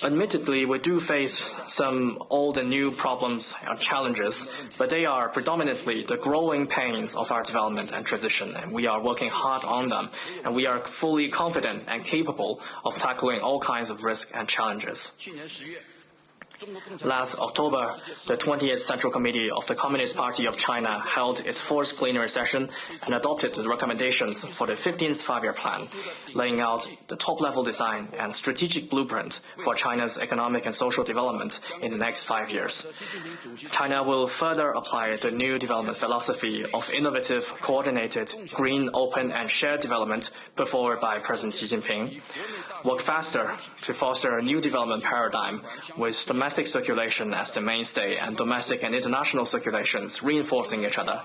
Admittedly, we do face some old and new problems and challenges, but they are predominantly the growing pains of our development and transition, and we are working hard on them, and we are fully confident and capable of tackling all kinds of risks and challenges. Last October, the 20th Central Committee of the Communist Party of China held its fourth plenary session and adopted the recommendations for the 15th five-year plan, laying out the top-level design and strategic blueprint for China's economic and social development in the next 5 years. China will further apply the new development philosophy of innovative, coordinated, green, open, and shared development put forward by President Xi Jinping, work faster to foster a new development paradigm with domestic circulation as the mainstay and domestic and international circulations reinforcing each other.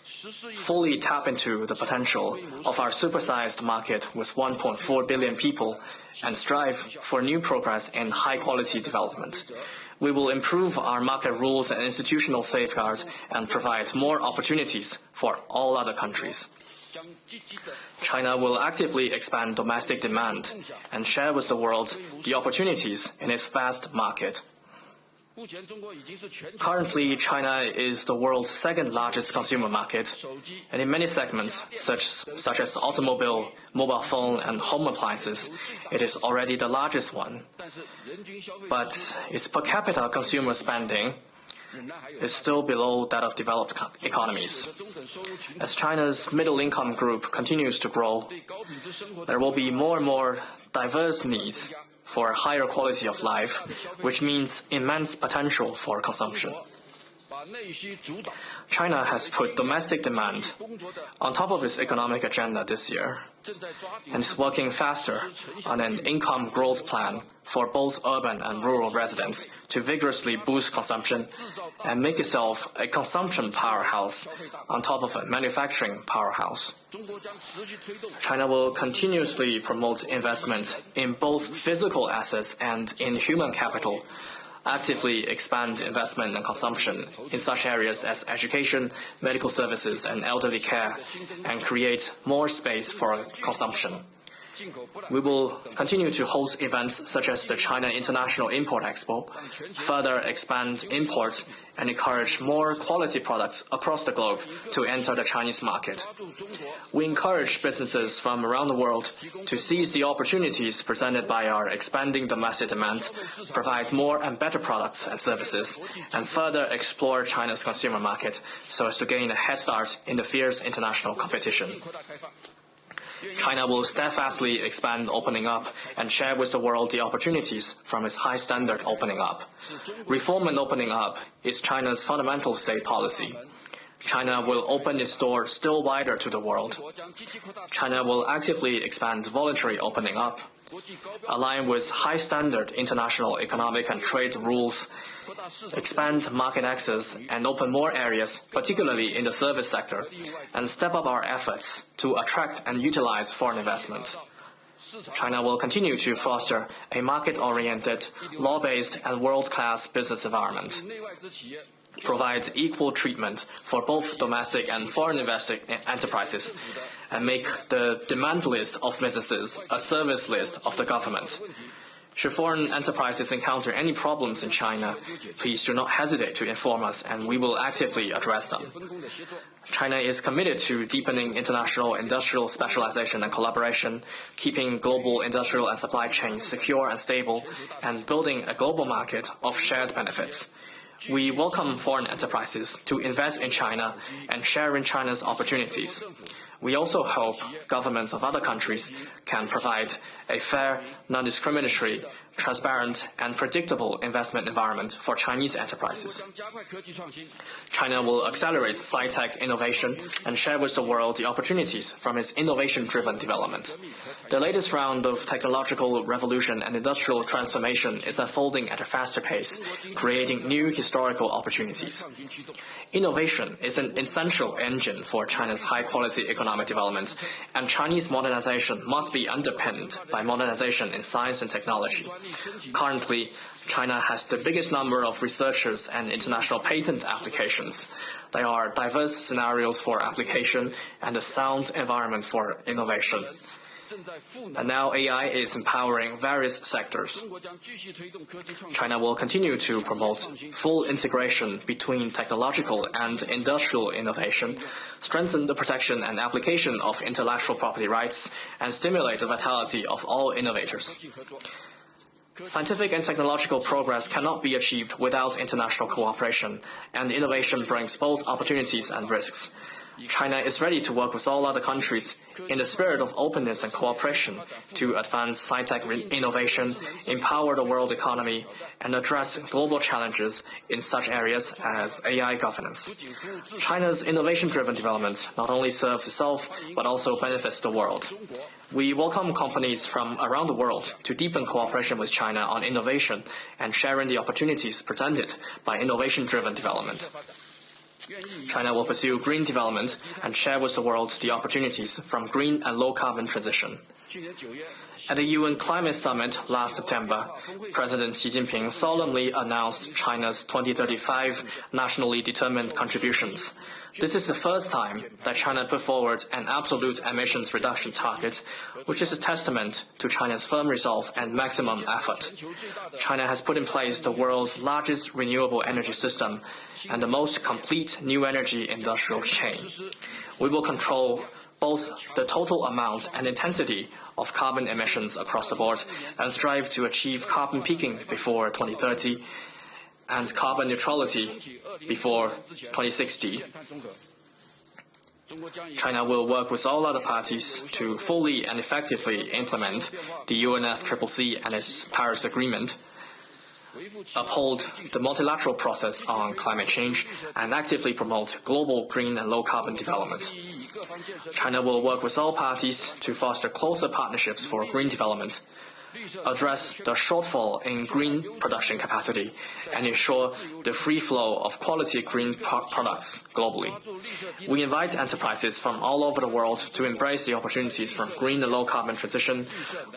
Fully tap into the potential of our supersized market with 1.4 billion people and strive for new progress in high-quality development. We will improve our market rules and institutional safeguards and provide more opportunities for all other countries. China will actively expand domestic demand and share with the world the opportunities in its vast market. Currently, China is the world's second-largest consumer market, and in many segments, such as automobile, mobile phone, and home appliances, it is already the largest one. But its per capita consumer spending is still below that of developed economies. As China's middle-income group continues to grow, there will be more and more diverse needs for a higher quality of life, which means immense potential for consumption. China has put domestic demand on top of its economic agenda this year and is working faster on an income growth plan for both urban and rural residents to vigorously boost consumption and make itself a consumption powerhouse on top of a manufacturing powerhouse. China will continuously promote investment in both physical assets and in human capital, actively expand investment and consumption in such areas as education, medical services, and elderly care, and create more space for consumption. We will continue to host events such as the China International Import-Expo, further expand import, and encourage more quality products across the globe to enter the Chinese market. We encourage businesses from around the world to seize the opportunities presented by our expanding domestic demand, provide more and better products and services, and further explore China's consumer market so as to gain a head start in the fierce international competition. China will steadfastly expand opening up and share with the world the opportunities from its high-standard opening up. Reform and opening up is China's fundamental state policy. China will open its door still wider to the world. China will actively expand voluntary opening up, align with high-standard international economic and trade rules, expand market access and open more areas, particularly in the service sector, and step up our efforts to attract and utilize foreign investment. China will continue to foster a market-oriented, law-based, and world-class business environment, provide equal treatment for both domestic and foreign enterprises, and make the demand list of businesses a service list of the government. Should foreign enterprises encounter any problems in China, please do not hesitate to inform us, and we will actively address them. China is committed to deepening international industrial specialization and collaboration, keeping global industrial and supply chains secure and stable, and building a global market of shared benefits. We welcome foreign enterprises to invest in China and share in China's opportunities. We also hope governments of other countries can provide a fair, non-discriminatory, transparent, and predictable investment environment for Chinese enterprises. China will accelerate sci-tech innovation and share with the world the opportunities from its innovation-driven development. The latest round of technological revolution and industrial transformation is unfolding at a faster pace, creating new historical opportunities. Innovation is an essential engine for China's high-quality economic development, and Chinese modernization must be underpinned by modernization in science and technology. Currently, China has the biggest number of researchers and international patent applications. There are diverse scenarios for application and a sound environment for innovation. And now AI is empowering various sectors. China will continue to promote full integration between technological and industrial innovation, strengthen the protection and application of intellectual property rights, and stimulate the vitality of all innovators. Scientific and technological progress cannot be achieved without international cooperation, and innovation brings both opportunities and risks. China is ready to work with all other countries in the spirit of openness and cooperation to advance sci-tech innovation, empower the world economy, and address global challenges in such areas as AI governance. China's innovation-driven development not only serves itself, but also benefits the world. We welcome companies from around the world to deepen cooperation with China on innovation and sharing the opportunities presented by innovation-driven development. China will pursue green development and share with the world the opportunities from green and low-carbon transition. At the UN Climate Summit last September, President Xi Jinping solemnly announced China's 2035 nationally determined contributions. This is the first time that China put forward an absolute emissions reduction target, which is a testament to China's firm resolve and maximum effort. China has put in place the world's largest renewable energy system and the most complete new energy industrial chain. We will control both the total amount and intensity of carbon emissions across the board and strive to achieve carbon peaking before 2030 and carbon neutrality before 2060. China will work with all other parties to fully and effectively implement the UNFCCC and its Paris Agreement, uphold the multilateral process on climate change, and actively promote global green and low-carbon development. China will work with all parties to foster closer partnerships for green development, address the shortfall in green production capacity, and ensure the free flow of quality green products globally. We invite enterprises from all over the world to embrace the opportunities from green and low-carbon transition,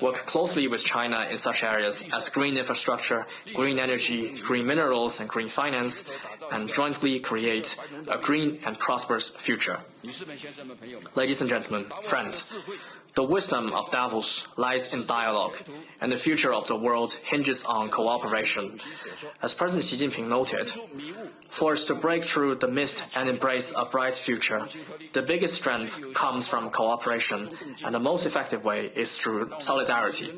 work closely with China in such areas as green infrastructure, green energy, green minerals, and green finance, and jointly create a green and prosperous future. Ladies and gentlemen, friends, the wisdom of Davos lies in dialogue, and the future of the world hinges on cooperation. As President Xi Jinping noted, for us to break through the mist and embrace a bright future, the biggest strength comes from cooperation, and the most effective way is through solidarity.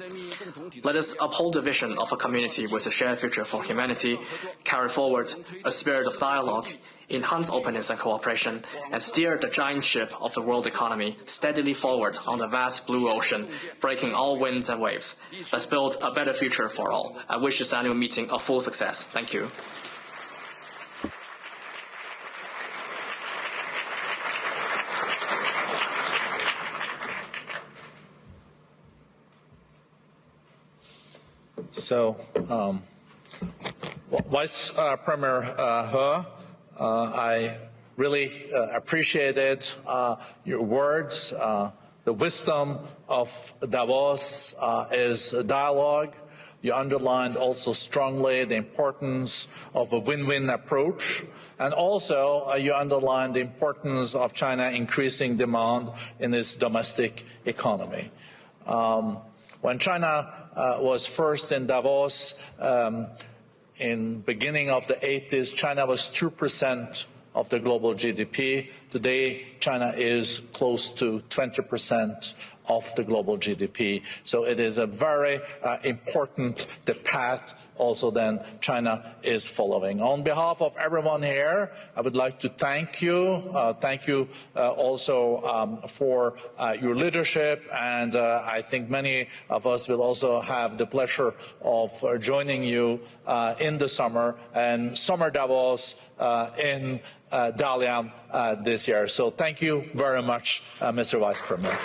Let us uphold the vision of a community with a shared future for humanity, carry forward a spirit of dialogue, enhance openness and cooperation, and steer the giant ship of the world economy steadily forward on the vast blue ocean, breaking all winds and waves. Let's build a better future for all. I wish this annual meeting a full success. Thank you. So, Vice Premier He, I really appreciated your words. The wisdom of Davos is dialogue. You underlined also strongly the importance of a win-win approach. And also, you underlined the importance of China increasing demand in its domestic economy. When China was first in Davos, in beginning of the 80s, China was 2% of the global GDP. Today, China is close to 20% of the global GDP. So it is a very important path also then China is following. On behalf of everyone here, I would like to thank you. Thank you also for your leadership, and I think many of us will also have the pleasure of joining you in the summer and Summer Davos in Dalian this year. So thank you very much, Mr. Vice Premier.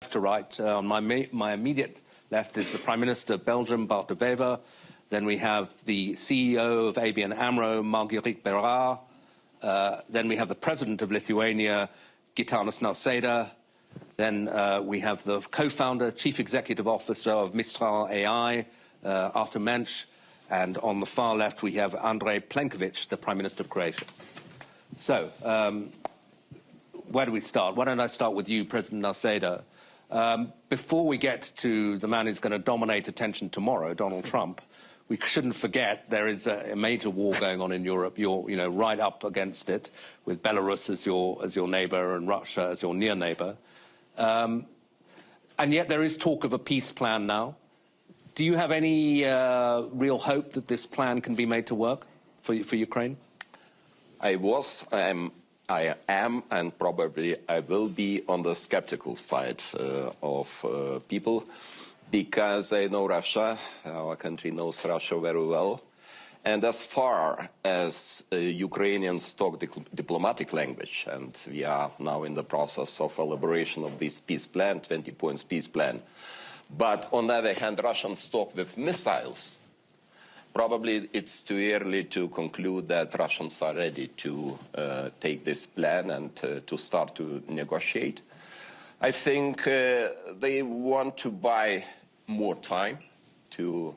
left to right. On my immediate left is the Prime Minister of Belgium, Bart de Wever. Then we have the CEO of ABN AMRO, Marguerite Bérard. Then we have the President of Lithuania, Gitanas Nausėda. Then we have the co-founder, Chief Executive Officer of Mistral AI, Artur Mensch. And on the far left, we have Andrej Plenković, the Prime Minister of Croatia. So, where do we start? Why don't I start with you, President Nausėda? Before we get to the man who's going to dominate attention tomorrow, Donald Trump, we shouldn't forget there is a major war going on in Europe. You're, right up against it, with Belarus as your neighbour and Russia as your near neighbour. And yet there is talk of a peace plan now. Do you have any real hope that this plan can be made to work for Ukraine? I am, and probably I will be on the skeptical side of people, because I know Russia, our country knows Russia very well. And as far as Ukrainians talk diplomatic language, and we are now in the process of elaboration of this peace plan, 20 points peace plan, but on the other hand, Russians talk with missiles. Probably it's too early to conclude that Russians are ready to take this plan and to start to negotiate. I think they want to buy more time to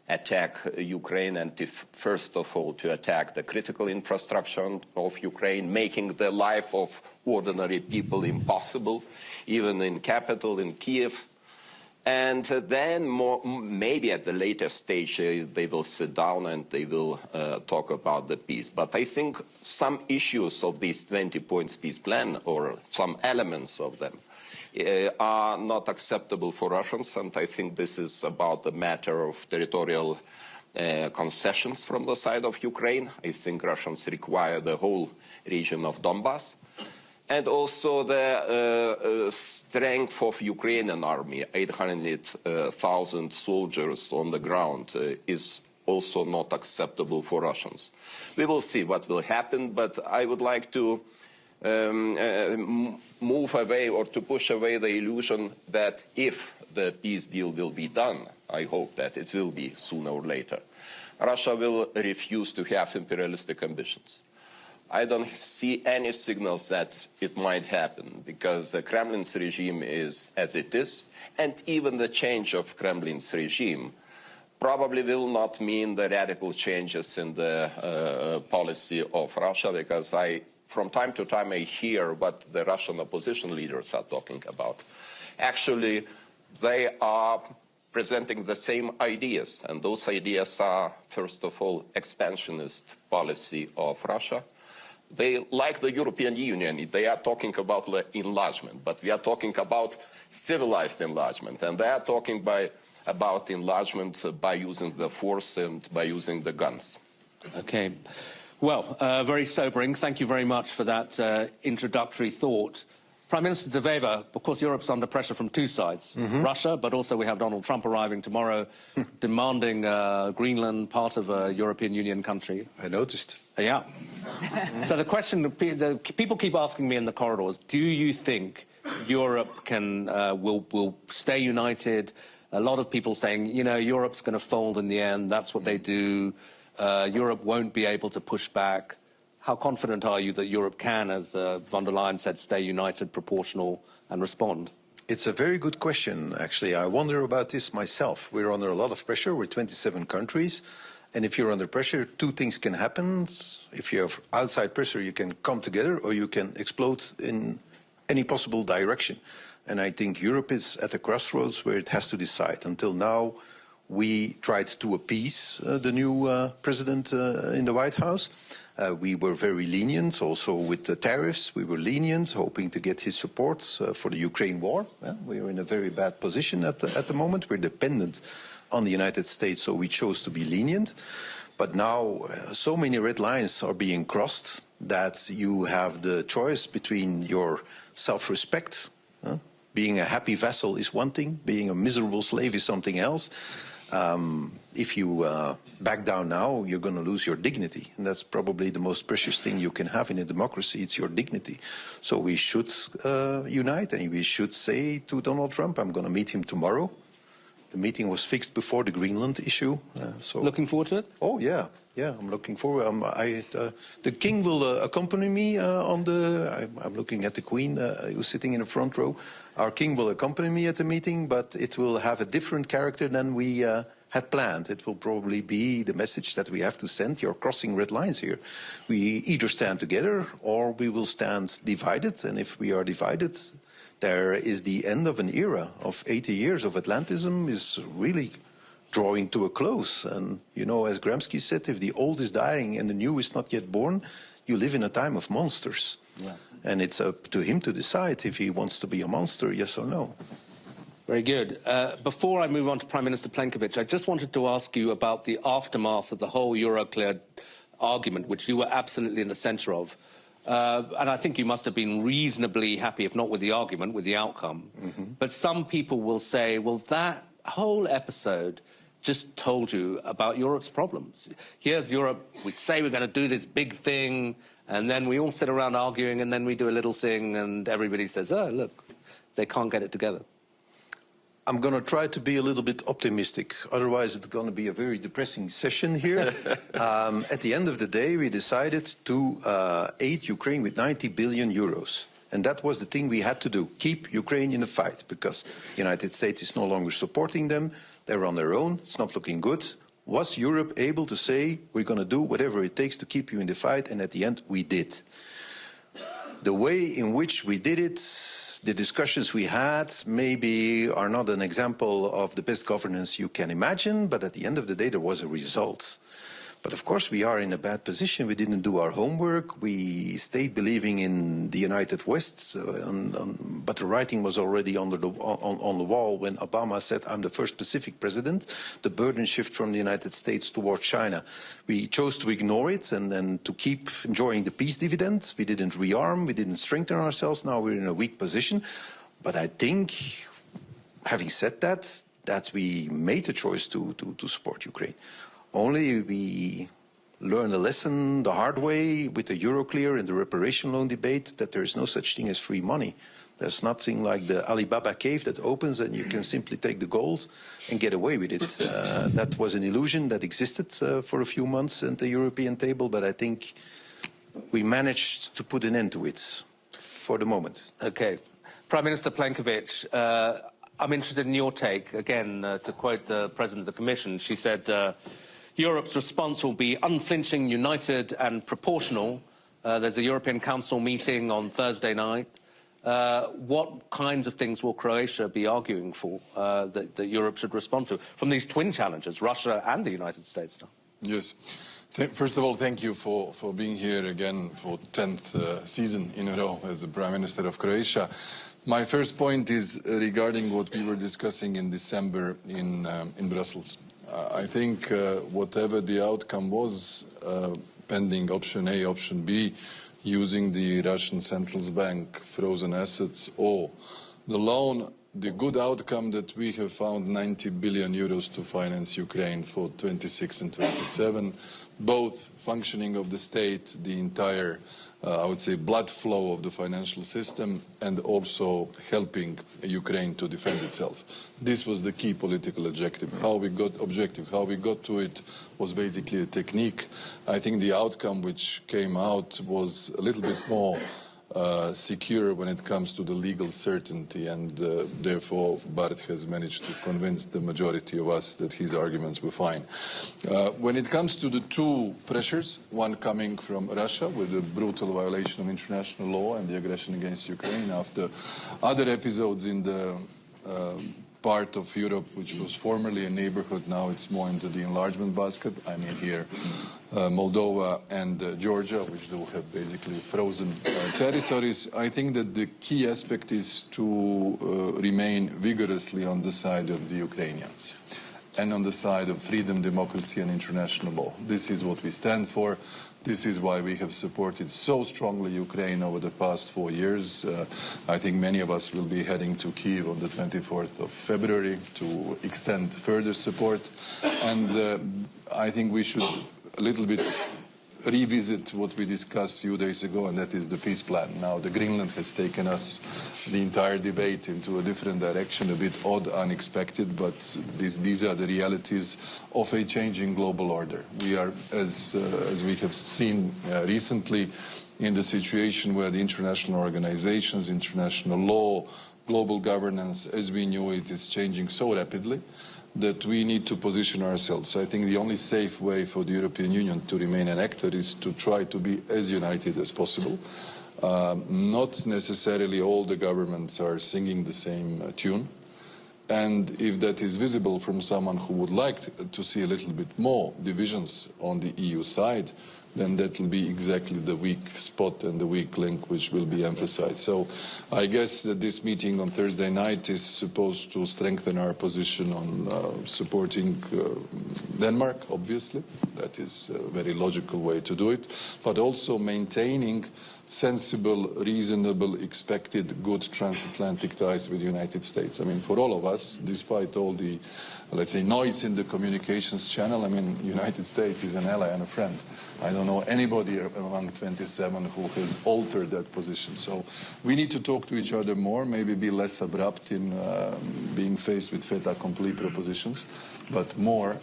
attack Ukraine and first of all to attack the critical infrastructure of Ukraine, making the life of ordinary people impossible, even in capital, in Kiev. And then maybe at the later stage they will sit down and they will talk about the peace. But I think some issues of this 20 points peace plan, or some elements of them, are not acceptable for Russians, and I think this is about the matter of territorial concessions from the side of Ukraine. I think Russians require the whole region of Donbass. And also the strength of Ukrainian army, 800,000 soldiers on the ground, is also not acceptable for Russians. We will see what will happen, but I would like to move away or to push away the illusion that if the peace deal will be done, I hope that it will be sooner or later, Russia will refuse to have imperialistic ambitions. I don't see any signals that it might happen, because the Kremlin's regime is as it is, and even the change of Kremlin's regime probably will not mean the radical changes in the policy of Russia, because from time to time I hear what the Russian opposition leaders are talking about. Actually, they are presenting the same ideas, and those ideas are, first of all, expansionist policy of Russia. They, like the European Union, they are talking about enlargement, but we are talking about civilized enlargement, and they are talking about enlargement by using the force and by using the guns. Okay. Well, very sobering. Thank you very much for that introductory thought. Prime Minister de Wever, of course, Europe's under pressure from two sides. Russia, but also we have Donald Trump arriving tomorrow, demanding Greenland part of a European Union country. I noticed. Yeah. So the question, people keep asking me in the corridors, do you think Europe will stay united? A lot of people saying, Europe's going to fold in the end. That's what they do. Europe won't be able to push back. How confident are you that Europe can, as von der Leyen said, stay united, proportional, and respond? It's a very good question, actually. I wonder about this myself. We're under a lot of pressure. We're 27 countries. And if you're under pressure, two things can happen. If you have outside pressure, you can come together, or you can explode in any possible direction. And I think Europe is at a crossroads where it has to decide. Until now, we tried to appease the new president in the White House. We were very lenient, also with the tariffs. We were lenient, hoping to get his support for the Ukraine war. We are in a very bad position at the moment. We're dependent on the United States, so we chose to be lenient. But now so many red lines are being crossed that you have the choice between your self-respect. Being a happy vassal is one thing, being a miserable slave is something else. If you back down now, you're going to lose your dignity. And that's probably the most precious thing you can have in a democracy. It's your dignity. So we should unite, and we should say to Donald Trump, I'm going to meet him tomorrow. The meeting was fixed before the Greenland issue. So Looking forward to it? Oh, yeah. Yeah, I'm looking forward. The king will accompany me on the... I'm looking at the queen who's sitting in the front row. Our king will accompany me at the meeting, but it will have a different character than we had planned. It will probably be the message that we have to send. You're crossing red lines here. We either stand together or we will stand divided. And if we are divided, there is the end of an era of 80 years of Atlantism is really drawing to a close. And, you know, as Gramsci said, if the old is dying and the new is not yet born, you live in a time of monsters. Yeah. And it's up to him to decide if he wants to be a monster, yes or no. Very good. Before I move on to Prime Minister Plenković, I just wanted to ask you about the aftermath of the whole Euroclear argument, which you were absolutely in the centre of. And I think you must have been reasonably happy, if not with the argument, with the outcome. Mm-hmm. But some people will say, well, that whole episode just told you about Europe's problems. Here's Europe, we say we're going to do this big thing, and then we all sit around arguing, and then we do a little thing, and everybody says, oh, look, they can't get it together. I'm going to try to be a little bit optimistic. Otherwise, it's going to be a very depressing session here. At the end of the day, we decided to aid Ukraine with 90 billion euros. And that was the thing we had to do, keep Ukraine in the fight, because the United States is no longer supporting them. They're on their own. It's not looking good. Was Europe able to say, we're going to do whatever it takes to keep you in the fight? And at the end, we did. The way in which we did it, the discussions we had, maybe are not an example of the best governance you can imagine, but at the end of the day, there was a result. But of course, we are in a bad position. We didn't do our homework. We stayed believing in the United West, but the writing was already on the wall when Obama said, I'm the first Pacific president, the burden shift from the United States towards China. We chose to ignore it and to keep enjoying the peace dividend. We didn't rearm, we didn't strengthen ourselves. Now we're in a weak position. But I think, having said that, that we made the choice to support Ukraine. Only we learned a lesson the hard way with the Euroclear and the reparation loan debate that there is no such thing as free money. There's nothing like the Alibaba cave that opens and you can simply take the gold and get away with it. That was an illusion that existed for a few months at the European table, but I think we managed to put an end to it for the moment. Okay. Prime Minister Plenković, I'm interested in your take. Again, to quote the President of the Commission, she said, Europe's response will be unflinching, united and proportional. There's a European Council meeting on Thursday night. What kinds of things will Croatia be arguing for that Europe should respond to from these twin challenges, Russia and the United States now? Yes. First of all, thank you for being here again for 10th season in a row as the Prime Minister of Croatia. My first point is regarding what we were discussing in December in Brussels. I think whatever the outcome was, pending option A, option B, using the Russian Central Bank frozen assets or the loan, the good outcome that we have found 90 billion euros to finance Ukraine for 26 and 27, both functioning of the state, the entire I would say, blood flow of the financial system and also helping Ukraine to defend itself. This was the key political objective. How we got to it was basically a technique. I think the outcome which came out was a little bit more secure when it comes to the legal certainty, and therefore Bart has managed to convince the majority of us that his arguments were fine. When it comes to the two pressures, one coming from Russia with the brutal violation of international law and the aggression against Ukraine after other episodes in the part of Europe which was formerly a neighborhood, now it's more into the enlargement basket. I mean here Moldova and Georgia, which do have basically frozen territories. I think that the key aspect is to remain vigorously on the side of the Ukrainians. and on the side of freedom, democracy, and international law. This is what we stand for. This is why we have supported so strongly Ukraine over the past 4 years. I think many of us will be heading to Kyiv on the 24th of February to extend further support. And I think we should a little bit revisit what we discussed a few days ago, and that is the peace plan. Now, the Greenland has taken us, the entire debate, into a different direction, a bit odd, unexpected, but these are the realities of a changing global order. We are, as we have seen recently, in the situation where the international organizations, international law, global governance, as we knew it, is changing so rapidly that we need to position ourselves. I think the only safe way for the European Union to remain an actor is to try to be as united as possible. Not necessarily all the governments are singing the same tune. And if that is visible from someone who would like to see a little bit more divisions on the EU side, then that will be exactly the weak spot and the weak link which will be emphasized. So I guess that this meeting on Thursday night is supposed to strengthen our position on supporting Denmark, obviously. That is a very logical way to do it, but also maintaining sensible, reasonable, expected, good transatlantic ties with the United States. I mean, for all of us, despite all the, let's say, noise in the communications channel, I mean, United States is an ally and a friend. I don't know anybody among 27 who has altered that position. So we need to talk to each other more, maybe be less abrupt in being faced with fait accompli propositions, but more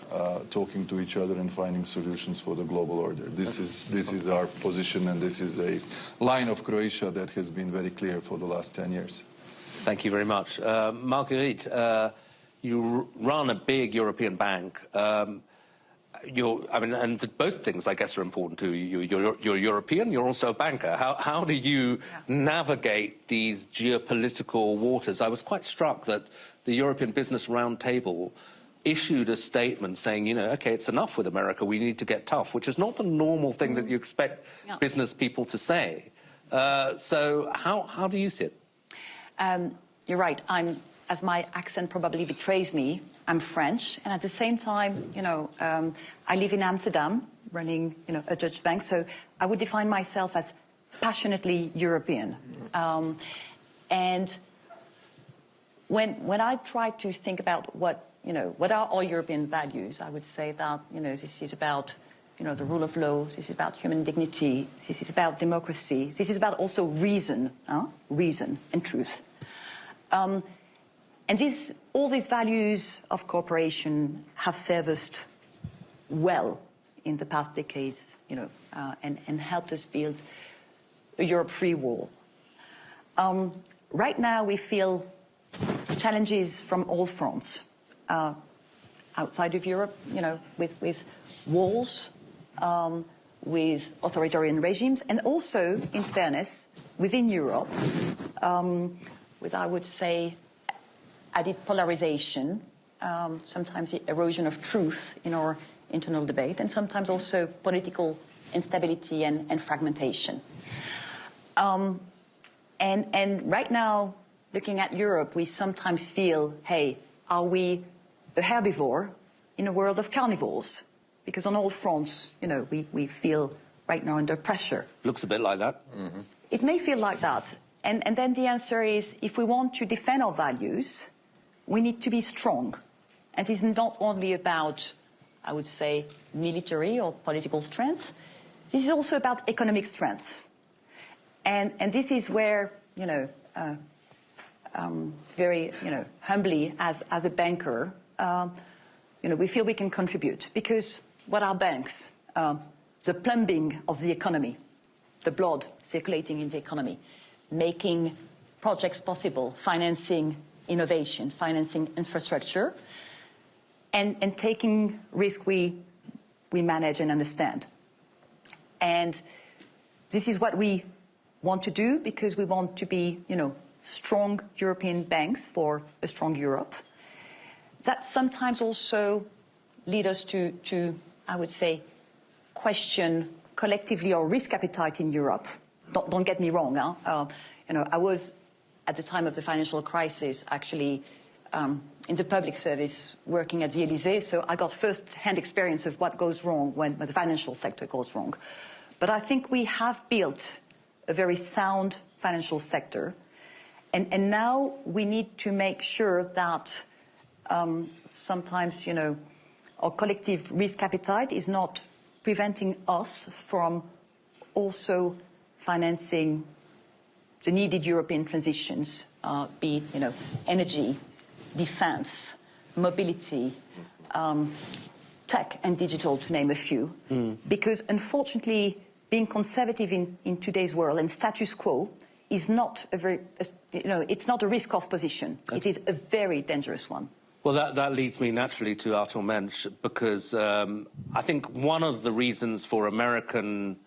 talking to each other and finding solutions for the global order. This is our position, and this is a line of Croatia that has been very clear for the last 10 years. Thank you very much. Marguerite, you run a big European bank. And both things, I guess, are important to you. You're European, you're also a banker. How do you navigate these geopolitical waters? I was quite struck that the European Business Roundtable issued a statement saying, you know, okay, it's enough with America, we need to get tough, which is not the normal thing that you expect business people to say. So how do you see it? You're right. As my accent probably betrays me, I'm French, and at the same time, you know, I live in Amsterdam, running, you know, a Dutch bank, so I would define myself as passionately European. And when I try to think about what are all European values, I would say that, you know, this is about, you know, the rule of law, this is about human dignity, this is about democracy, this is about also reason and truth. And all these values of cooperation have served us well in the past decades, you know, and helped us build a Europe-free wall. Right now, we feel challenges from all fronts. Outside of Europe, you know, with walls, with authoritarian regimes, and also, in fairness, within Europe, with, I would say, added polarization, sometimes the erosion of truth in our internal debate, and sometimes also political instability and fragmentation. And right now, looking at Europe, we sometimes feel, hey, are we a herbivore in a world of carnivores? Because on all fronts, you know, we feel right now under pressure. Looks a bit like that. Mm-hmm. It may feel like that. And then the answer is, if we want to defend our values, we need to be strong. And it is not only about, I would say, military or political strength. This is also about economic strength. And this is where, you know, very, you know, humbly as a banker, you know, we feel we can contribute. Because what are banks? The plumbing of the economy, the blood circulating in the economy, making projects possible, financing innovation, financing infrastructure, and taking risk we manage and understand. And this is what we want to do, because we want to be, you know, strong European banks for a strong Europe. That sometimes also lead us to I would say, question collectively our risk appetite in Europe. Don't get me wrong. You know, I was, at the time of the financial crisis, actually in the public service working at the Élysée, so I got first-hand experience of what goes wrong when the financial sector goes wrong. But I think we have built a very sound financial sector, and now we need to make sure that sometimes, you know, our collective risk appetite is not preventing us from also financing the needed European transitions, be it, you know, energy, defense, mobility, tech and digital, to name a few. Because unfortunately, being conservative in today's world and status quo is not a very, you know, it's not a risk-off position. It is a very dangerous one. Well, that leads me naturally to anualmente, because I think one of the reasons for American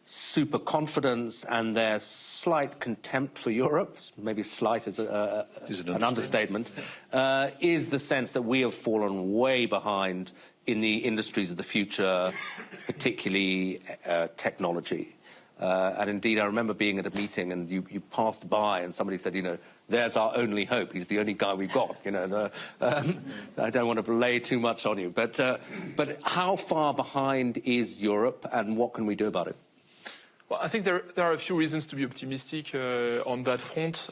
super confidence and their slight contempt for Europe, maybe slight is an understatement, is the sense that we have fallen way behind in the industries of the future, particularly technology. And indeed, I remember being at a meeting and you passed by and somebody said, you know, there's our only hope. He's the only guy we've got. You know, I don't want to lay too much on you. But how far behind is Europe and what can we do about it? Well, I think there are a few reasons to be optimistic on that front.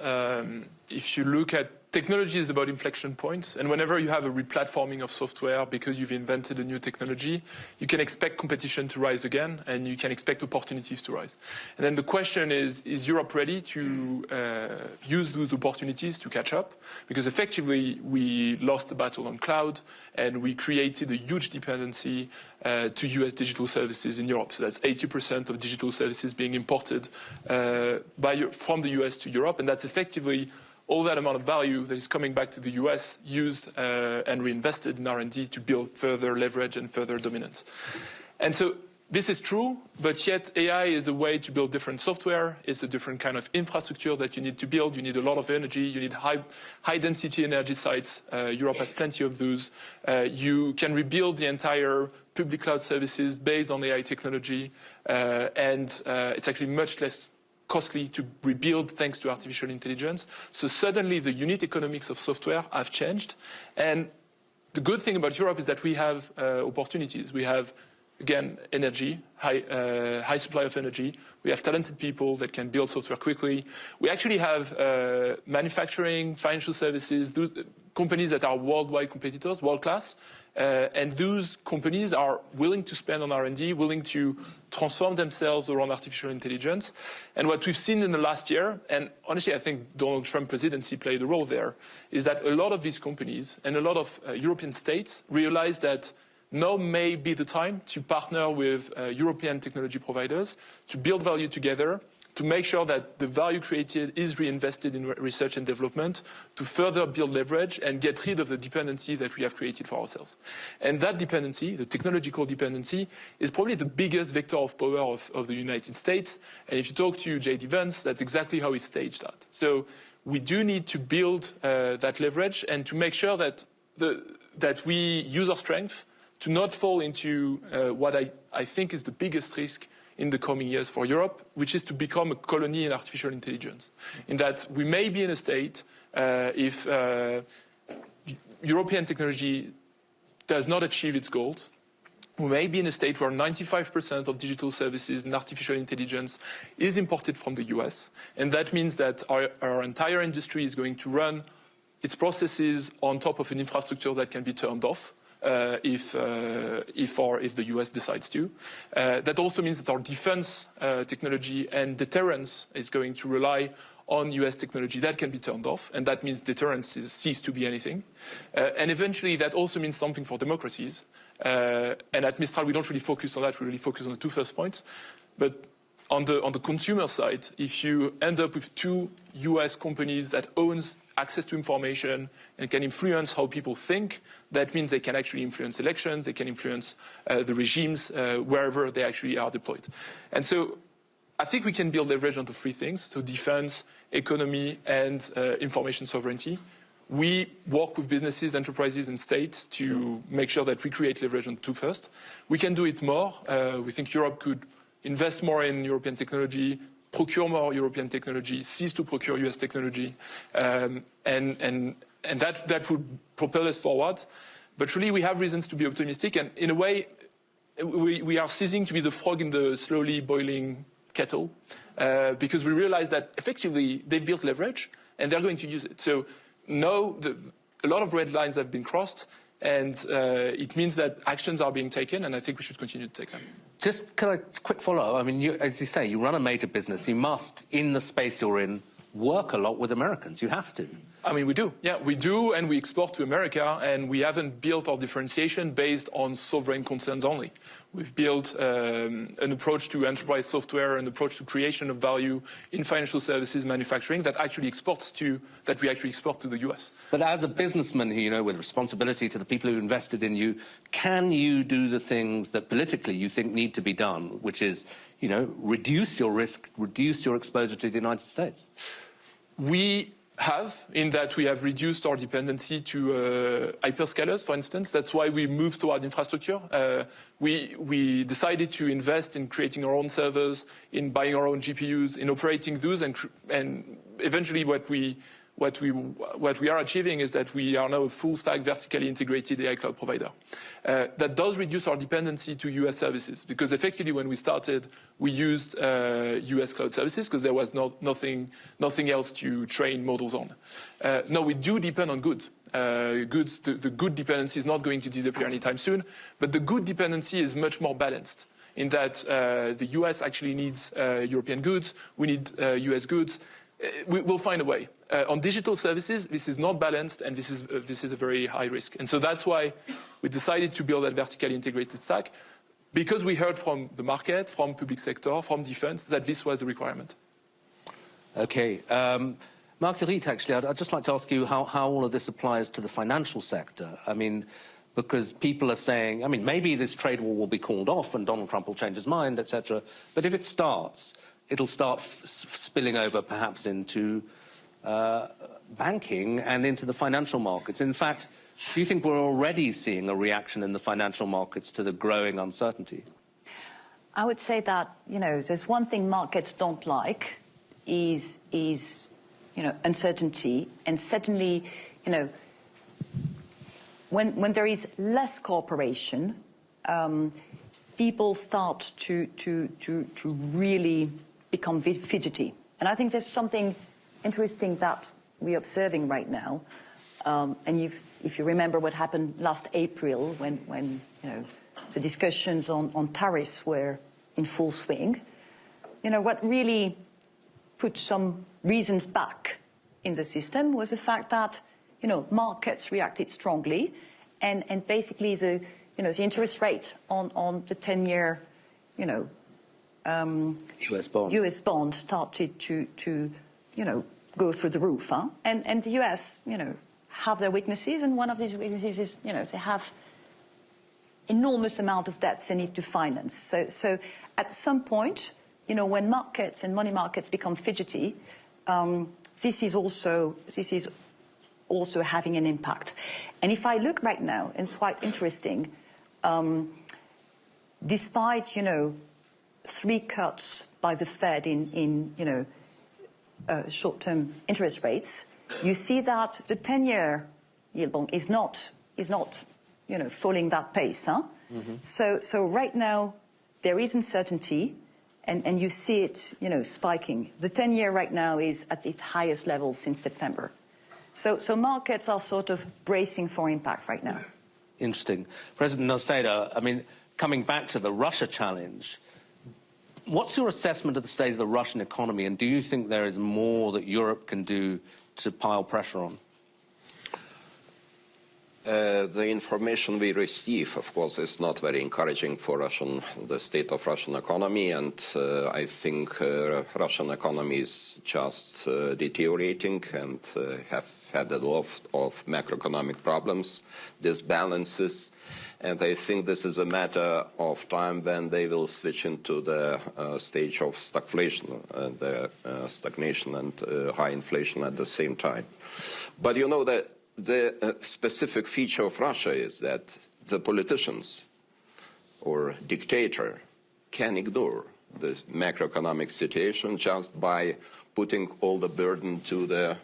If you look at technology is about inflection points, and whenever you have a replatforming of software because you've invented a new technology, you can expect competition to rise again, and you can expect opportunities to rise. And then the question is Europe ready to use those opportunities to catch up? Because effectively, we lost the battle on cloud, and we created a huge dependency to US digital services in Europe. So that's 80% of digital services being imported from the US to Europe, and that's effectively all that amount of value that is coming back to the US used and reinvested in R&D to build further leverage and further dominance. And so this is true, but yet AI is a way to build different software. It's a different kind of infrastructure that you need to build. You need a lot of energy. You need high density energy sites. Europe has plenty of those. You can rebuild the entire public cloud services based on AI technology. And it's actually much less costly to rebuild thanks to artificial intelligence. So suddenly the unit economics of software have changed. And the good thing about Europe is that we have opportunities. We have, again, energy, high supply of energy. We have talented people that can build software quickly. We actually have manufacturing, financial services, those companies that are worldwide competitors, world-class. And those companies are willing to spend on R&D, willing to transform themselves around artificial intelligence. And what we've seen in the last year, and honestly, I think Donald Trump presidency played a role there, is that a lot of these companies and a lot of European states realize that now may be the time to partner with European technology providers to build value together, to make sure that the value created is reinvested in research and development, to further build leverage and get rid of the dependency that we have created for ourselves. And that dependency, the technological dependency, is probably the biggest vector of power of the United States. And if you talk to J.D. Vance, that's exactly how he staged that. So we do need to build that leverage and to make sure that we use our strength to not fall into what I think is the biggest risk in the coming years for Europe, which is to become a colony in artificial intelligence. In that we may be in a state, if European technology does not achieve its goals, we may be in a state where 95% of digital services and artificial intelligence is imported from the US. And that means that our entire industry is going to run its processes on top of an infrastructure that can be turned off. If the US decides to. That also means that our defense technology and deterrence is going to rely on US technology that can be turned off, and that means deterrence cease to be anything. And eventually that also means something for democracies. And at Mistral we don't really focus on that, we really focus on the two first points. But on the consumer side, if you end up with two US companies that owns access to information and can influence how people think, that means they can actually influence elections, they can influence the regimes wherever they actually are deployed. And so I think we can build leverage onto three things, so defense, economy, and information sovereignty. We work with businesses, enterprises, and states to make sure that we create leverage on two first. We can do it more. We think Europe could invest more in European technology, procure more European technology, cease to procure US technology, and that would propel us forward. But really, we have reasons to be optimistic, and in a way, we are ceasing to be the frog in the slowly boiling kettle, because we realize that effectively they've built leverage and they're going to use it. So no, a lot of red lines have been crossed, and it means that actions are being taken, and I think we should continue to take them. Just quick follow-up. I mean, as you say, you run a major business. You must, in the space you're in, work a lot with Americans. You have to. I mean, we do. Yeah, we do, and we export to America, and we haven't built our differentiation based on sovereign concerns only. We've built an approach to enterprise software, an approach to creation of value in financial services manufacturing that we actually export to the US. But as a businessman, you know, with responsibility to the people who invested in you, can you do the things that politically you think need to be done, which is, you know, reduce your risk, reduce your exposure to the United States? We have, in that we have reduced our dependency to hyperscalers, for instance. That's why we moved toward infrastructure. We decided to invest in creating our own servers, in buying our own GPUs, in operating those, and eventually what we are achieving is that we are now a full stack vertically integrated AI cloud provider. That does reduce our dependency to US services, because effectively when we started, we used US cloud services because there was nothing else to train models on. No, we do depend on goods. The good dependency is not going to disappear anytime soon, but the good dependency is much more balanced in that the US actually needs European goods, we need US goods. We'll find a way. On digital services, this is not balanced, and this is a very high risk. And so that's why we decided to build that vertically integrated stack, because we heard from the market, from public sector, from defense, that this was a requirement. Okay. Marguerite, actually, I'd just like to ask you how all of this applies to the financial sector. I mean, because people are saying, I mean, maybe this trade war will be called off and Donald Trump will change his mind, etc. But if it starts, it'll start spilling over perhaps into banking and into the financial markets. In fact, do you think we're already seeing a reaction in the financial markets to the growing uncertainty? I would say that, you know, there's one thing markets don't like is you know, uncertainty. And certainly, you know, when there is less cooperation, people start to really become fidgety. And I think there's something interesting that we're observing right now. And if you remember what happened last April when you know, the discussions on tariffs were in full swing, you know, what really put some reasons back in the system was the fact that, you know, markets reacted strongly, and basically the interest rate on the 10-year, you know, US bond started to you know, go through the roof, huh? And the US, you know, have their weaknesses, and one of these weaknesses is, you know, they have enormous amount of debts they need to finance. So at some point, you know, when markets and money markets become fidgety, this is also having an impact. And if I look right now, and it's quite interesting, despite, you know, 3 cuts by the Fed in you know, short-term interest rates, you see that the 10-year yield bond is not you know, following that pace, huh? Mm-hmm. So right now there is uncertainty, and you see it, you know, spiking. The 10-year right now is at its highest level since September. So markets are sort of bracing for impact right now. Interesting. President Noceda, I mean, coming back to the Russia challenge, what's your assessment of the state of the Russian economy, and do you think there is more that Europe can do to pile pressure on? The information we receive, of course, is not very encouraging for the state of Russian economy, and I think Russian economy is just deteriorating and have had a lot of macroeconomic problems, disbalances, and I think this is a matter of time when they will switch into the stage of stagflation, stagnation and high inflation at the same time. But you know that the specific feature of Russia is that the politicians or dictator can ignore the macroeconomic situation just by putting all the burden to the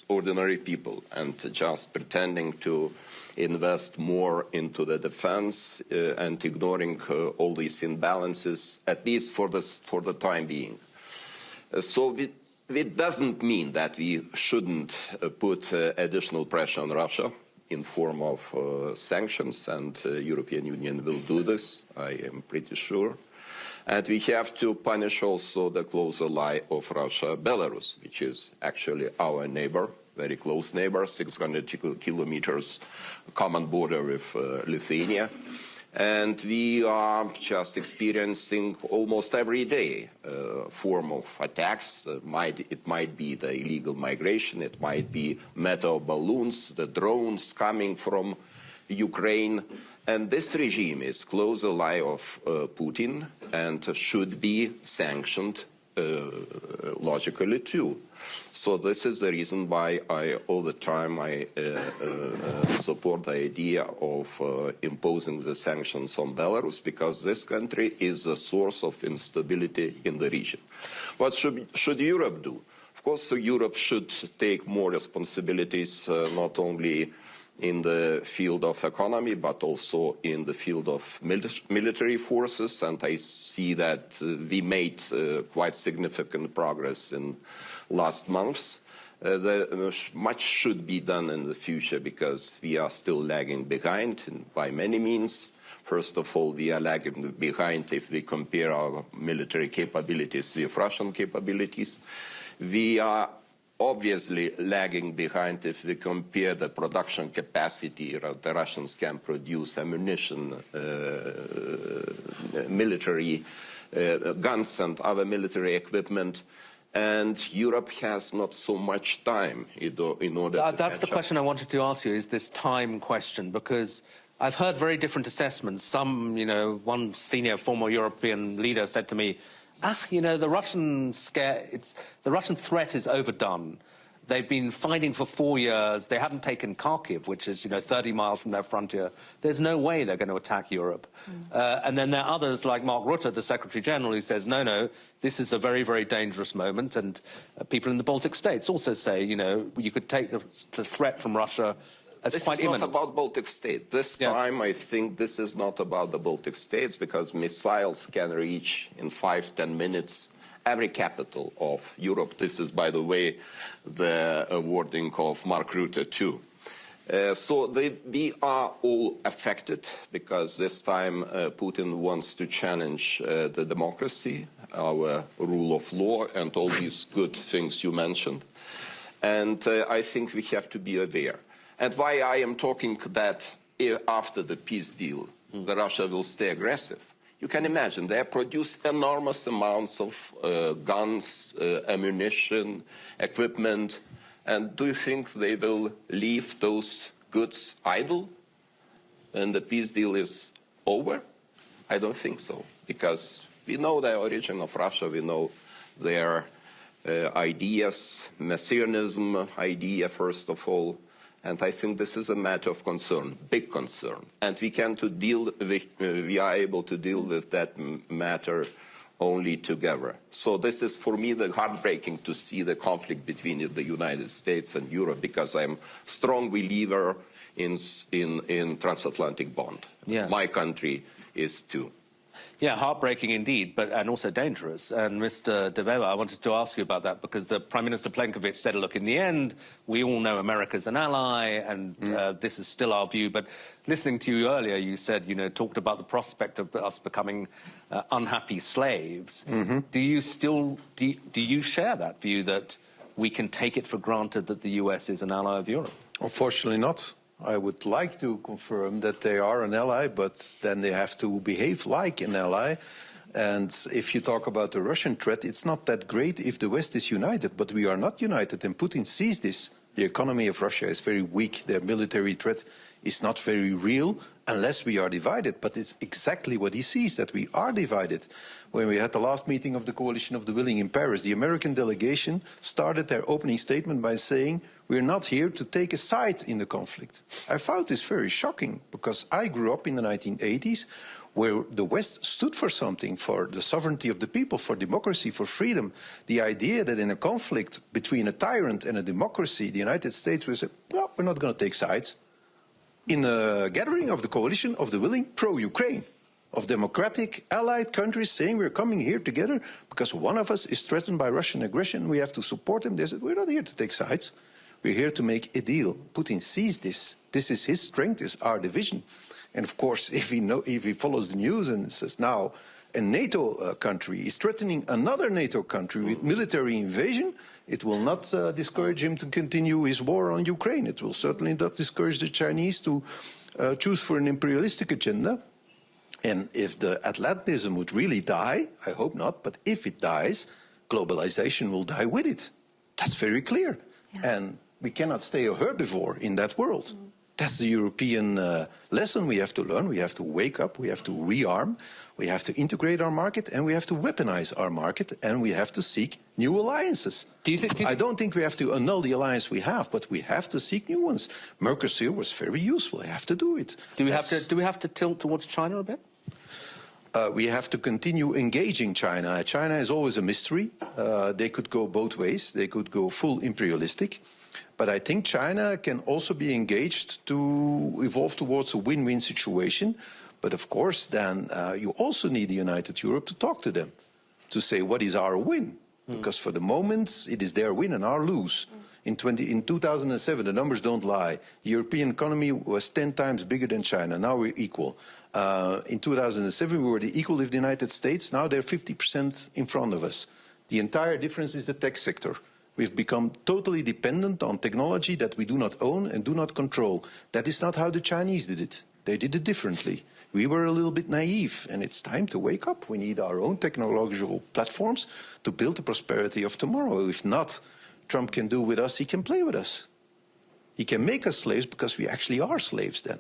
ordinary people, and just pretending to invest more into the defense and ignoring all these imbalances, at least for the time being. So it doesn't mean that we shouldn't put additional pressure on Russia in form of sanctions, and European Union will do this, I am pretty sure. And we have to punish also the close ally of Russia, Belarus, which is actually our neighbor, very close neighbor, 600 kilometers common border with Lithuania. And we are just experiencing almost every day a form of attacks. It might be the illegal migration, it might be meteor balloons, the drones coming from Ukraine. And this regime is close ally of Putin and should be sanctioned logically too. So this is the reason why all the time I support the idea of imposing the sanctions on Belarus, because this country is a source of instability in the region. What should Europe do? Of course, Europe should take more responsibilities, not only in the field of economy, but also in the field of military forces. And I see that we made quite significant progress in last months. Much should be done in the future because we are still lagging behind by many means. First of all, we are lagging behind if we compare our military capabilities with Russian capabilities. We are obviously lagging behind if we compare the production capacity. The Russians can produce ammunition, military guns and other military equipment, and Europe has not so much time in order to That's the question I wanted to ask you, is this time question, because I've heard very different assessments. Some, one senior former European leader said to me, the Russian threat is overdone. They've been fighting for 4 years. They haven't taken Kharkiv, which is, 30 miles from their frontier. There's no way they're going to attack Europe. And then there are others like Mark Rutte, the Secretary General, who says, no, this is a very, very dangerous moment. And people in the Baltic states also say, you could take the threat from Russia. This is not about Baltic states. This time, I think this is not about the Baltic states, because missiles can reach in 5–10 minutes every capital of Europe. This is, by the way, the wording of Mark Rutte too. So we are all affected, because this time Putin wants to challenge the democracy, our rule of law, and all these good things you mentioned. And I think we have to be aware. And why I am talking that after the peace deal, Russia will stay aggressive. You can imagine they produce enormous amounts of guns, ammunition, equipment. And do you think they will leave those goods idle when the peace deal is over? I don't think so, because we know the origin of Russia. We know their ideas, Messianism idea, first of all. And I think this is a matter of concern, big concern. And we are able to deal with that matter only together. So this is, for me, the heartbreaking to see the conflict between the United States and Europe, because I'm a strong believer in transatlantic bond. Yeah. My country is too. Yeah, heartbreaking indeed, and also dangerous. And Mr. De Wever, I wanted to ask you about that, because the Prime Minister Plenković said, look, in the end, we all know America's an ally, and this is still our view. But listening to you earlier, you said, talked about the prospect of us becoming unhappy slaves. Do you share that view that we can take it for granted that the US is an ally of Europe? Unfortunately not. I would like to confirm that they are an ally, but then they have to behave like an ally. And if you talk about the Russian threat, it's not that great if the West is united, but we are not united, and Putin sees this. The economy of Russia is very weak. Their military threat is not very real unless we are divided. But it's exactly what he sees, that we are divided. When we had the last meeting of the Coalition of the Willing in Paris, the American delegation started their opening statement by saying, we're not here to take a side in the conflict. I found this very shocking, because I grew up in the 1980s where the West stood for something, for the sovereignty of the people, for democracy, for freedom. The idea that in a conflict between a tyrant and a democracy, the United States will say, well, we're not going to take sides. In a gathering of the coalition of the willing pro-Ukraine, of democratic allied countries saying we're coming here together because one of us is threatened by Russian aggression, we have to support him. They said, we're not here to take sides. We're here to make a deal. Putin sees this. This is his strength, this is our division. And of course, if he follows the news and says now a NATO country is threatening another NATO country with military invasion, it will not discourage him to continue his war on Ukraine. It will certainly not discourage the Chinese to choose for an imperialistic agenda. And if the Atlantism would really die, I hope not, but if it dies, globalization will die with it. That's very clear. Yeah. And we cannot stay a herbivore in that world. That's the European lesson we have to learn. We have to wake up, we have to rearm, we have to integrate our market, and we have to weaponize our market, and we have to seek new alliances. I don't think we have to annul the alliance we have, but we have to seek new ones. Mercosur was very useful. I have to do it. Do we have to tilt towards China a bit? We have to continue engaging China. China is always a mystery. They could go both ways. They could go full imperialistic. But I think China can also be engaged to evolve towards a win-win situation. But of course, then you also need the United Europe to talk to them, to say what is our win? Because for the moment, it is their win and our lose. In 2007, the numbers don't lie. The European economy was 10 times bigger than China. Now we're equal. In 2007, we were equal with the United States. Now they're 50% in front of us. The entire difference is the tech sector. We've become totally dependent on technology that we do not own and do not control. That is not how the Chinese did it. They did it differently. We were a little bit naive, and it's time to wake up. We need our own technological platforms to build the prosperity of tomorrow. If not, Trump can do with us, he can play with us. He can make us slaves because we actually are slaves then.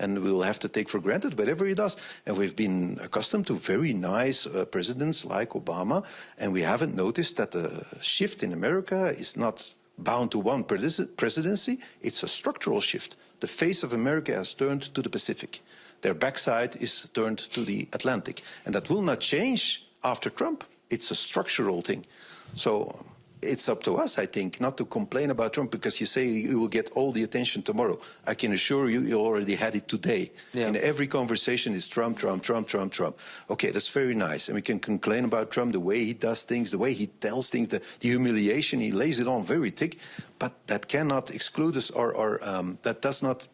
And we'll have to take for granted whatever he does. And we've been accustomed to very nice presidents like Obama, and we haven't noticed that the shift in America is not bound to one presidency. It's a structural shift. The face of America has turned to the Pacific. Their backside is turned to the Atlantic. And that will not change after Trump. It's a structural thing. So it's up to us, I think, not to complain about Trump because you say you will get all the attention tomorrow. I can assure you, you already had it today. Yeah. In every conversation, it's Trump, Trump, Trump, Trump, Trump. Okay, that's very nice. And we can complain about Trump, the way he does things, the way he tells things, the humiliation, he lays it on very thick. But that cannot exclude us or that does not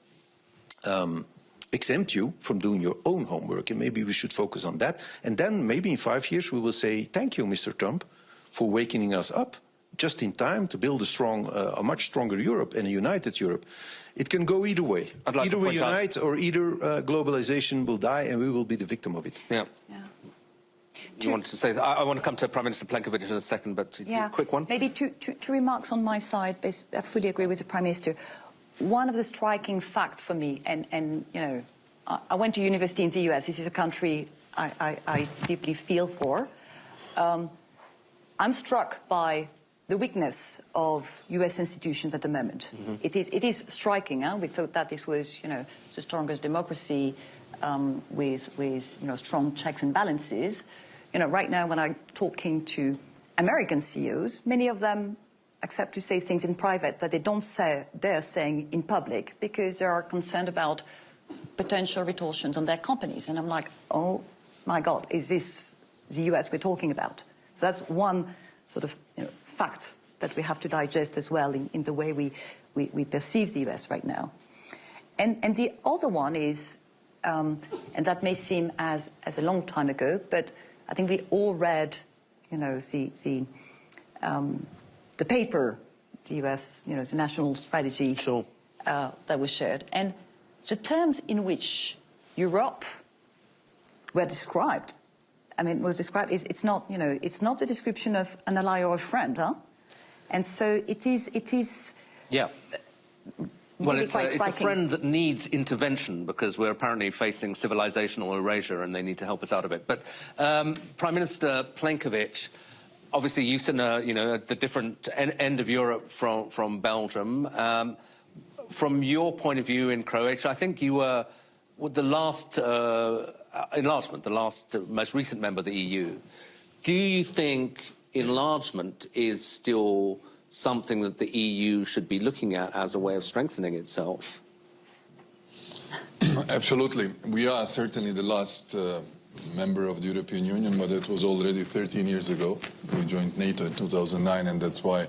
exempt you from doing your own homework. And maybe we should focus on that. And then maybe in 5 years, we will say, thank you, Mr. Trump, for waking us up just in time to build a much stronger Europe and a united Europe. It can go either way. Either we unite or either globalization will die and we will be the victim of it. Yeah. You wanted to say, I want to come to Prime Minister Plenković in a second, but quick one. Maybe two remarks on my side. I fully agree with the Prime Minister. One of the striking facts for me, and you know, I went to university in the US. This is a country I deeply feel for. I'm struck by the weakness of US institutions at the moment. It is striking. We thought that this was, you know, the strongest democracy with you know, strong checks and balances. You know, right now when I'm talking to American CEOs, many of them accept to say things in private that they don't dare saying in public because they are concerned about potential retortions on their companies. And I'm like, oh my God, is this the US we're talking about? So that's one sort of, you know, fact that we have to digest as well in the way we perceive the US right now. And the other one is, and that may seem as a long time ago, but I think we all read, you know, the paper, the US, you know, the national strategy that was shared. And the terms in which Europe were described, I mean, was described, it's not, you know, it's not a description of an ally or a friend, huh? And so it is yeah. Well, really it's a friend that needs intervention because we're apparently facing civilizational erasure and they need to help us out of it. But Prime Minister Plenković, obviously you've seen, you know, the different end of Europe from Belgium. From your point of view in Croatia, I think you were with the last enlargement, the last most recent member of the EU, do you think enlargement is still something that the EU should be looking at as a way of strengthening itself? Absolutely. We are certainly the last member of the European Union, but it was already 13 years ago. We joined NATO in 2009, and that's why,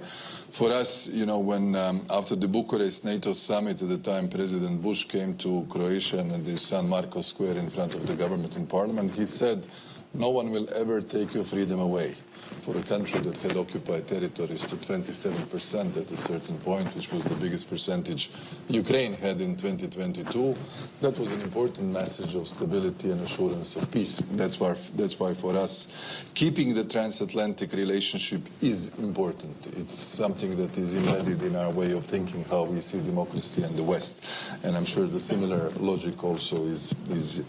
for us, you know, when after the Bucharest NATO summit at the time, President Bush came to Croatia and at the San Marcos Square in front of the government and parliament, he said, no one will ever take your freedom away. For a country that had occupied territories to 27% at a certain point, which was the biggest percentage Ukraine had in 2022, that was an important message of stability and assurance of peace. That's why for us, keeping the transatlantic relationship is important. It's something that is embedded in our way of thinking how we see democracy in the West. And I'm sure the similar logic also is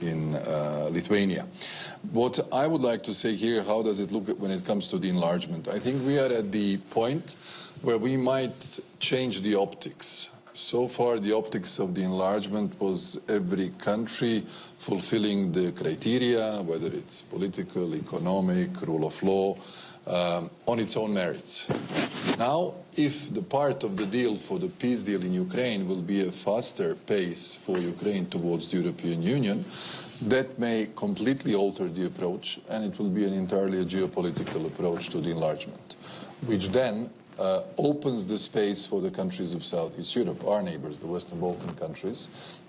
in Lithuania. What I would like to say here, how does it look when it comes to the enlargement? I think we are at the point where we might change the optics. So far, the optics of the enlargement was every country fulfilling the criteria, whether it's political, economic, rule of law, on its own merits. Now, if the part of the deal for the peace deal in Ukraine will be a faster pace for Ukraine towards the European Union, that may completely alter the approach, and it will be an entirely geopolitical approach to the enlargement, which then opens the space for the countries of Southeast Europe, our neighbors, the Western Balkan countries.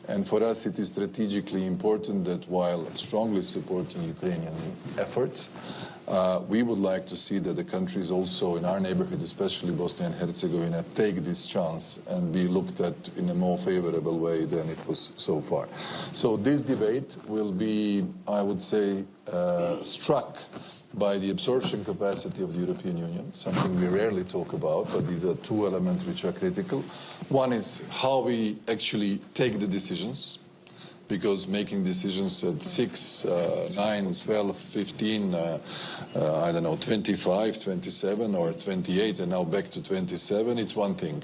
And for us, it is strategically important that while strongly supporting Ukrainian efforts, we would like to see that the countries also in our neighborhood, especially Bosnia and Herzegovina, take this chance and be looked at in a more favorable way than it was so far. So this debate will be, I would say, struck by the absorption capacity of the European Union, something we rarely talk about, but these are two elements which are critical. One is how we actually take the decisions, because making decisions at 6, 9, 12, 15, I don't know, 25, 27 or 28 and now back to 27, it's one thing.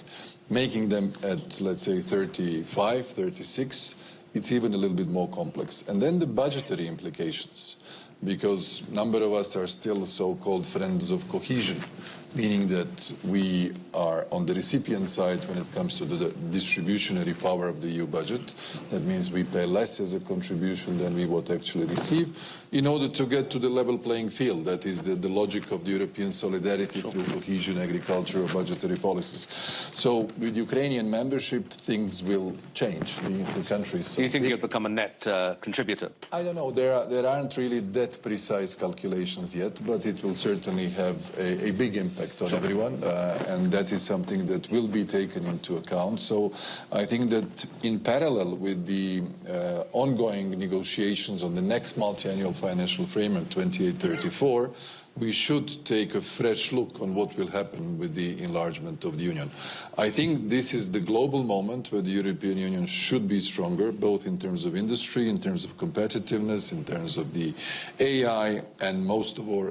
Making them at, let's say, 35, 36, it's even a little bit more complex. And then the budgetary implications, because a number of us are still so-called friends of cohesion, meaning that we are on the recipient side when it comes to the distributionary power of the EU budget. That means we pay less as a contribution than we would actually receive in order to get to the level playing field. That is the logic of the European solidarity through cohesion, agriculture, or budgetary policies. So with Ukrainian membership, things will change. The country is so Do you think big. you'll become a net contributor? I don't know. There aren't really that precise calculations yet, but it will certainly have a big impact on everyone, and that is something that will be taken into account. So I think that in parallel with the ongoing negotiations on the next multi-annual financial framework 28-34, we should take a fresh look on what will happen with the enlargement of the Union. I think this is the global moment where the European Union should be stronger, both in terms of industry, in terms of competitiveness, in terms of the AI, and most of all,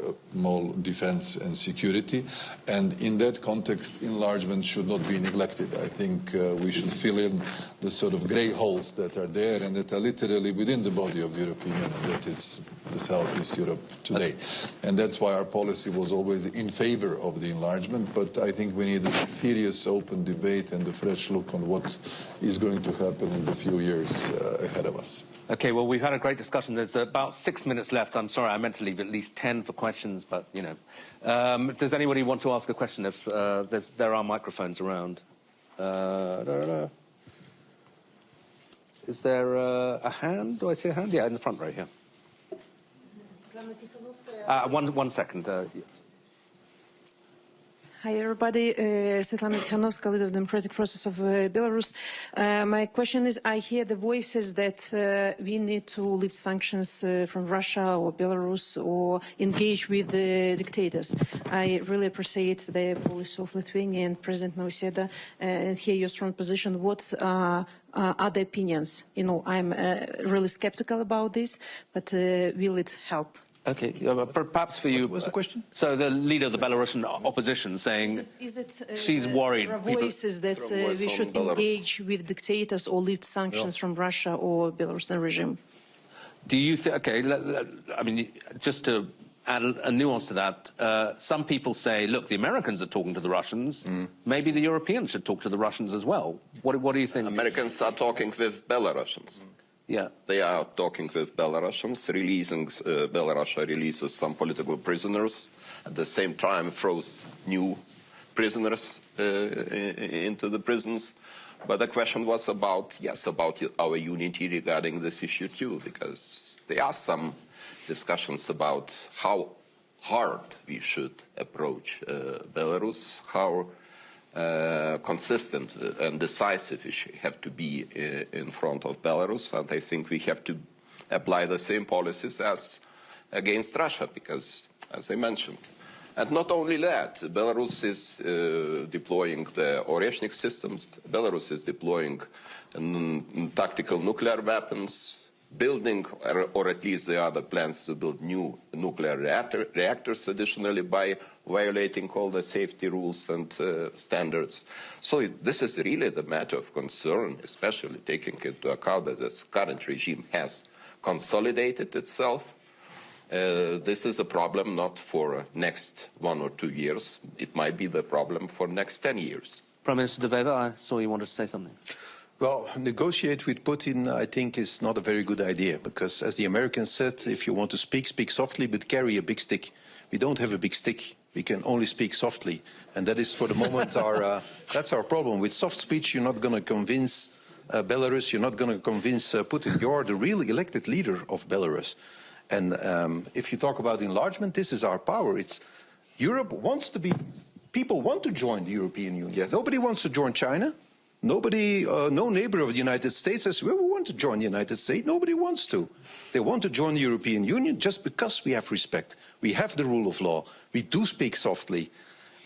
defense and security. And in that context, enlargement should not be neglected. I think we should fill in the sort of grey holes that are there and that are literally within the body of the European Union, that is the Southeast Europe today. And that's why our policy was always in favor of the enlargement, but I think we need a serious open debate and a fresh look on what is going to happen in the few years ahead of us. Okay, well, we've had a great discussion. There's about 6 minutes left. I'm sorry, I meant to leave at least 10 for questions, but, you know. Does anybody want to ask a question if there are microphones around? Is there a hand? Do I see a hand? Yeah, in the front row here. One second. Hi, everybody. Svetlana Tikhanovskaya, leader of the democratic process of Belarus. My question is, I hear the voices that we need to lift sanctions from Russia or Belarus or engage with the dictators. I really appreciate the policy of Lithuania and President Nausėda and hear your strong position. What are the opinions? You know, I'm really skeptical about this, but will it help? Okay, perhaps for you. What was the question? So the leader of the Belarusian opposition saying she's worried. There are voices that we should engage with dictators or lift sanctions from Russia or Belarusian regime. Do you think? Okay, I mean, just to add a nuance to that, some people say, look, the Americans are talking to the Russians. Maybe the Europeans should talk to the Russians as well. What do you think? Americans are talking with Belarusians. Yeah. They are talking with Belarusians, Belarus releases some political prisoners, at the same time throws new prisoners into the prisons. But the question was about, yes, about our unity regarding this issue too, because there are some discussions about how hard we should approach Belarus, how consistent and decisive we have to be in front of Belarus, and I think we have to apply the same policies as against Russia, because, as I mentioned, and not only that, Belarus is deploying the Oreshnik systems, Belarus is deploying tactical nuclear weapons, building, or at least there are the plans to build new nuclear reactors additionally by violating all the safety rules and standards. So this is really the matter of concern, especially taking into account that this current regime has consolidated itself. This is a problem not for next 1 or 2 years. It might be the problem for next 10 years. Prime Minister Davos, I saw you wanted to say something. Well, negotiate with Putin, I think, is not a very good idea, because, as the Americans said, if you want to speak, speak softly, but carry a big stick. We don't have a big stick. We can only speak softly. And that is, for the moment, that's our problem. With soft speech, you're not going to convince Belarus, you're not going to convince Putin. You're the real elected leader of Belarus. And if you talk about enlargement, this is our power. It's Europe wants to be, people want to join the European Union. Yes. Nobody wants to join China. Nobody, no neighbor of the United States says, well, we want to join the United States. Nobody wants to. They want to join the European Union just because we have respect. We have the rule of law. We do speak softly.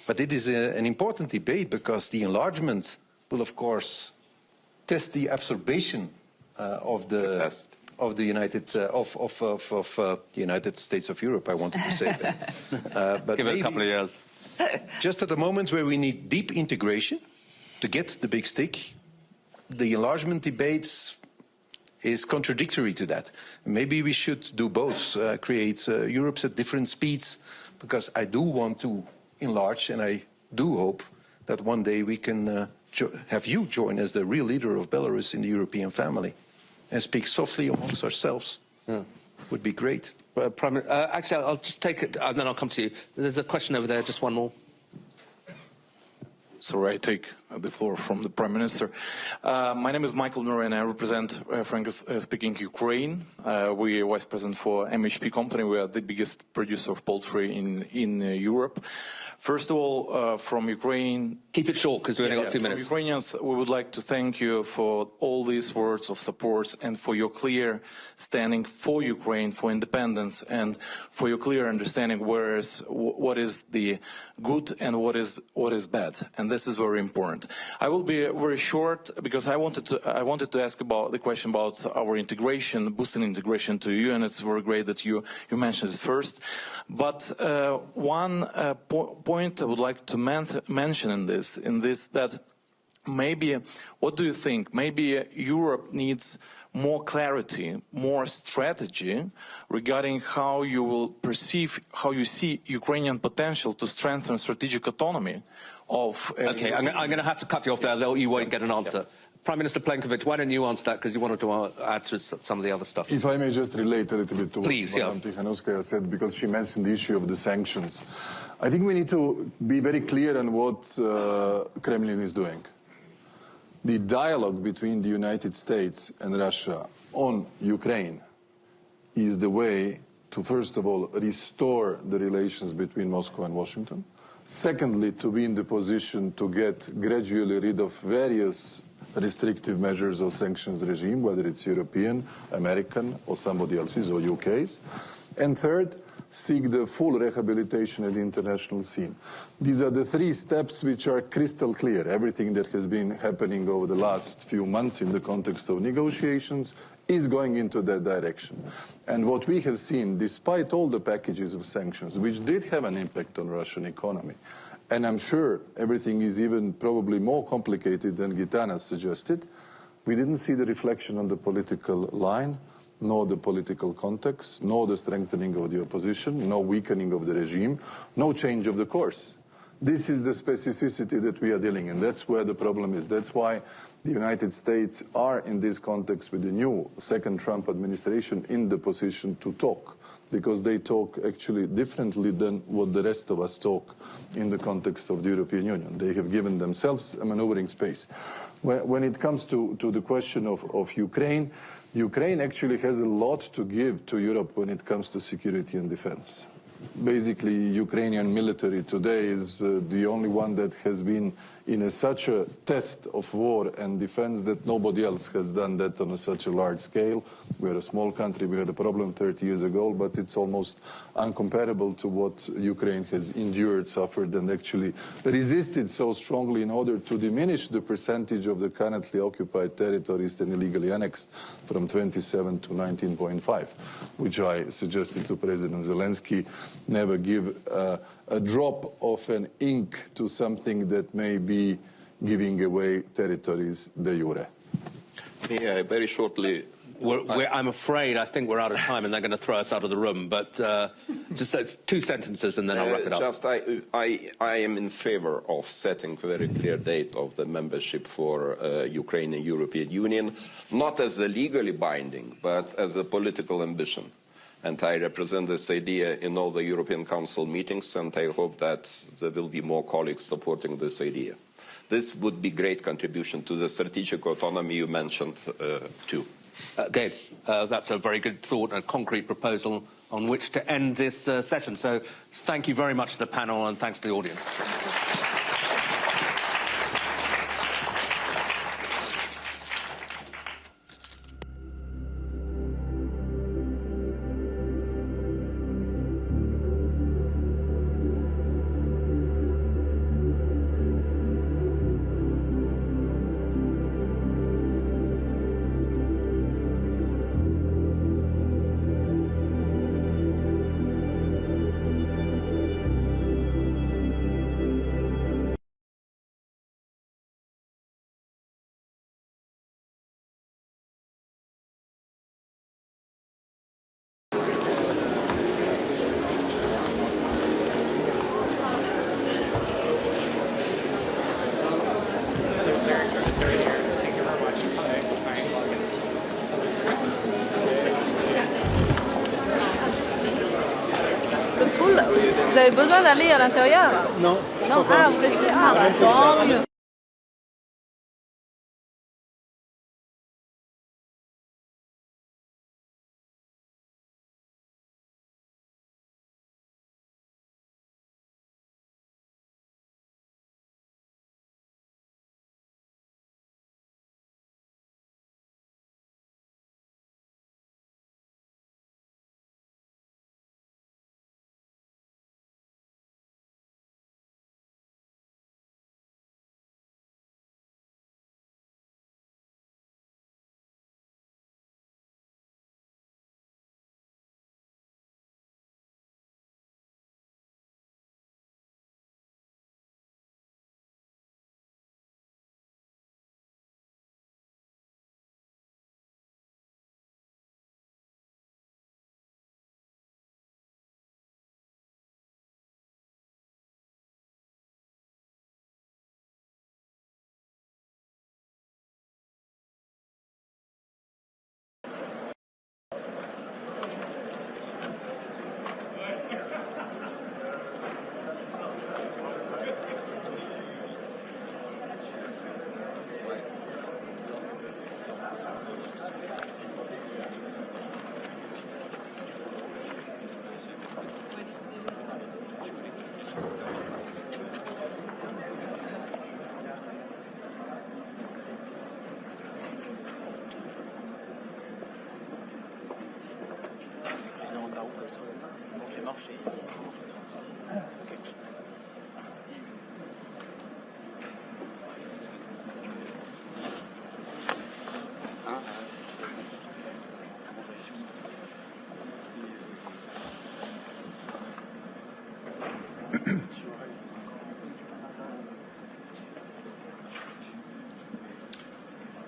But it is an important debate, because the enlargement will, of course, test the absorption of the United States of Europe. I wanted to say that. But give it a couple of years. Just at the moment where we need deep integration to get the big stick, the enlargement debate is contradictory to that. Maybe we should do both, create Europes at different speeds, because I do want to enlarge, and I do hope that one day we can have you join as the real leader of Belarus in the European family and speak softly amongst ourselves. Yeah. Would be great. Actually, I'll just take it, and then I'll come to you. There's a question over there, just one more. So I take the floor from the Prime Minister. My name is Michael Nur, and I represent, frankly speaking, Ukraine. We are Vice President for MHP company. We are the biggest producer of poultry in Europe. First of all, from Ukraine... Keep it short, because we've only got 2 minutes. From Ukrainians, we would like to thank you for all these words of support and for your clear standing for Ukraine, for independence, and for your clear understanding what is the good and what is bad. And this is very important. I will be very short, because I wanted to ask about the question about our integration, boosting integration to EU, and it's very great that you mentioned it first. But one point I would like to mention in this that maybe, what do you think? Maybe Europe needs more clarity, more strategy regarding how you will perceive, how you see Ukrainian potential to strengthen strategic autonomy of... Okay, I'm going to have to cut you off there, though you won't get an answer. Yeah. Prime Minister Plenković, why don't you answer that, because you wanted to add to some of the other stuff. If I may just relate a little bit to what Madam Tikhanovskaya said, because she mentioned the issue of the sanctions. I think we need to be very clear on what Kremlin is doing. The dialogue between the United States and Russia on Ukraine is the way to, first of all, restore the relations between Moscow and Washington. Secondly, to be in the position to get gradually rid of various restrictive measures or sanctions regime, whether it's European, American, or somebody else's, or UK's. And third, seek the full rehabilitation at the international scene. These are the three steps which are crystal clear. Everything that has been happening over the last few months in the context of negotiations is going into that direction. And what we have seen, despite all the packages of sanctions, which did have an impact on Russian economy, and I'm sure everything is even probably more complicated than Gitana suggested, we didn't see the reflection on the political line, nor the political context, nor the strengthening of the opposition, no weakening of the regime, no change of the course. This is the specificity that we are dealing in. That's where the problem is. That's why the United States are, in this context, with the new second Trump administration, in the position to talk, because they talk actually differently than what the rest of us talk in the context of the European Union. They have given themselves a maneuvering space. When it comes to the question of Ukraine, Ukraine actually has a lot to give to Europe when it comes to security and defense. Basically, Ukrainian military today is the only one that has been in such a test of war and defense that nobody else has done that on such a large scale. We are a small country. We had a problem 30 years ago, but it's almost uncomparable to what Ukraine has endured, suffered, and actually resisted so strongly in order to diminish the percentage of the currently occupied territories and illegally annexed from 27 to 19.5, which I suggested to President Zelensky, never give a drop of an ink to something that may be giving away territories de jure. Yeah, very shortly. I'm afraid I think we're out of time and they're going to throw us out of the room, but just 2 sentences and then I'll wrap it up. I am in favor of setting a very clear date of the membership for Ukraine in European Union, not as a legally binding, but as a political ambition. And I represent this idea in all the European Council meetings, and I hope that there will be more colleagues supporting this idea. This would be a great contribution to the strategic autonomy you mentioned too. Gabe, that's a very good thought and a concrete proposal on which to end this session. So thank you very much to the panel and thanks to the audience. Vous avez besoin d'aller à l'intérieur? Non. Non, ah, vous restez. Ah, tant mieux.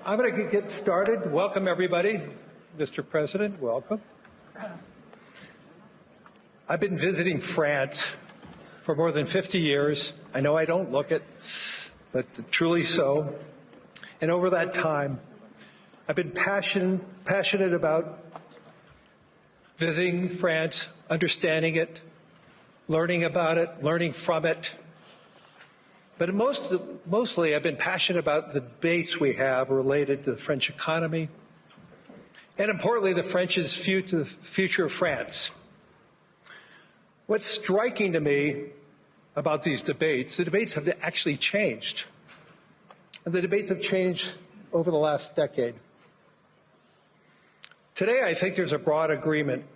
I'm going to get started. Welcome, everybody. Mr. President, welcome. I've been visiting France for more than 50 years. I know I don't look it, but truly so. And over that time, I've been passionate about visiting France, understanding it, learning about it, learning from it. But mostly I've been passionate about the debates we have related to the French economy, and importantly, the French's future of France. What's striking to me about these debates, the debates have actually changed. And the debates have changed over the last decade. Today, I think there's a broad agreement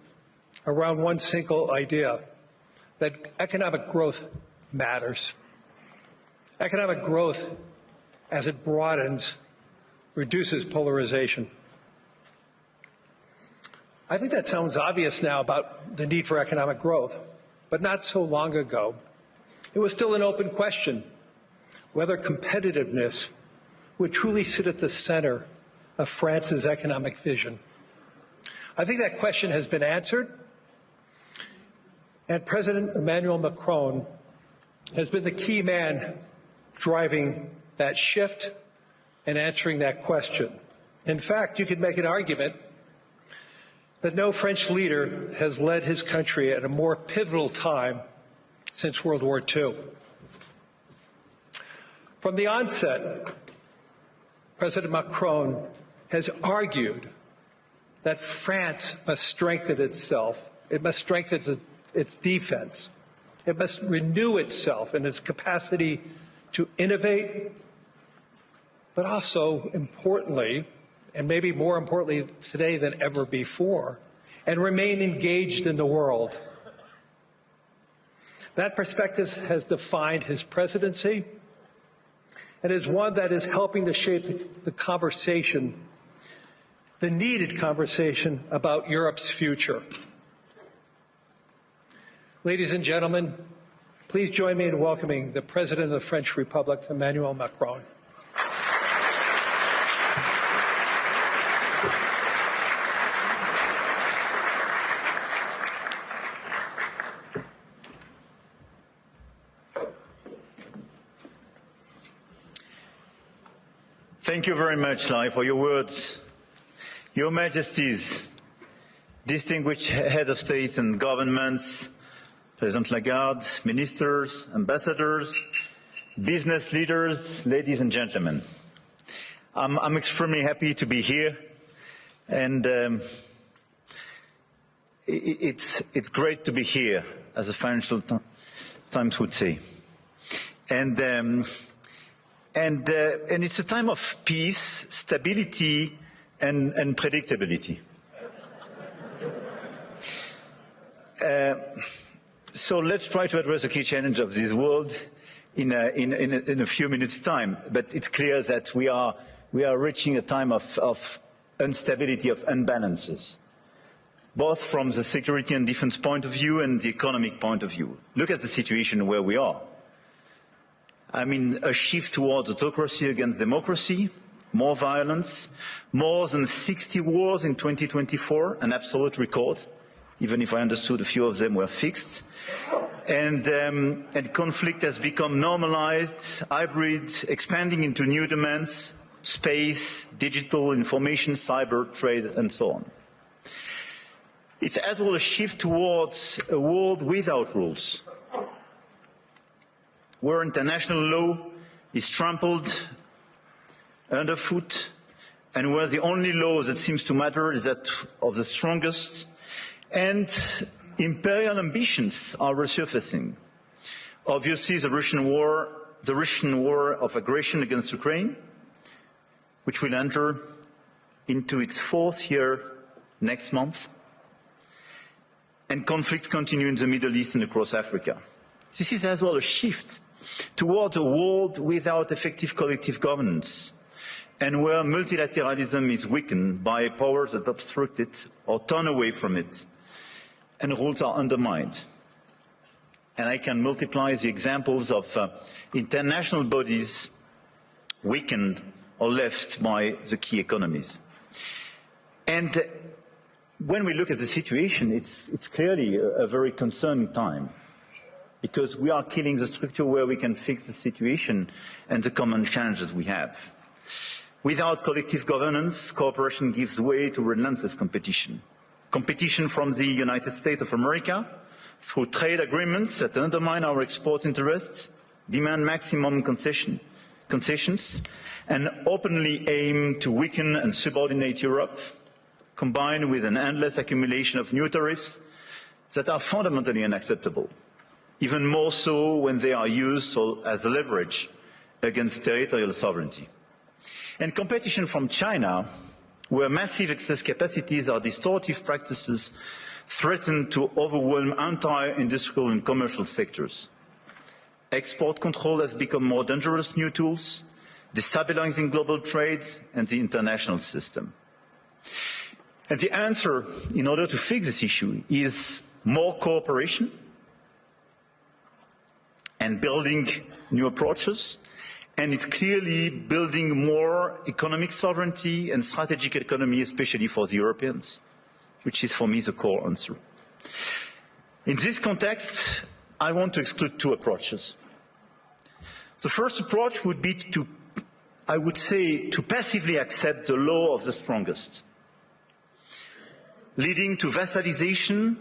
around one single idea, that economic growth matters. Economic growth, as it broadens, reduces polarization. I think that sounds obvious now about the need for economic growth, but not so long ago. It was still an open question whether competitiveness would truly sit at the center of France's economic vision. I think that question has been answered, and President Emmanuel Macron has been the key man driving that shift and answering that question. In fact, you could make an argument that no French leader has led his country at a more pivotal time since World War II. From the onset, President Macron has argued that France must strengthen itself. It must strengthen its defense. It must renew itself in its capacity to innovate, but also importantly, and maybe more importantly today than ever before, and remain engaged in the world. That perspective has defined his presidency and is one that is helping to shape the conversation, the needed conversation about Europe's future. Ladies and gentlemen, please join me in welcoming the President of the French Republic, Emmanuel Macron. Thank you very much, Lai, for your words. Your Majesties, distinguished heads of state and governments, President Lagarde, ministers, ambassadors, business leaders, ladies and gentlemen. I'm extremely happy to be here, and it's great to be here, as the Financial Times would say. And it's a time of peace, stability, and predictability. So let's try to address the key challenge of this world in a few minutes' time. But it's clear that we are reaching a time of instability, of imbalances, both from the security and defense point of view and the economic point of view. Look at the situation where we are. I mean, a shift towards autocracy against democracy, more violence, more than 60 wars in 2024, an absolute record, even if I understood a few of them were fixed. And conflict has become normalized, hybrid, expanding into new domains, space, digital, information, cyber, trade, and so on. It's as well a shift towards a world without rules, where international law is trampled underfoot, and where the only law that seems to matter is that of the strongest, and imperial ambitions are resurfacing. Obviously, the Russian war of aggression against Ukraine, which will enter into its 4th year next month, and conflicts continue in the Middle East and across Africa. This is as well a shift towards a world without effective collective governance, and where multilateralism is weakened by powers that obstruct it or turn away from it, and rules are undermined. And I can multiply the examples of international bodies weakened or left by the key economies. And when we look at the situation, it's clearly a very concerning time, because we are killing the structure where we can fix the situation and the common challenges we have. Without collective governance, cooperation gives way to relentless competition. Competition from the United States of America through trade agreements that undermine our export interests, demand maximum concessions, and openly aim to weaken and subordinate Europe, combined with an endless accumulation of new tariffs that are fundamentally unacceptable, even more so when they are used as leverage against territorial sovereignty. And competition from China, where massive excess capacities or distortive practices threaten to overwhelm entire industrial and commercial sectors. Export control has become more dangerous new tools, destabilizing global trade and the international system. And the answer, in order to fix this issue, is more cooperation and building new approaches. And it's clearly building more economic sovereignty and strategic autonomy, especially for the Europeans, which is for me the core answer. In this context, I want to exclude two approaches. The first approach would be to, I would say, to passively accept the law of the strongest, leading to vassalization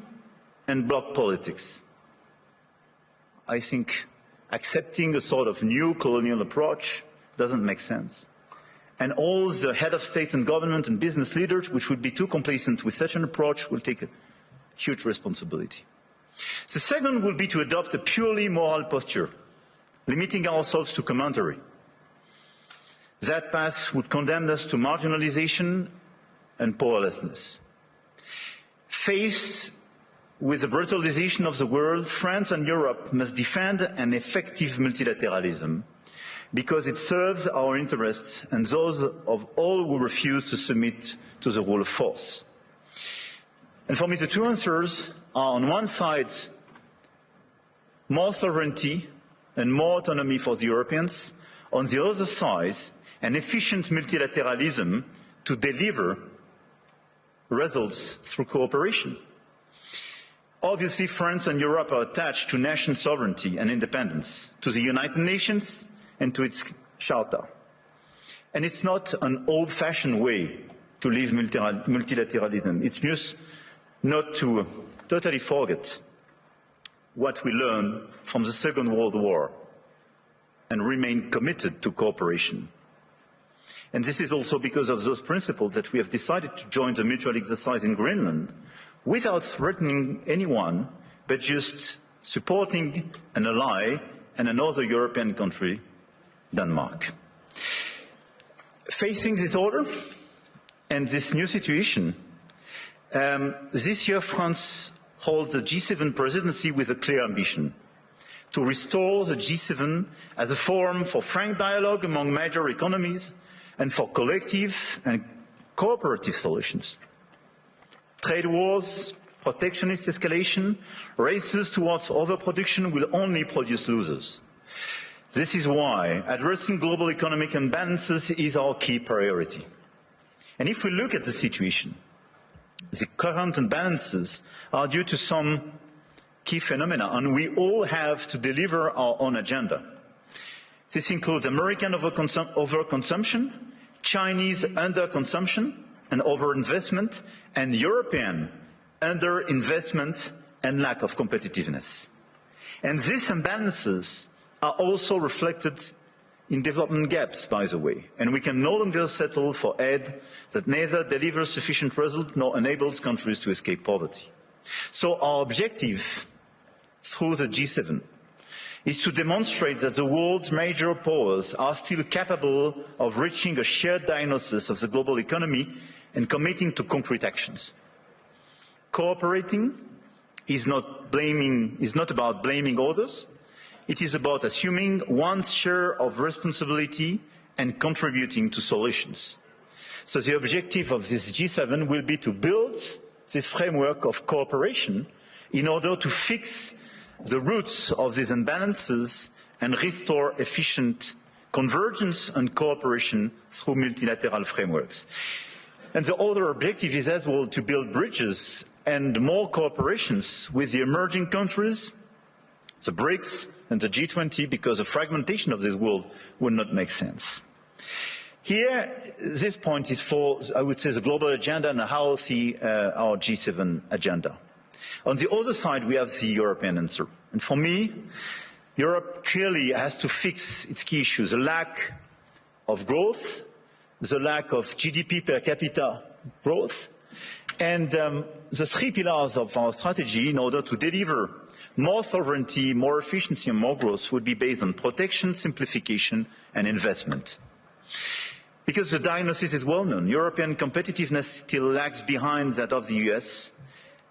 and bloc politics. I think accepting a sort of new colonial approach doesn't make sense. And all the head of state and government and business leaders, which would be too complacent with such an approach, will take a huge responsibility. The second will be to adopt a purely moral posture, limiting ourselves to commentary. That path would condemn us to marginalization and powerlessness. Faced with the brutalization of the world, France and Europe must defend an effective multilateralism because it serves our interests and those of all who refuse to submit to the rule of force. And for me, the two answers are, on one side, more sovereignty and more autonomy for the Europeans. On the other side, an efficient multilateralism to deliver results through cooperation. Obviously, France and Europe are attached to national sovereignty and independence, to the United Nations and to its charter. And it's not an old-fashioned way to live multilateralism. It's just not to totally forget what we learned from the Second World War and remain committed to cooperation. And this is also because of those principles that we have decided to join the mutual exercise in Greenland without threatening anyone, but just supporting an ally and another European country, Denmark. Facing this order and this new situation, this year France holds the G7 presidency with a clear ambition to restore the G7 as a forum for frank dialogue among major economies and for collective and cooperative solutions. Trade wars, protectionist escalation, races towards overproduction will only produce losers. This is why addressing global economic imbalances is our key priority. And if we look at the situation, the current imbalances are due to some key phenomena, and we all have to deliver our own agenda. This includes American overconsumption, Chinese underconsumption and overinvestment, and European underinvestment and lack of competitiveness. And these imbalances are also reflected in development gaps, by the way, and we can no longer settle for aid that neither delivers sufficient result nor enables countries to escape poverty. So our objective through the G7 is to demonstrate that the world's major powers are still capable of reaching a shared diagnosis of the global economy and committing to concrete actions. Cooperating is not about blaming others. It is about assuming one's share of responsibility and contributing to solutions. So the objective of this G7 will be to build this framework of cooperation in order to fix the roots of these imbalances and restore efficient convergence and cooperation through multilateral frameworks. And the other objective is as well to build bridges and more cooperations with the emerging countries, the BRICS and the G20, because the fragmentation of this world would not make sense. Here, this point is for, I would say, the global agenda and how see our G7 agenda. On the other side, we have the European answer. And for me, Europe clearly has to fix its key issues: the lack of growth, the lack of GDP per capita growth, and the three pillars of our strategy in order to deliver more sovereignty, more efficiency and more growth would be based on protection, simplification and investment. Because the diagnosis is well known, European competitiveness still lags behind that of the US,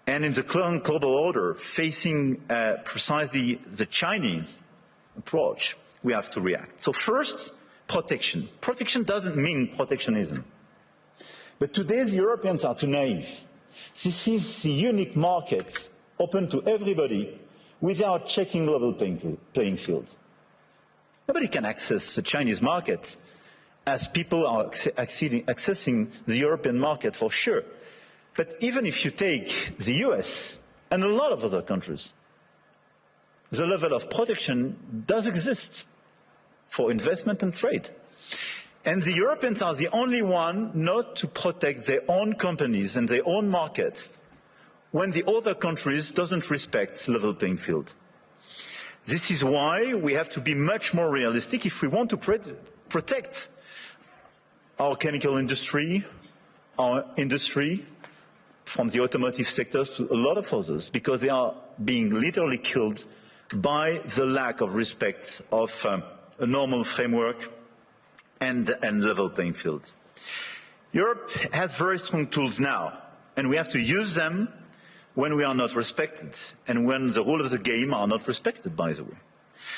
and in the current global order, facing precisely the Chinese approach, we have to react. So first, protection. Protection doesn't mean protectionism. But today's Europeans are too naive. This is the unique market open to everybody without checking level playing field. Nobody can access the Chinese market as people are accessing the European market for sure. But even if you take the US and a lot of other countries, the level of protection does exist for investment and trade. And the Europeans are the only one not to protect their own companies and their own markets when the other countries doesn't respect level playing field. This is why we have to be much more realistic if we want to protect our chemical industry, our industry, from the automotive sectors to a lot of others, because they are being literally killed by the lack of respect of a normal framework and level playing field. Europe has very strong tools now, and we have to use them when we are not respected and when the rules of the game are not respected, by the way.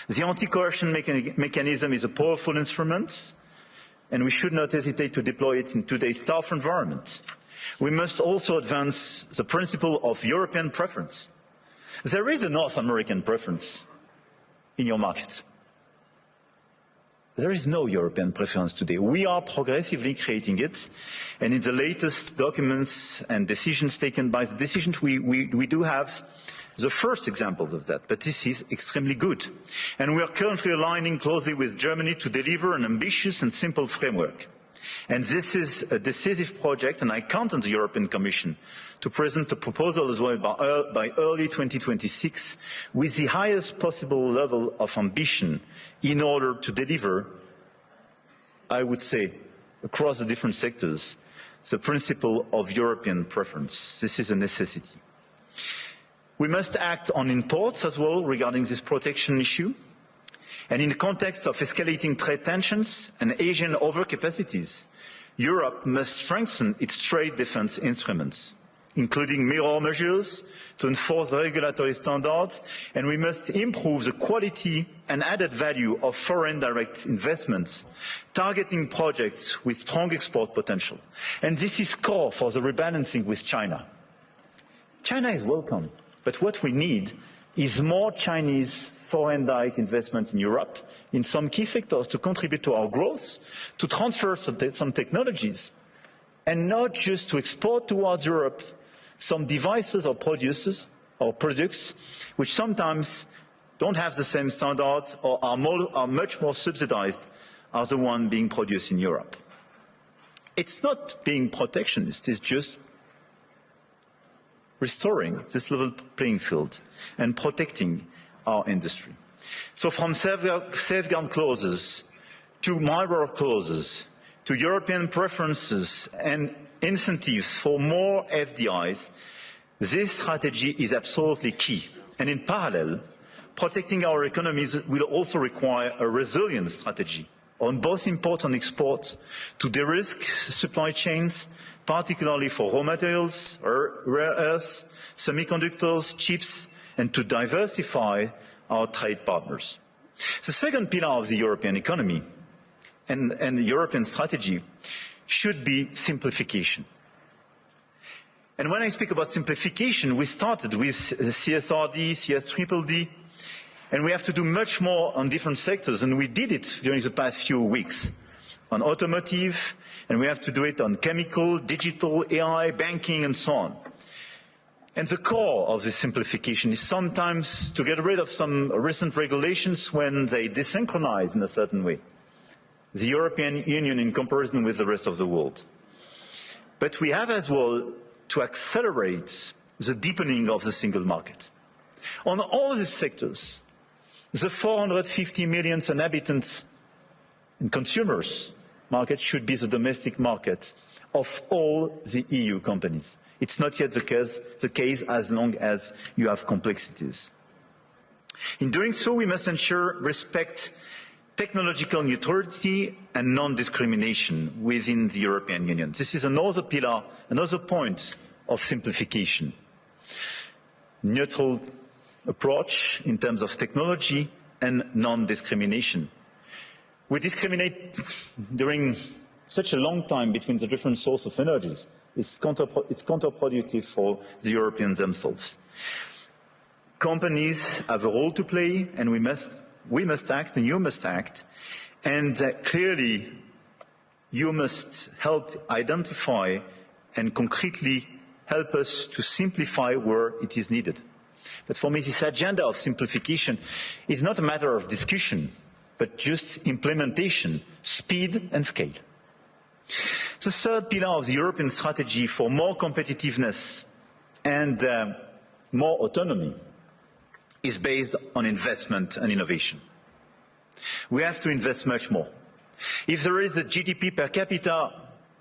The anti-coercion mechanism is a powerful instrument, and we should not hesitate to deploy it in today's tough environment. We must also advance the principle of European preference. There is a North American preference in your market. There is no European preference today. We are progressively creating it, and in the latest documents and decisions taken by the decisions, we do have the first examples of that, but this is extremely good. And we are currently aligning closely with Germany to deliver an ambitious and simple framework. And this is a decisive project, and I count on the European Commission to present a proposal as well by early 2026 with the highest possible level of ambition in order to deliver, I would say, across the different sectors, the principle of European preference. This is a necessity. We must act on imports as well regarding this protection issue. And in the context of escalating trade tensions and Asian overcapacities, Europe must strengthen its trade defense instruments, including mirror measures to enforce the regulatory standards, and we must improve the quality and added value of foreign direct investments, targeting projects with strong export potential. And this is core for the rebalancing with China. China is welcome, but what we need is more Chinese foreign direct investment in Europe in some key sectors to contribute to our growth, to transfer some technologies, and not just to export towards Europe some devices or products which sometimes don't have the same standards or are much more subsidized as the one being produced in Europe. It's not being protectionist, it's just restoring this level playing field and protecting our industry. So from safeguard clauses to mirror clauses to European preferences and incentives for more FDIs, this strategy is absolutely key. And in parallel, protecting our economies will also require a resilient strategy on both imports and exports to de-risk supply chains, particularly for raw materials, rare earths, semiconductors, chips, and to diversify our trade partners. The second pillar of the European economy and the European strategy should be simplification. And when I speak about simplification, we started with the CSRD, CSDDD, And we have to do much more on different sectors, and we did it during the past few weeks. On automotive, and we have to do it on chemical, digital, AI, banking, and so on. And the core of this simplification is sometimes to get rid of some recent regulations when they desynchronize in a certain way the European Union in comparison with the rest of the world. But we have as well to accelerate the deepening of the single market. On all these sectors, the 450 million inhabitants and consumers market should be the domestic market of all the EU companies. It's not yet the case as long as you have complexities. In doing so, we must ensure respect technological neutrality and non-discrimination within the European Union. This is another pillar, another point of simplification. Neutral approach in terms of technology and non-discrimination. We discriminate during such a long time between the different sources of energies. It's counterproductive for the Europeans themselves. Companies have a role to play, and we must act, and you must act. And clearly, you must help identify and concretely help us to simplify where it is needed. But for me, this agenda of simplification is not a matter of discussion, but just implementation, speed and scale. The third pillar of the European strategy for more competitiveness and more autonomy is based on investment and innovation. We have to invest much more. If there is a GDP per capita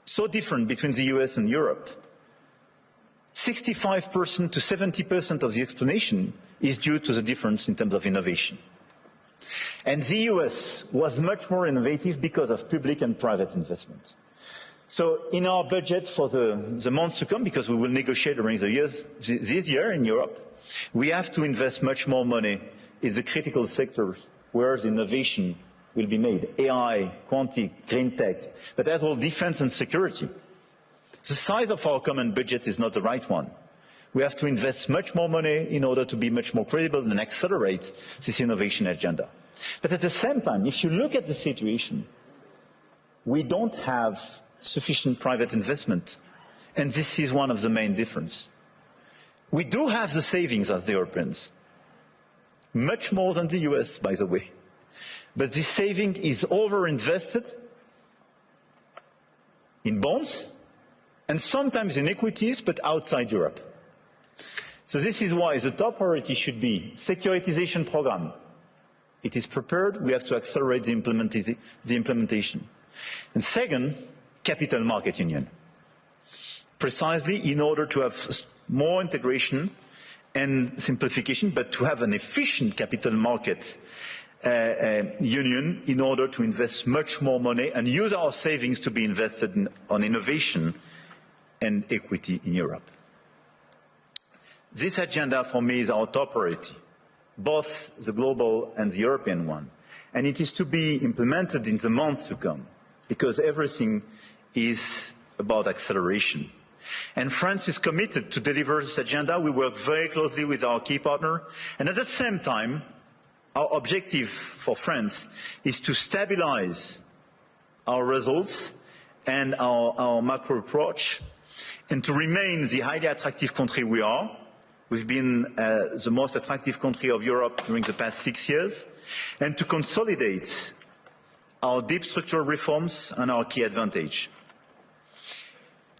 so different between the US and Europe, 65% to 70% of the explanation is due to the difference in terms of innovation. And the US was much more innovative because of public and private investment. So in our budget for the months to come, because we will negotiate during the years, this year in Europe, we have to invest much more money in the critical sectors where the innovation will be made. AI, quantum, green tech, but as well defense and security. The size of our common budget is not the right one. We have to invest much more money in order to be much more credible and accelerate this innovation agenda. But at the same time, if you look at the situation, we don't have sufficient private investment. And this is one of the main differences. We do have the savings as the Europeans, much more than the US, by the way. But this saving is overinvested in bonds and sometimes in equities, but outside Europe. So this is why the top priority should be securitization program. It is prepared, we have to accelerate the implementation. And second, capital market union. Precisely in order to have more integration and simplification, but to have an efficient capital market union in order to invest much more money and use our savings to be invested on innovation and equity in Europe. This agenda for me is our top priority, both the global and the European one. And it is to be implemented in the months to come, because everything is about acceleration. And France is committed to deliver this agenda. We work very closely with our key partner. And at the same time, our objective for France is to stabilize our results and our macro approach, and to remain the highly attractive country we are. We've been the most attractive country of Europe during the past 6 years, and to consolidate our deep structural reforms and our key advantage.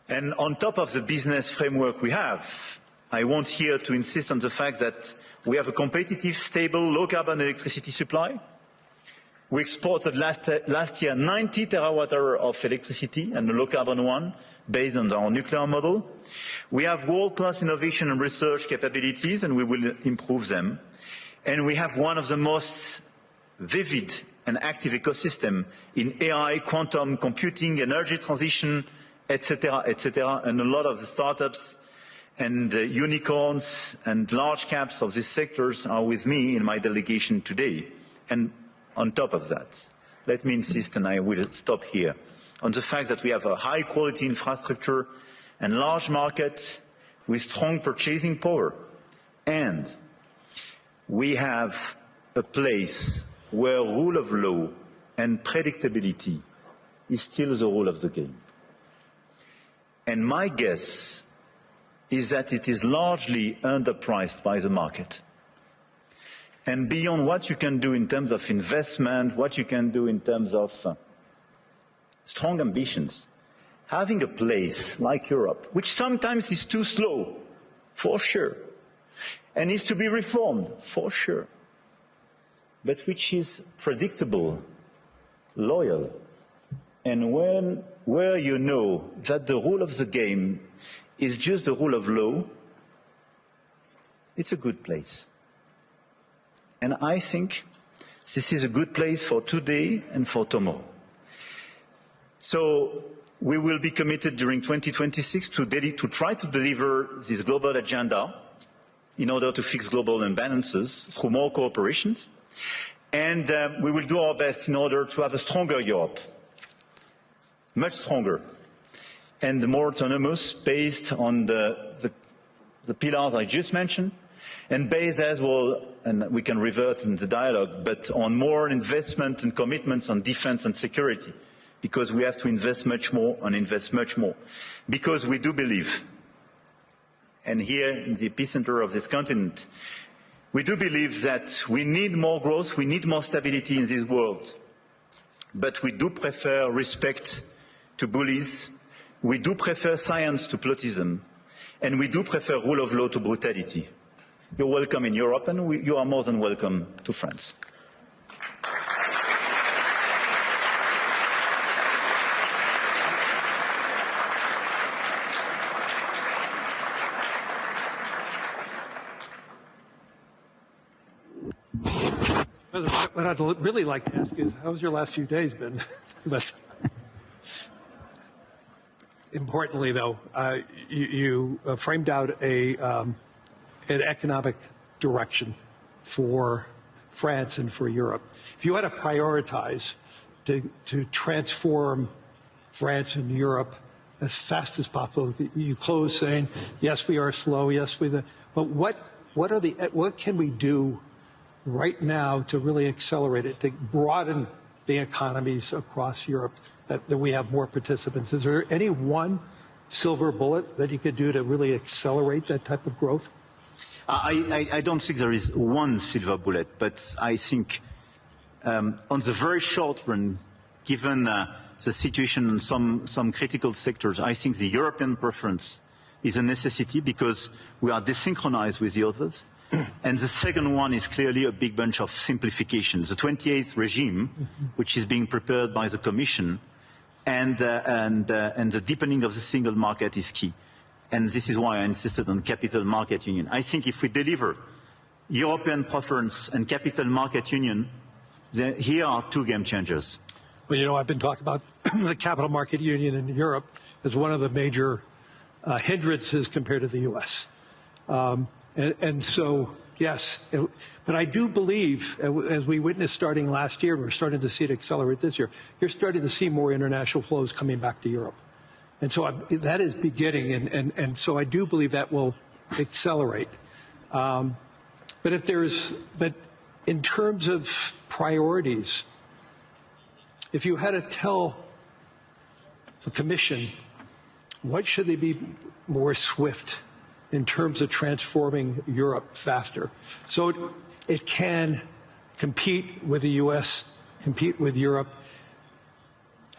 And on top of the business framework we have, I want here to insist on the fact that we have a competitive, stable, low-carbon electricity supply. We exported last year 90 terawatt-hours of electricity, and a low-carbon one, based on our nuclear model. We have world-class innovation and research capabilities, and we will improve them. And we have one of the most vivid and active ecosystem in AI, quantum computing, energy transition, etc., and a lot of the startups and unicorns and large caps of these sectors are with me in my delegation today. And on top of that, let me insist, and I will stop here, on the fact that we have a high-quality infrastructure and large market with strong purchasing power. And we have a place where rule of law and predictability is still the rule of the game. And my guess is that it is largely underpriced by the market. And beyond what you can do in terms of investment, what you can do in terms of strong ambitions, having a place like Europe, which sometimes is too slow, for sure, and needs to be reformed, for sure, but which is predictable, loyal, and where you know that the rule of the game is just the rule of law, it's a good place. And I think this is a good place for today and for tomorrow. So we will be committed during 2026 to try to deliver this global agenda in order to fix global imbalances through more cooperations. And we will do our best in order to have a stronger Europe, much stronger, and more autonomous, based on the pillars I just mentioned, and based as well, and we can revert in the dialogue, but on more investment and commitments on defense and security, because we have to invest much more and invest much more. Because we do believe, and here in the epicenter of this continent, we do believe that we need more growth, we need more stability in this world, but we do prefer respect to bullies, we do prefer science to plotism, and we do prefer rule of law to brutality. You're welcome in Europe, and you are more than welcome to France. What I'd really like to ask is, how's your last few days been? But importantly, though, you framed out an economic direction for France and for Europe. If you had to prioritize to transform France and Europe as fast as possible, you close saying, yes, we are slow, yes, but what can we do right now to really accelerate it, to broaden the economies across Europe, that we have more participants? Is there any one silver bullet that you could do to really accelerate that type of growth? I don't think there is one silver bullet, but I think on the very short run, given the situation in some critical sectors, I think the European preference is a necessity because we are desynchronized with the others. And the second one is clearly a big bunch of simplifications. The 28th regime, which is being prepared by the Commission, and the deepening of the single market is key. And this is why I insisted on capital market union. I think if we deliver European preference and capital market union, here are two game changers. Well, you know, I've been talking about the capital market union in Europe as one of the major hindrances compared to the U.S. And so, yes, but I do believe, as we witnessed starting last year, we're starting to see it accelerate this year, you're starting to see more international flows coming back to Europe. And so that is beginning, and so I do believe that will accelerate. But in terms of priorities, if you had to tell the Commission, what should they be more swift in terms of transforming Europe faster, so it can compete with the U.S., compete with Europe,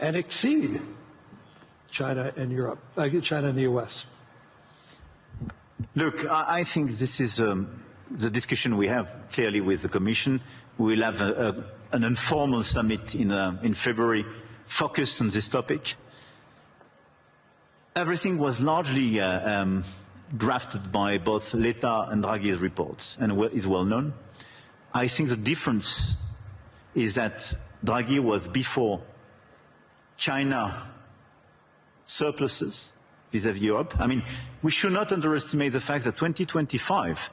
and exceed China and Europe, China and the U.S.? Look, I think this is the discussion we have clearly with the Commission. We'll have an informal summit in February focused on this topic. Everything was largely drafted by both Letta and Draghi's reports and is well known. I think the difference is that Draghi was before China surpluses vis-à-vis Europe. I mean, we should not underestimate the fact that 2025,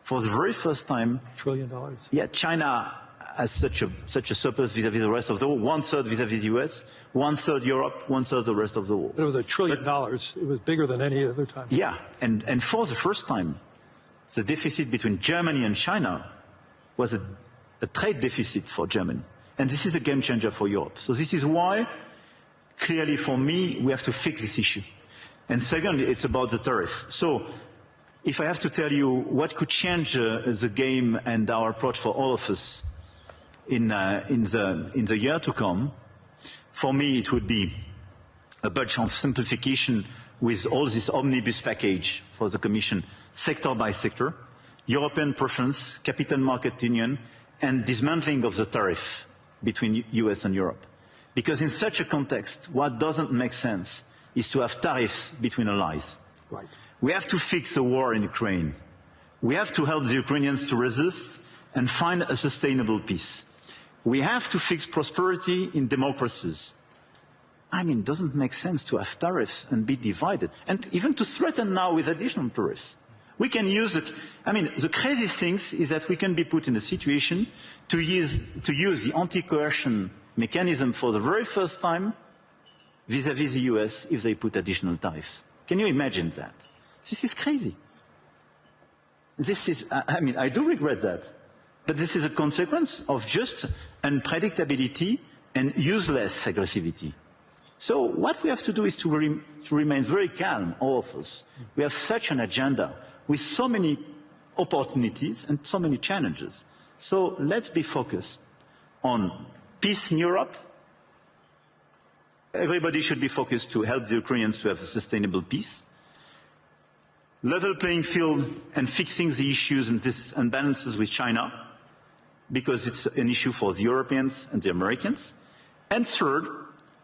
for the very first time, $1 trillion. Yeah, China has such a surplus vis-à-vis the rest of the world, 1/3 vis-à-vis the US, 1/3 Europe, 1/3 the rest of the world. It was $1 trillion. It was bigger than any other time. Yeah, and for the first time, the deficit between Germany and China was a trade deficit for Germany. And this is a game changer for Europe. So this is why, clearly for me, we have to fix this issue. And second, it's about the tariffs. So if I have to tell you what could change the game and our approach for all of us in the year to come, for me it would be a bunch of simplification with all this omnibus package for the Commission, sector by sector, European preference, capital market union, and dismantling of the tariff between US and Europe. Because in such a context, what doesn't make sense is to have tariffs between allies. Right. We have to fix the war in Ukraine. We have to help the Ukrainians to resist and find a sustainable peace. We have to fix prosperity in democracies. I mean, it doesn't make sense to have tariffs and be divided, and even to threaten now with additional tariffs. We can use it. I mean, the crazy thing is that we can be put in a situation to use the anti-coercion mechanism for the very first time vis-à-vis the US if they put additional tariffs. Can you imagine that? This is crazy. This is, I mean, I do regret that. But this is a consequence of just unpredictability and useless aggressivity. So what we have to do is to remain very calm, all of us. We have such an agenda with so many opportunities and so many challenges. So let's be focused on peace in Europe. Everybody should be focused to help the Ukrainians to have a sustainable peace. Level playing field and fixing the issues and these imbalances with China, because it's an issue for the Europeans and the Americans. And third,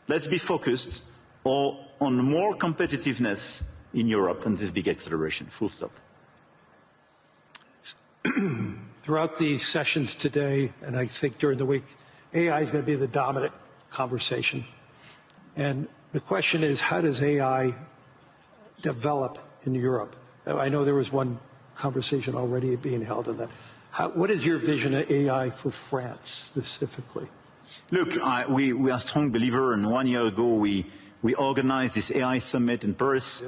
let's be focused on more competitiveness in Europe and this big acceleration, full stop. Throughout the sessions today, and I think during the week, AI is going to be the dominant conversation. And the question is, how does AI develop in Europe? I know there was one conversation already being held on that. What is your vision of AI for France specifically? Look, we are a strong believer, and 1 year ago we organized this AI summit in Paris,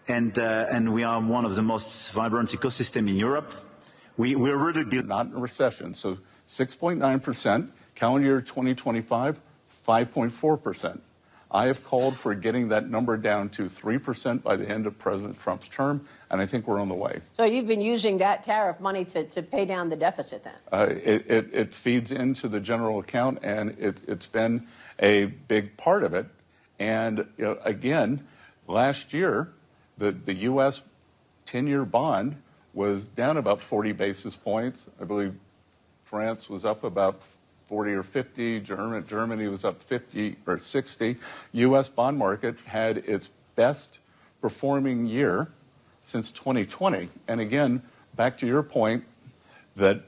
and we are one of the most vibrant ecosystems in Europe. We're really not in a recession, so 6.9%, calendar year 2025, 5.4%. I have called for getting that number down to 3% by the end of President Trump's term, and I think we're on the way. So you've been using that tariff money to pay down the deficit then? It feeds into the general account, and it's been a big part of it. And you know, again, last year, the U.S. 10-year bond was down about 40 basis points. I believe France was up about 40 or 50. Germany was up 50 or 60. U.S. bond market had its best performing year since 2020. And again, back to your point that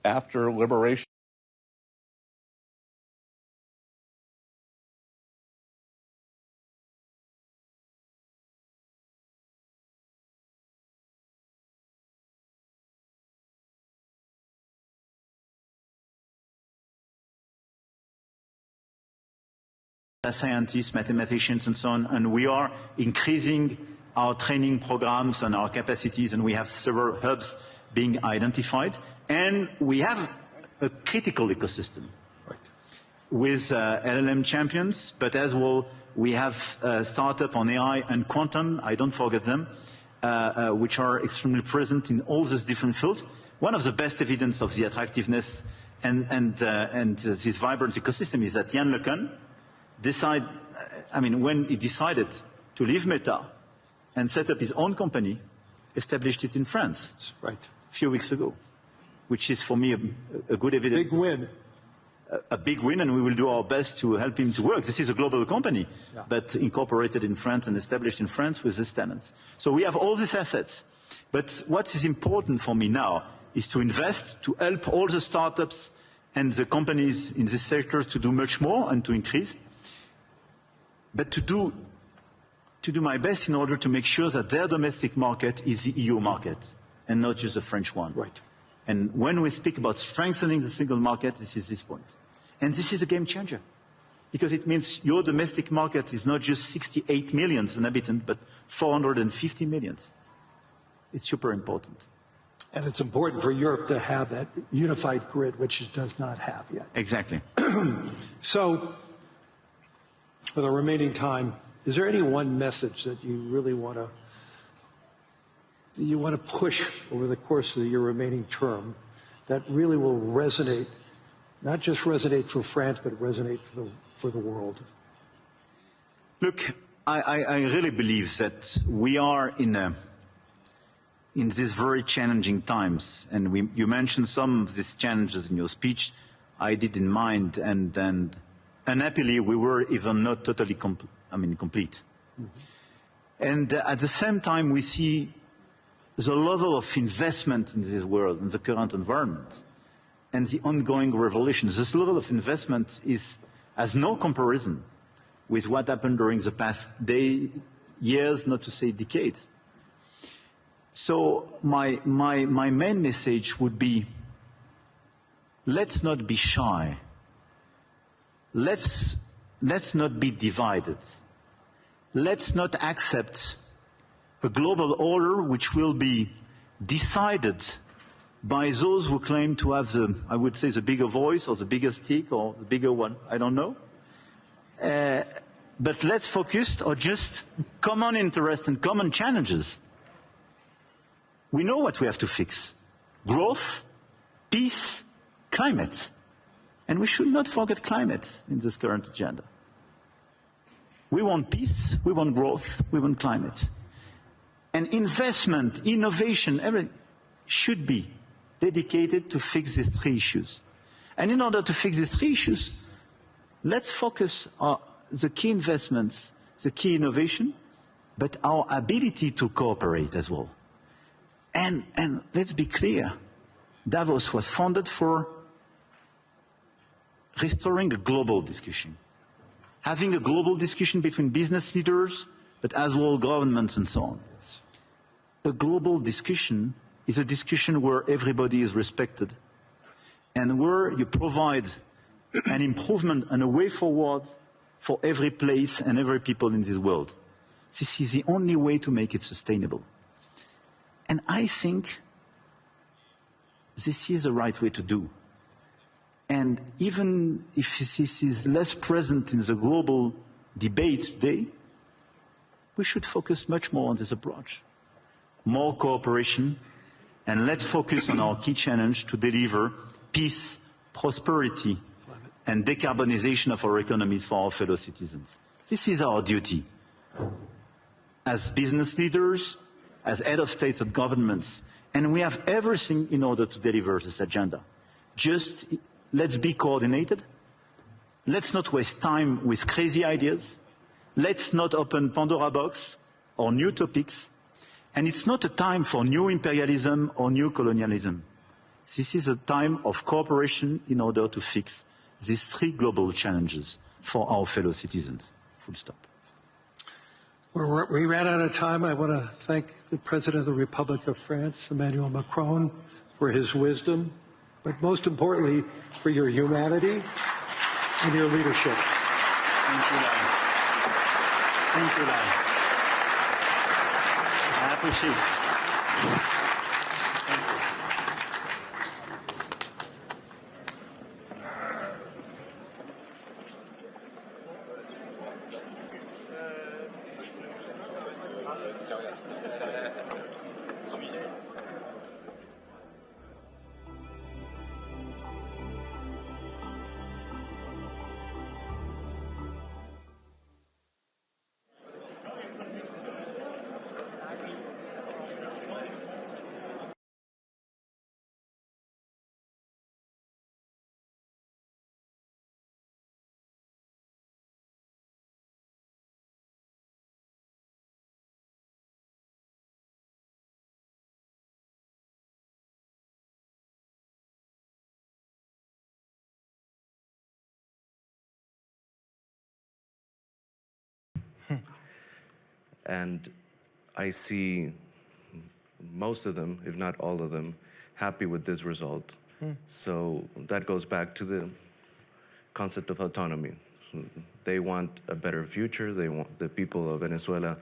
after liberation, scientists, mathematicians, and so on, and we are increasing our training programs and our capacities, and we have several hubs being identified, and we have a critical ecosystem with LLM champions, but as well we have a startup on AI and quantum, I don't forget them, which are extremely present in all these different fields. One of the best evidence of the attractiveness and this vibrant ecosystem is that Yann LeCun when he decided to leave Meta and set up his own company, established it in France, a few weeks ago, which is for me a good evidence. Big win. A big win, and we will do our best to help him to work. This is a global company, but incorporated in France and established in France with these tenants. So we have all these assets. But what is important for me now is to invest, to help all the startups and the companies in this sector to do much more and to increase. But to do my best in order to make sure that their domestic market is the EU market and not just the French one. Right. And when we speak about strengthening the single market, this is this point. And this is a game changer, because it means your domestic market is not just 68 million inhabitants, but 450 million. It's super important. And it's important for Europe to have that unified grid, which it does not have yet. Exactly. So, for the remaining time, is there any one message that you really want to push over the course of your remaining term that really will resonate, not just resonate for France, but resonate for the world? Look, I really believe that we are in these very challenging times, and you mentioned some of these challenges in your speech. I did in mind, and unhappily we were even not totally complete. Mm-hmm. And at the same time, we see the level of investment in this world, in the current environment, and the ongoing revolution. This level of investment has no comparison with what happened during the past years, not to say decades. So my main message would be, let's not be shy. Let's not be divided. Let's not accept a global order which will be decided by those who claim to have I would say, the bigger voice or the bigger stick or the bigger one. I don't know. But let's focus on just common interests and common challenges. We know what we have to fix: growth, peace, climate. And we should not forget climate in this current agenda. We want peace, we want growth, we want climate. And investment, innovation, everything should be dedicated to fix these three issues. And in order to fix these three issues, let's focus on the key investments, the key innovation, but our ability to cooperate as well. And let's be clear, Davos was founded for restoring a global discussion, having a global discussion between business leaders, but as well governments and so on. A global discussion is a discussion where everybody is respected and where you provide an improvement and a way forward for every place and every people in this world. This is the only way to make it sustainable. And I think this is the right way to do. And even if this is less present in the global debate today, we should focus much more on this approach. More cooperation, and let's focus on our key challenge to deliver peace, prosperity, and decarbonization of our economies for our fellow citizens. This is our duty. As business leaders, as head of states and governments, and we have everything in order to deliver this agenda. Just let's be coordinated. Let's not waste time with crazy ideas. Let's not open Pandora box or new topics. And it's not a time for new imperialism or new colonialism. This is a time of cooperation in order to fix these three global challenges for our fellow citizens. Full stop. We ran out of time. I want to thank the President of the Republic of France, Emmanuel Macron, for his wisdom, but most importantly, for your humanity and your leadership. Thank you, Larry. Thank you, Larry. I appreciate it. And I see most of them, if not all of them, happy with this result. So that goes back to the concept of autonomy. They want a better future. The people of Venezuela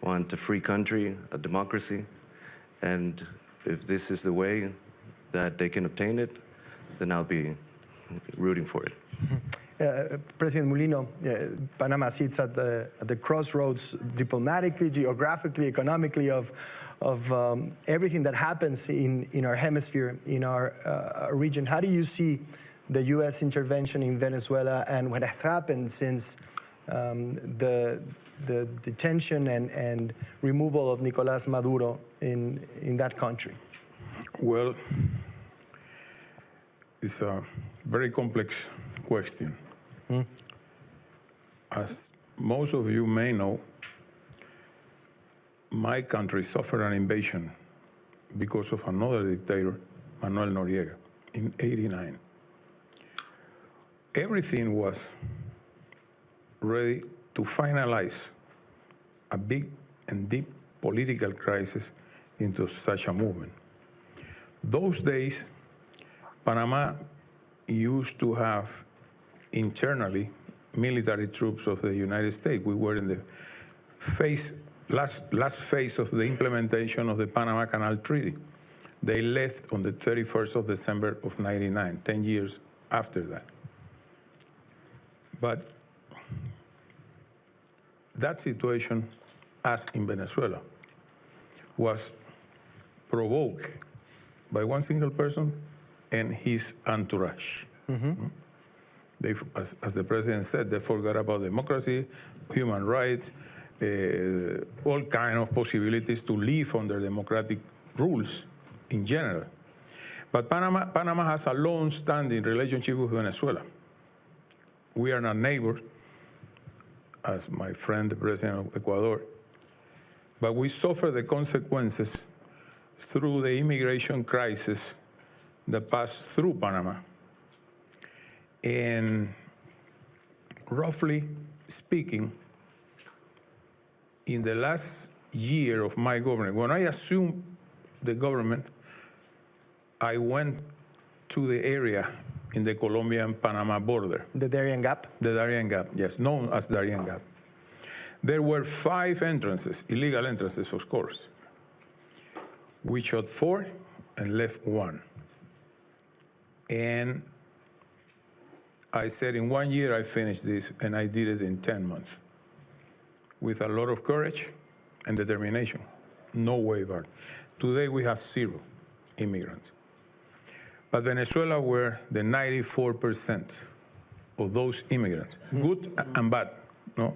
want a free country, a democracy, and if this is the way that they can obtain it, then I'll be rooting for it. President Mulino, Panama sits at the crossroads diplomatically, geographically, economically of everything that happens in our hemisphere, in our region. How do you see the U.S. intervention in Venezuela and what has happened since the detention and removal of Nicolás Maduro in that country? Well, it's a very complex question. As most of you may know, my country suffered an invasion because of another dictator, Manuel Noriega, in '89. Everything was ready to finalize a big and deep political crisis into such a movement. Those days, Panama used to have internally military troops of the United States. We were in the last phase of the implementation of the Panama Canal Treaty. They left on the 31st of December of '99, 10 years after that. But that situation, as in Venezuela, was provoked by one single person and his entourage. They, as the president said, they forgot about democracy, human rights, all kinds of possibilities to live under democratic rules in general. But Panama has a long-standing relationship with Venezuela. We are not neighbors, as my friend, the president of Ecuador, but we suffer the consequences through the immigration crisis that passed through Panama. And roughly speaking, in the last year of my government, when I assumed the government, I went to the area in the Colombian-Panama border. The Darien Gap? The Darien Gap, yes, known as Darien Gap. There were 5 entrances, illegal entrances, of course. We shot 4 and left 1. And I said, in 1 year, I finished this, and I did it in 10 months. With a lot of courage and determination, no waiver. Today, we have 0 immigrants. But Venezuela were the 94% of those immigrants, good and bad, no?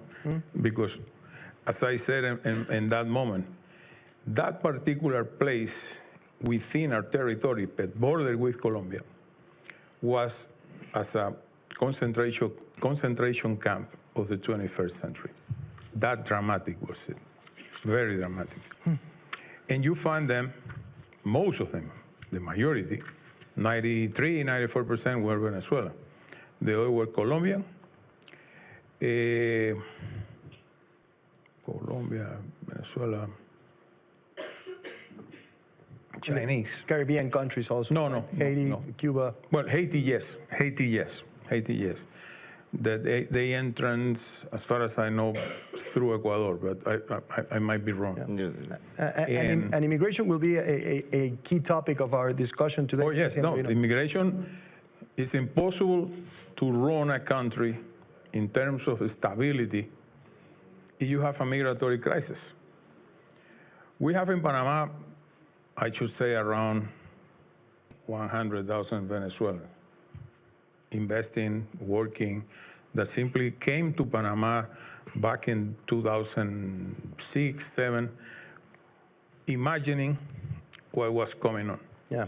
Because, as I said in that moment, that particular place within our territory, but bordered with Colombia, was as a concentration camp of the 21st century. That dramatic was it, very dramatic. And you find them, most of them, the majority, 93, 94% were Venezuela. The other were Colombian, Colombia, Venezuela, Chinese. Caribbean countries also. No. Haiti, Cuba. Well, Haiti, yes. Haiti, yes. They entrance, as far as I know, through Ecuador, but I might be wrong. And immigration will be a key topic of our discussion today. Oh, yes. No, immigration, it's impossible to run a country in terms of stability if you have a migratory crisis. We have in Panama, I should say, around 100,000 Venezuelans investing, working, that simply came to Panama back in 2006, 2007, imagining what was coming on. Yeah.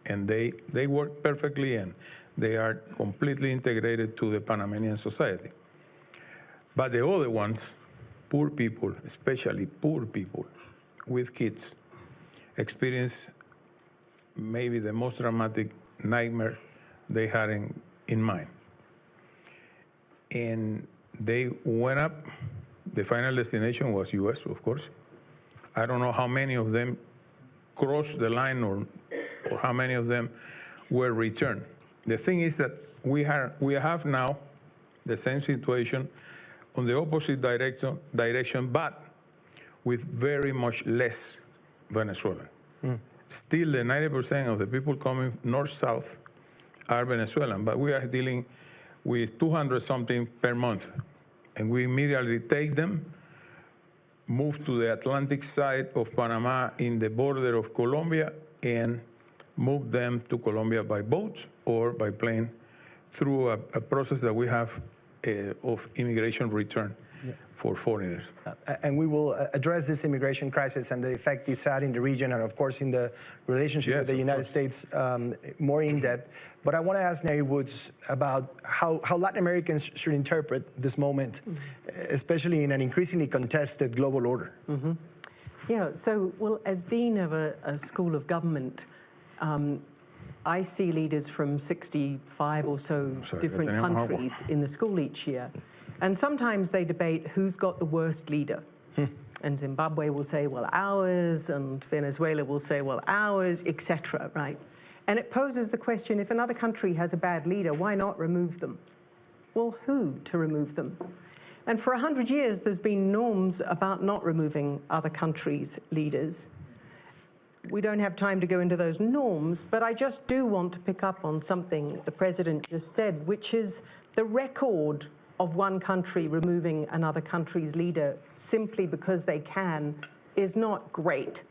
And they work perfectly, and they are completely integrated to the Panamanian society. But the other ones, poor people, especially poor people with kids, experience maybe the most dramatic nightmare they had in mind. And they went up. The final destination was U.S., of course. I don't know how many of them crossed the line or how many of them were returned. The thing is that we have now the same situation on the opposite direction, but with very much less Venezuelan. still the 90% of the people coming north-south are Venezuelan, but we are dealing with 200-something per month. And we immediately take them, move to the Atlantic side of Panama in the border of Colombia, and move them to Colombia by boat or by plane through a process that we have of immigration return for foreigners. And we will address this immigration crisis and the effect it's had in the region and, of course, in the relationship with the United States more in depth. But I want to ask Neri Woods about how Latin Americans should interpret this moment, especially in an increasingly contested global order. Yeah, so, well, as Dean of a School of Government, I see leaders from 65 or so different countries in the school each year. And sometimes they debate who's got the worst leader. And Zimbabwe will say, well, ours, and Venezuela will say, well, ours, etc., right? And it poses the question, if another country has a bad leader, why not remove them? Well, who to remove them? And for 100 years, there's been norms about not removing other countries' leaders. We don't have time to go into those norms, but I just do want to pick up on something the President just said, which is the record of one country removing another country's leader simply because they can is not great.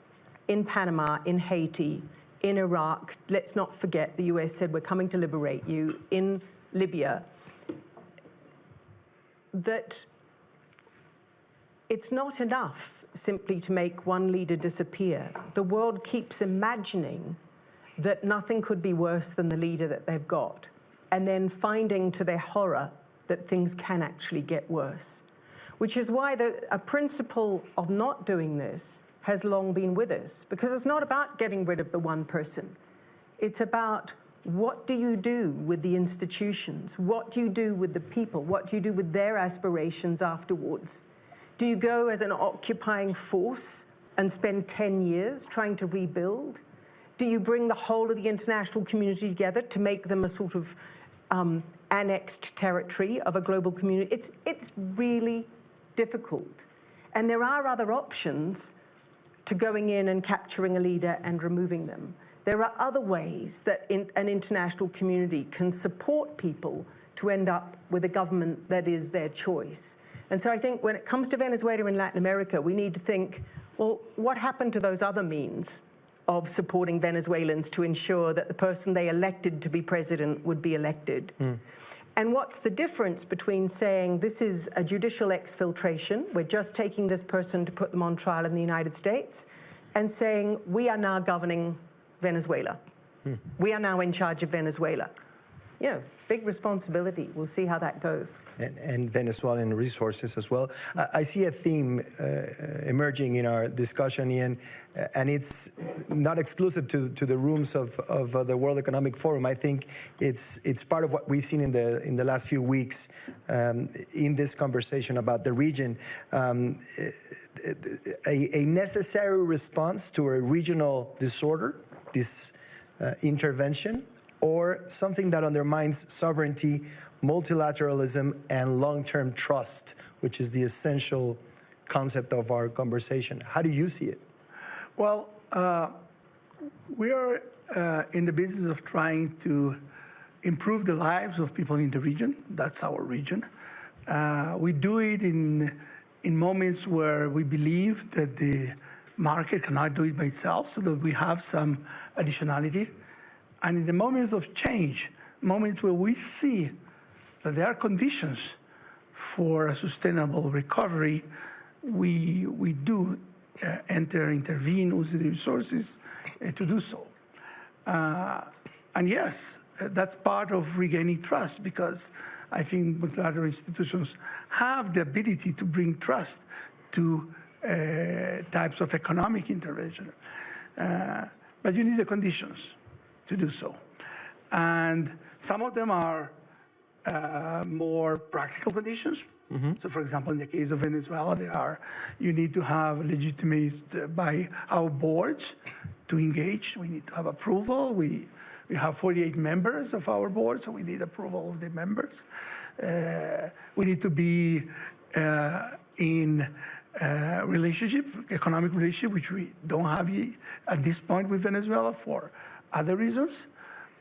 In Panama, in Haiti, in Iraq, let's not forget the US said we're coming to liberate you, in Libya, that it's not enough simply to make one leader disappear. The world keeps imagining that nothing could be worse than the leader that they've got, and then finding to their horror that things can actually get worse, which is why a principle of not doing this has long been with us, because it's not about getting rid of the one person. It's about what do you do with the institutions? What do you do with the people? What do you do with their aspirations afterwards? Do you go as an occupying force and spend 10 years trying to rebuild? Do you bring the whole of the international community together to make them a sort of annexed territory of a global community? It's really difficult. And there are other options to going in and capturing a leader and removing them. There are other ways that an international community can support people to end up with a government that is their choice. And so I think when it comes to Venezuela and Latin America, we need to think, well, what happened to those other means of supporting Venezuelans to ensure that the person they elected to be president would be elected? And what's the difference between saying this is a judicial exfiltration, we're just taking this person to put them on trial in the United States, and saying we are now governing Venezuela. We are now in charge of Venezuela. You know, big responsibility. We'll see how that goes. And Venezuelan resources as well. I see a theme emerging in our discussion, Ian, and it's not exclusive to the rooms of the World Economic Forum. I think it's part of what we've seen in the last few weeks in this conversation about the region. A necessary response to a regional disorder, this intervention, or something that undermines sovereignty, multilateralism, and long-term trust, which is the essential concept of our conversation. How do you see it? Well, we are in the business of trying to improve the lives of people in the region. That's our region. We do it in moments where we believe that the market cannot do it by itself, so that we have some additionality. And in the moments of change, moments where we see that there are conditions for a sustainable recovery, we do intervene, use the resources to do so. And yes, that's part of regaining trust, because I think multilateral institutions have the ability to bring trust to types of economic intervention. But you need the conditions to do so. And some of them are more practical conditions. So for example, in the case of Venezuela, you need to have legitimate by our boards to engage. We need to have approval. We have 48 members of our board, so we need approval of the members. We need to be in relationship, economic relationship, which we don't have at this point with Venezuela for other reasons.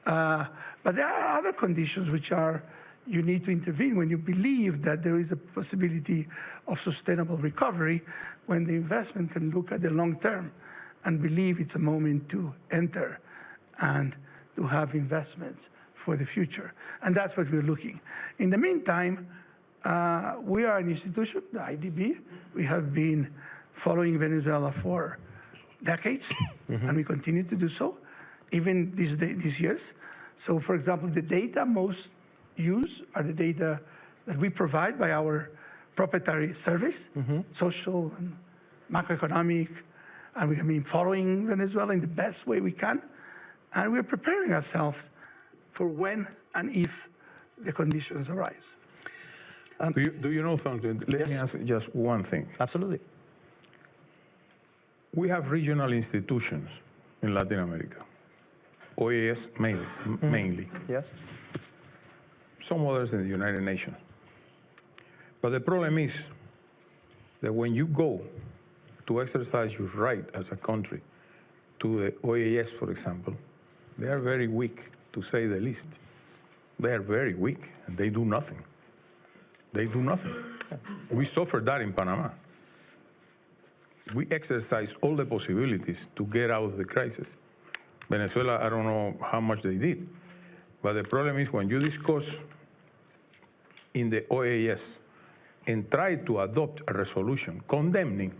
But there are other conditions which are you need to intervene when you believe that there is a possibility of sustainable recovery, when the investment can look at the long term and believe it's a moment to enter and to have investments for the future. And that's what we're looking. In the meantime, we are an institution, the IDB. We have been following Venezuela for decades, and we continue to do so, even these years. So, for example, the data most used are the data that we provide by our proprietary service, social and macroeconomic, and we have been following Venezuela in the best way we can, and we're preparing ourselves for when and if the conditions arise. Do you know something? Let me ask just one thing. Absolutely. We have regional institutions in Latin America, OAS mainly. Yes. Some others in the United Nations. But the problem is that when you go to exercise your right as a country to the OAS, for example, they are very weak, to say the least. They are very weak, and they do nothing. They do nothing. We suffered that in Panama. We exercised all the possibilities to get out of the crisis. Venezuela, I don't know how much they did, but the problem is when you discuss in the OAS and try to adopt a resolution condemning,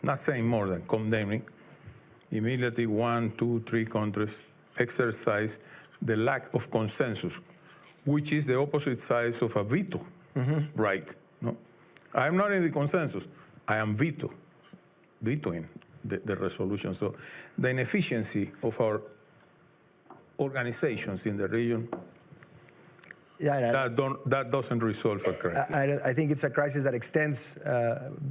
not saying more than condemning, immediately 1, 2, 3 countries exercise the lack of consensus, which is the opposite side of a veto. Right. No, I am not in the consensus. I am vetoing the resolution. So the inefficiency of our organizations in the region, that doesn't resolve a crisis. I think it's a crisis that extends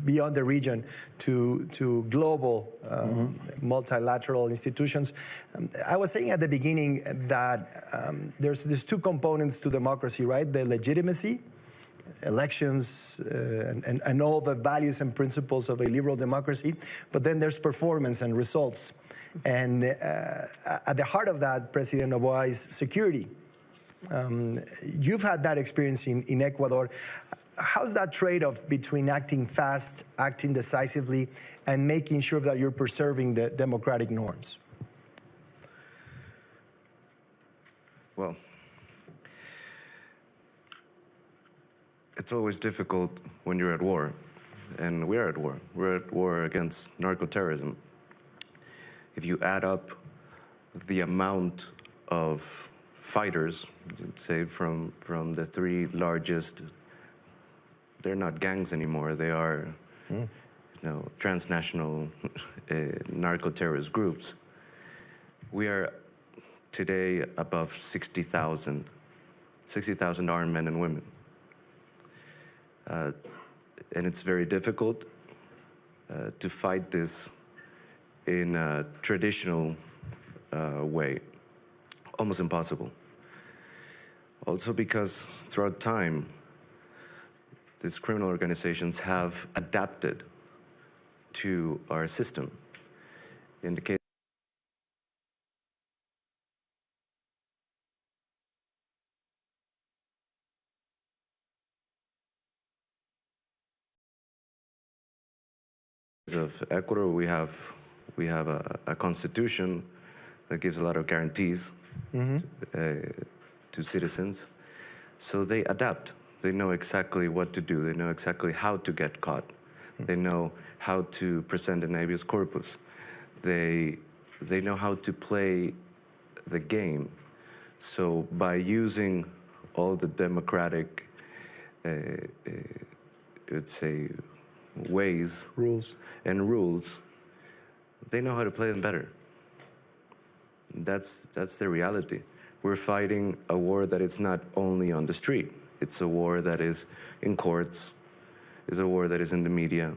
beyond the region to global multilateral institutions. I was saying at the beginning that there's two components to democracy, right? The legitimacy, elections, and all the values and principles of a liberal democracy, but then there's performance and results. And at the heart of that, President Noboa, is security. You've had that experience in Ecuador. How's that trade-off between acting fast, acting decisively, and making sure that you're preserving the democratic norms? Well, it's always difficult when you're at war, and we're at war. We're at war against narco-terrorism. If you add up the amount of fighters, you'd say from the 3 largest, they're not gangs anymore, they are transnational narco-terrorist groups. We are today above 60,000 armed men and women. And it's very difficult to fight this in a traditional way, almost impossible. Also because throughout time, these criminal organizations have adapted to our system. In the case of Ecuador, we have a constitution that gives a lot of guarantees to citizens. So they adapt. They know exactly what to do. They know exactly how to get caught. They know how to present an habeas corpus. They know how to play the game. So by using all the democratic, let's say, rules, they know how to play them better. That's the reality. We're fighting a war that is not only on the street. It's a war that is in courts, is a war that is in the media,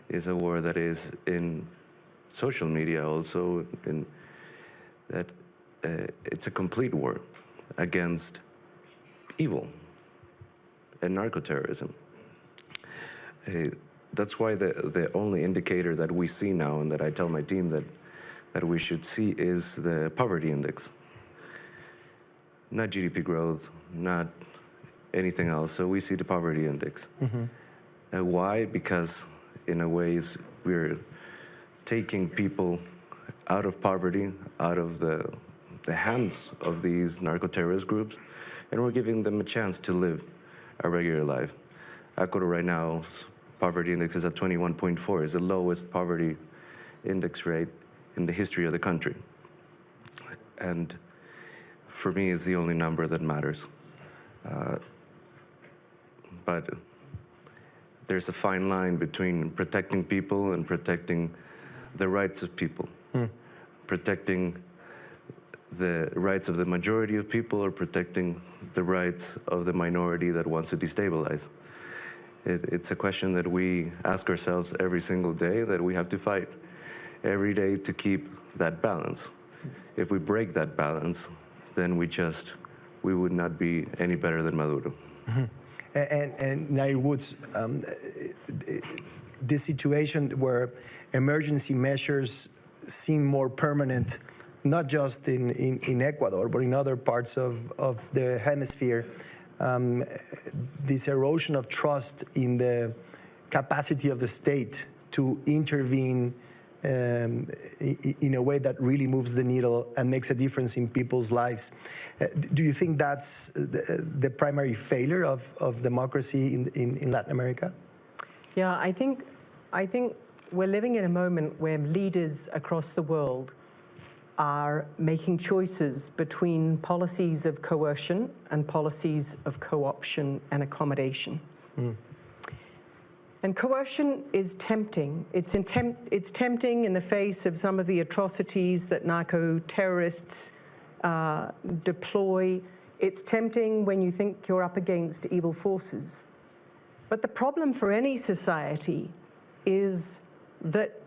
is a war that is in social media also, in that it's a complete war against evil and narco-terrorism. that's why the only indicator that we see now and that I tell my team that we should see is the poverty index. Not GDP growth, not anything else. So we see the poverty index. Why? Because in a ways we're taking people out of poverty, out of the hands of these narco-terrorist groups, and we're giving them a chance to live a regular life. Ecuador right now, poverty index is at 21.4. It's the lowest poverty index rate in the history of the country. And for me, it's the only number that matters. But there's a fine line between protecting people and protecting the rights of people. Protecting the rights of the majority of people or protecting the rights of the minority that wants to destabilize. It's a question that we ask ourselves every single day, that we have to fight every day to keep that balance. If we break that balance, then we would not be any better than Maduro. And Nair Woods, this situation where emergency measures seem more permanent, not just in Ecuador, but in other parts of the hemisphere, this erosion of trust in the capacity of the state to intervene in a way that really moves the needle and makes a difference in people's lives. Do you think that's the primary failure of democracy in Latin America? Yeah, I think we're living in a moment where leaders across the world are making choices between policies of coercion and policies of co-option and accommodation. And coercion is tempting. It's tempting in the face of some of the atrocities that narco-terrorists deploy. It's tempting when you think you're up against evil forces. But the problem for any society is that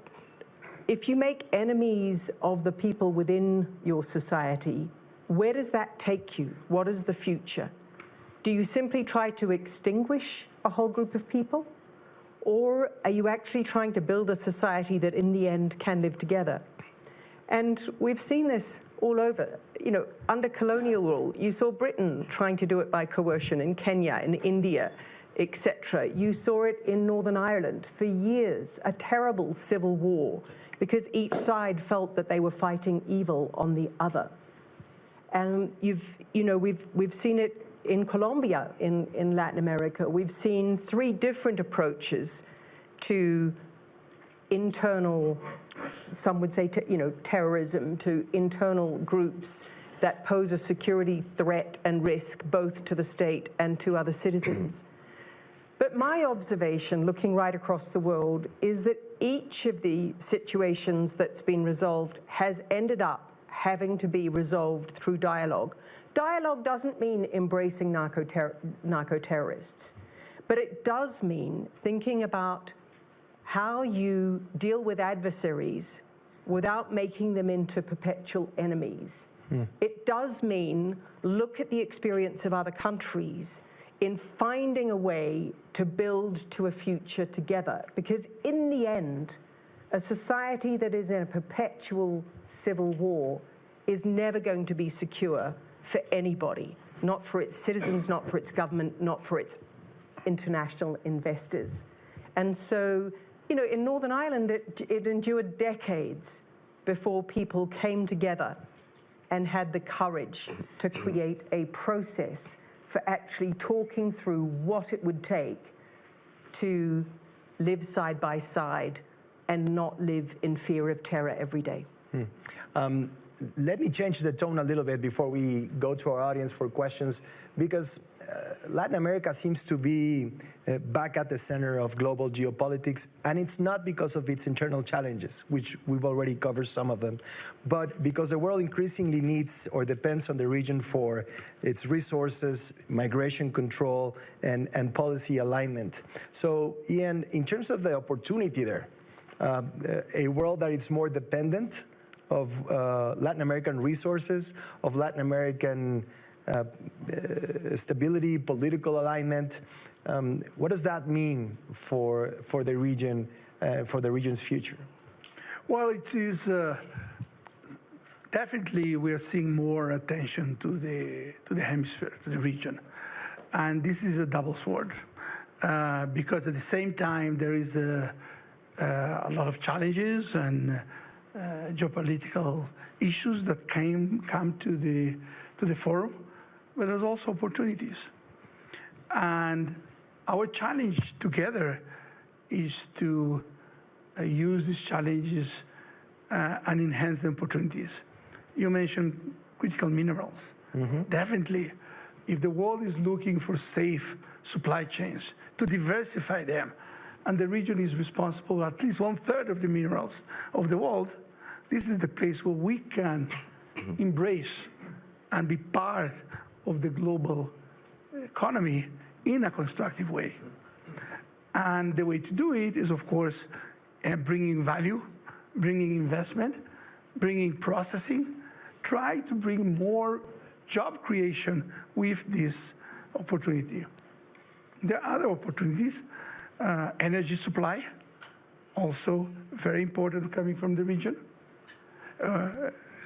if you make enemies of the people within your society, where does that take you? What is the future? Do you simply try to extinguish a whole group of people? Or are you actually trying to build a society that in the end can live together? And we've seen this all over. You know, under colonial rule, you saw Britain trying to do it by coercion in Kenya, in India, etc. You saw it in Northern Ireland for years, a terrible civil war, because each side felt that they were fighting evil on the other. And we've seen it in Colombia, in Latin America. We've seen 3 different approaches to internal, some would say, terrorism, to internal groups that pose a security threat and risk both to the state and to other citizens. But my observation, looking right across the world, is that each of the situations that's been resolved has ended up having to be resolved through dialogue. Dialogue doesn't mean embracing narco-terrorists, but it does mean thinking about how you deal with adversaries without making them into perpetual enemies. It does mean look at the experience of other countries in finding a way to build to a future together. Because in the end, a society that is in a perpetual civil war is never going to be secure for anybody, not for its citizens, not for its government, not for its international investors. And so, in Northern Ireland, it endured decades before people came together and had the courage to create a process for actually talking through what it would take to live side by side and not live in fear of terror every day. Let me change the tone a little bit before we go to our audience for questions, because Latin America seems to be back at the center of global geopolitics, and it's not because of its internal challenges, which we've already covered some of them, but because the world increasingly needs or depends on the region for its resources, migration control, and policy alignment. So, Ian, in terms of the opportunity there, a world that is more dependent of Latin American resources, of Latin American stability, political alignment, What does that mean for the region, for the region's future? Well, it is definitely we are seeing more attention to the hemisphere, to the region, and this is a double sword because at the same time there is a lot of challenges and geopolitical issues that come to the forum, but there's also opportunities. And our challenge together is to use these challenges and enhance the opportunities. You mentioned critical minerals. Definitely, if the world is looking for safe supply chains, to diversify them, and the region is responsible for at least 1/3 of the minerals of the world, this is the place where we can embrace and be part of the global economy in a constructive way. And the way to do it is, of course, bringing value, bringing investment, bringing processing, try to bring more job creation with this opportunity. There are other opportunities. Energy supply, also very important coming from the region.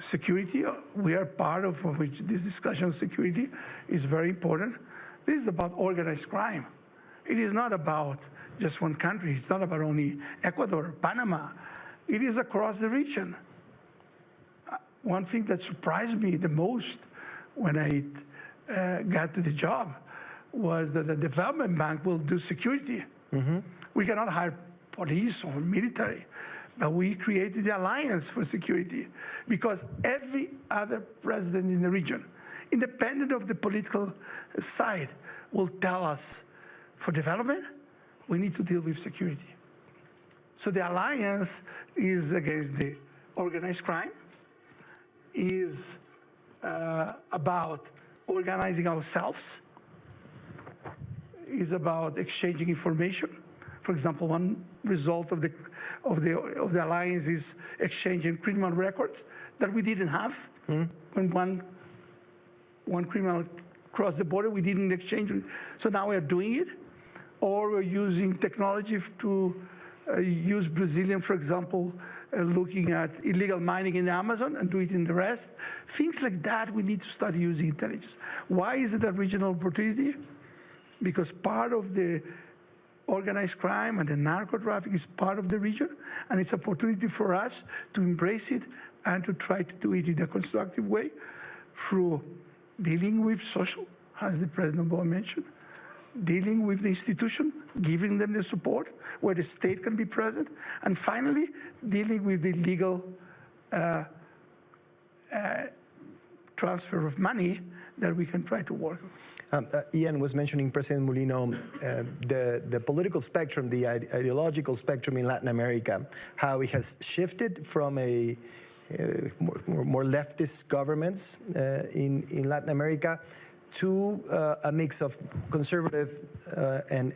Security, we are part of which this discussion of security is very important. This is about organized crime. It is not about just one country. It's not about only Ecuador, Panama. It is across the region. One thing that surprised me the most when I got to the job was that the development bank will do security. We cannot hire police or military, but we created the Alliance for Security because every other president in the region, independent of the political side, will tell us for development, we need to deal with security. So the Alliance is against the organized crime, is about organizing ourselves, is about exchanging information. For example, one result of the alliance is exchanging criminal records that we didn't have. When one criminal crossed the border, we didn't exchange it. So now we're doing it. Or we're using technology to use Brazilian, for example, looking at illegal mining in the Amazon and do it in the rest. Things like that, we need to start using intelligence. Why is it a regional opportunity? Because part of the organized crime and the narco traffic is part of the region, and it's an opportunity for us to embrace it and to try to do it in a constructive way through dealing with social, as the President Obama mentioned, dealing with the institution, giving them the support where the state can be present, and finally, dealing with the legal transfer of money that we can try to work on. Ian was mentioning, President Molino, the political spectrum, the ideological spectrum in Latin America, how it has shifted from a more leftist governments in Latin America to a mix of conservative and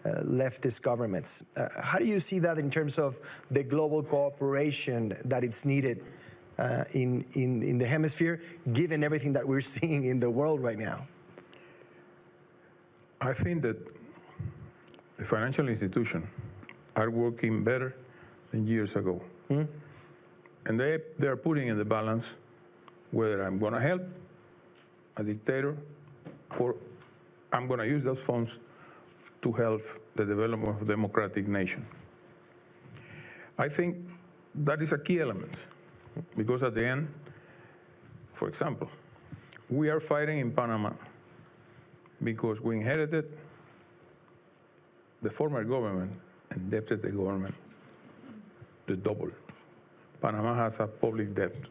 leftist governments. How do you see that in terms of the global cooperation that it's needed in the hemisphere, given everything that we're seeing in the world right now? I think that the financial institutions are working better than years ago. And they are putting in the balance whether I'm going to help a dictator or I'm going to use those funds to help the development of a democratic nation. I think that is a key element. Because at the end, for example, we are fighting in Panama because we inherited the former government, indebted the government the double. Panama has a public debt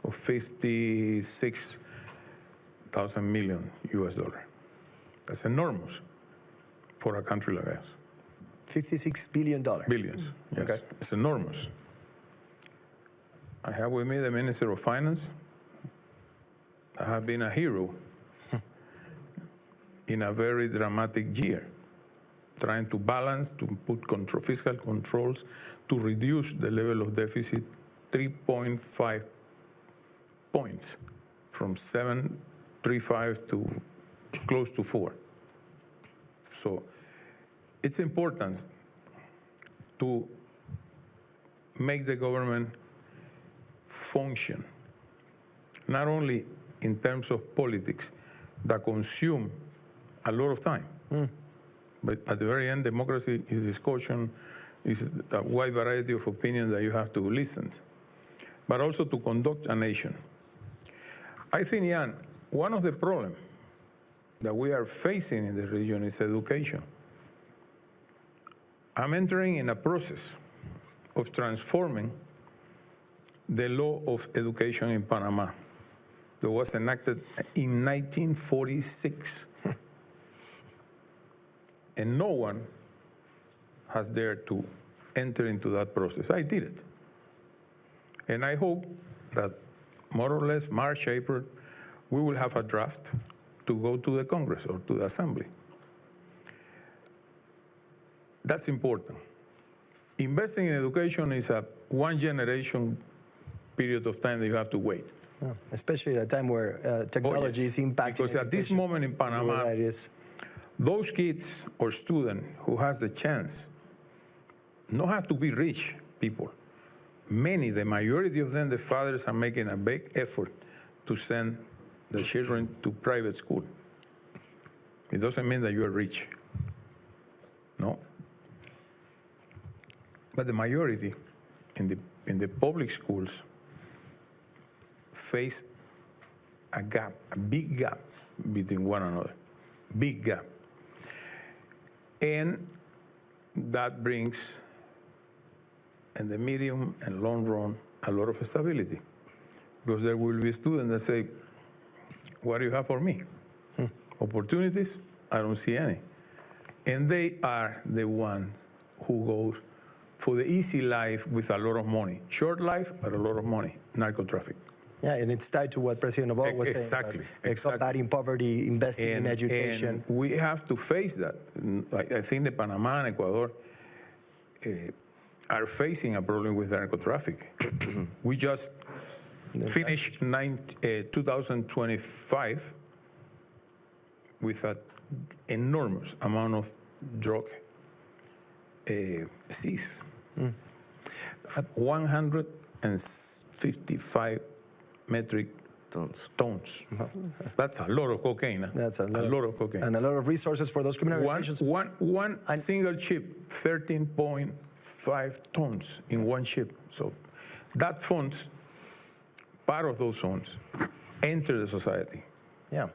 of $56,000 million US. That's enormous for a country like us. $56 billion. Billions, yes. Okay. It's enormous. I have with me the Minister of Finance. I have been a hero in a very dramatic year, trying to balance, to put fiscal controls, to reduce the level of deficit 3.5 points, from 7.35 to close to 4. So it's important to make the government function, not only in terms of politics that consume a lot of time, but at the very end, democracy is discussion, is a wide variety of opinions that you have to listen to, but also to conduct a nation. I think, Jan, one of the problems that we are facing in the region is education. I'm entering in a process of transforming the law of education in Panama that was enacted in 1946. And no one has dared to enter into that process. I did it. And I hope that more or less March, April, we will have a draft to go to the Congress or to the Assembly. That's important. Investing in education is a one generation period of time that you have to wait. Oh, especially at a time where technology is impacting Because at this moment in Panama, those kids or students who has the chance not have to be rich people. Many, the majority of them, the fathers are making a big effort to send the children to private school. It doesn't mean that you are rich. No. But the majority in the public schools face a gap, a big gap between one another, big gap. And that brings, in the medium and long run, a lot of stability. Because there will be students that say, what do you have for me? Opportunities? I don't see any. And they are the one who goes for the easy life with a lot of money. Short life, but a lot of money, narco traffic. Yeah, and it's tied to what President Obama was saying. Exactly. Combating poverty, investing in education. And we have to face that. I think the Panama and Ecuador are facing a problem with narco traffic. We just finished 2025 with an enormous amount of drug seized. 155 metric tons. That's a lot of cocaine. That's a lot of cocaine. And a lot of resources for those criminal organizations. One single ship, 13.5 tons in one ship. So that funds, part of those funds, enter the society. Yeah.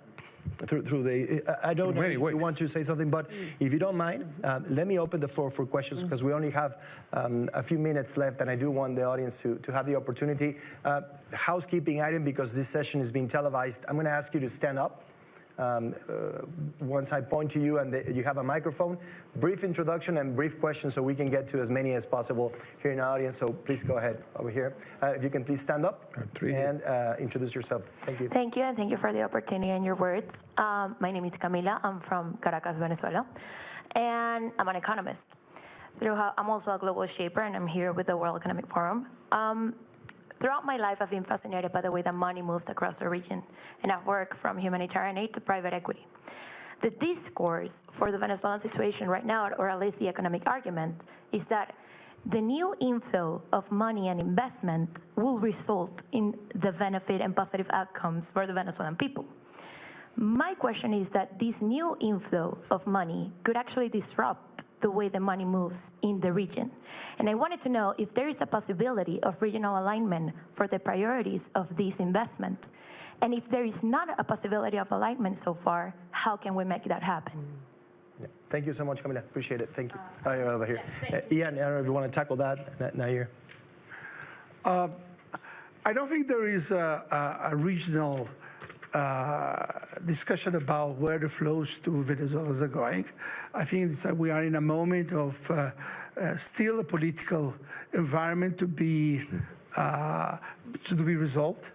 Through the, I don't know if you want to say something, but if you don't mind, let me open the floor for questions because we only have a few minutes left and I do want the audience to have the opportunity. Housekeeping item, because this session is being televised, I'm going to ask you to stand up. Once I point to you and you have a microphone, brief introduction and brief questions so we can get to as many as possible here in the audience. So please go ahead over here. If you can please stand up and introduce yourself. Thank you. Thank you, and thank you for the opportunity and your words. My name is Camila. I'm from Caracas, Venezuela, and I'm an economist. I'm also a global shaper, and I'm here with the World Economic Forum. Throughout my life, I've been fascinated by the way that money moves across the region, and I've worked from humanitarian aid to private equity. The discourse for the Venezuelan situation right now, or at least the economic argument, is that the new inflow of money and investment will result in the benefit and positive outcomes for the Venezuelan people. My question is that this new inflow of money could actually disrupt the way the money moves in the region. And I wanted to know if there is a possibility of regional alignment for the priorities of this investment. And if there is not a possibility of alignment so far, how can we make that happen? Yeah. Thank you so much, Camila. Appreciate it. Thank you. Over here. Ian, I don't know if you want to tackle that, Nair. I don't think there is a regional discussion about where the flows to Venezuela are going. I think that we are in a moment of still a political environment to be resolved.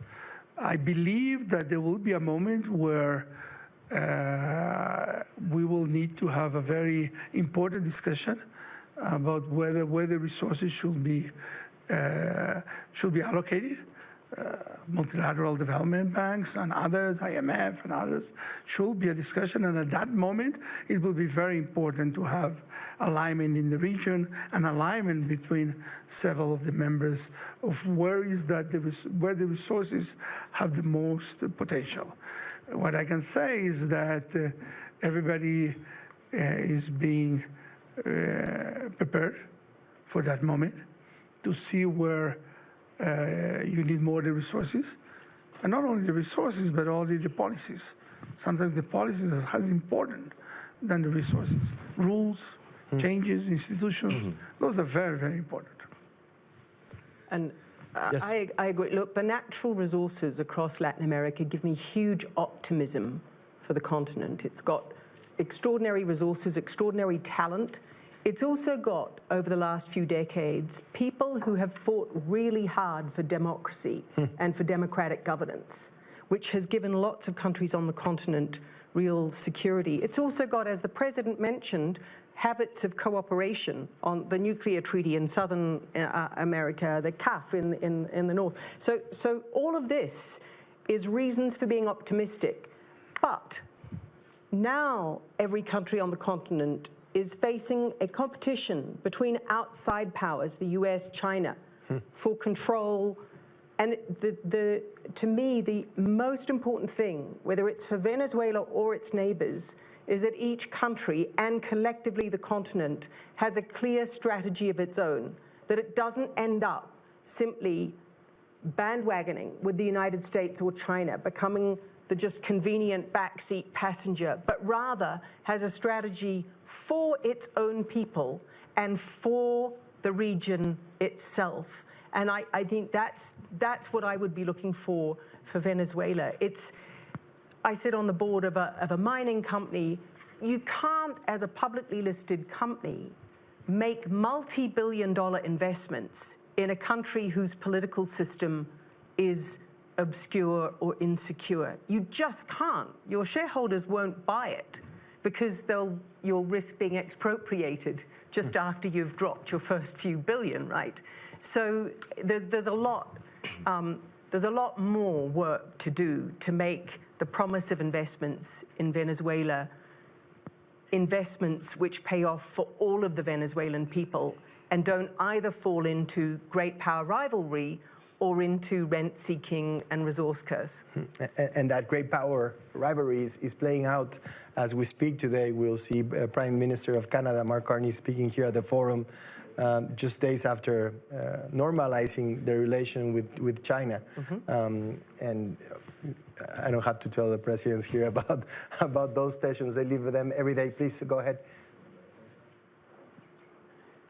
I believe that there will be a moment where we will need to have a very important discussion about where the resources should be allocated. multilateral development banks and others, IMF and others, should be a discussion. And at that moment, it will be very important to have alignment in the region and alignment between several of the members of where the resources have the most potential. What I can say is that everybody is being prepared for that moment to see where you need more of the resources, and not only the resources, but also the policies. Sometimes the policies are as important than the resources. Rules, changes, institutions, those are very, very important. And Yes. I agree. Look, the natural resources across Latin America give me huge optimism for the continent. It's got extraordinary resources, extraordinary talent. It's also got, over the last few decades, people who have fought really hard for democracy and for democratic governance, which has given lots of countries on the continent real security. It's also got, as the President mentioned, habits of cooperation on the nuclear treaty in Southern America, the CAF in the north. So all of this is reasons for being optimistic. But now every country on the continent is facing a competition between outside powers, the US, China, for control. And to me, the most important thing, whether it's for Venezuela or its neighbors, is that each country and collectively the continent has a clear strategy of its own, that it doesn't end up simply bandwagoning with the United States or China, becoming the just convenient backseat passenger, but rather has a strategy for its own people and for the region itself. And I think that's what I would be looking for Venezuela. I sit on the board of a mining company. You can't, as a publicly listed company, make multi-billion-dollar investments in a country whose political system is obscure or insecure. You just can't. Your shareholders won't buy it because you'll risk being expropriated just after you've dropped your first few billion, right? So there's a lot more work to do to make the promise of investments in Venezuela investments which pay off for all of the Venezuelan people and don't either fall into great power rivalry or into rent-seeking and resource curse. And that great power rivalry is playing out as we speak today. We'll see Prime Minister of Canada, Mark Carney, speaking here at the forum just days after normalizing the relation with China. And I don't have to tell the presidents here about those tensions. They live with them every day. Please go ahead.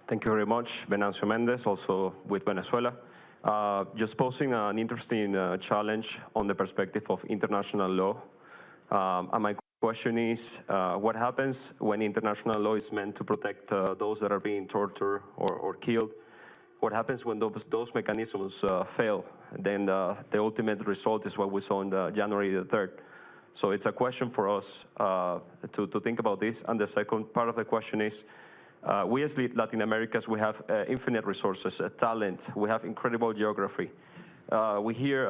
Thank you very much. Venancio Mendez, also with Venezuela. Just posing an interesting challenge on the perspective of international law. And my question is, what happens when international law is meant to protect those that are being tortured or killed? What happens when those mechanisms fail? Then the ultimate result is what we saw on January the 3rd. So it's a question for us to think about this. And the second part of the question is, we as Latin Americans, we have infinite resources, talent, we have incredible geography. We hear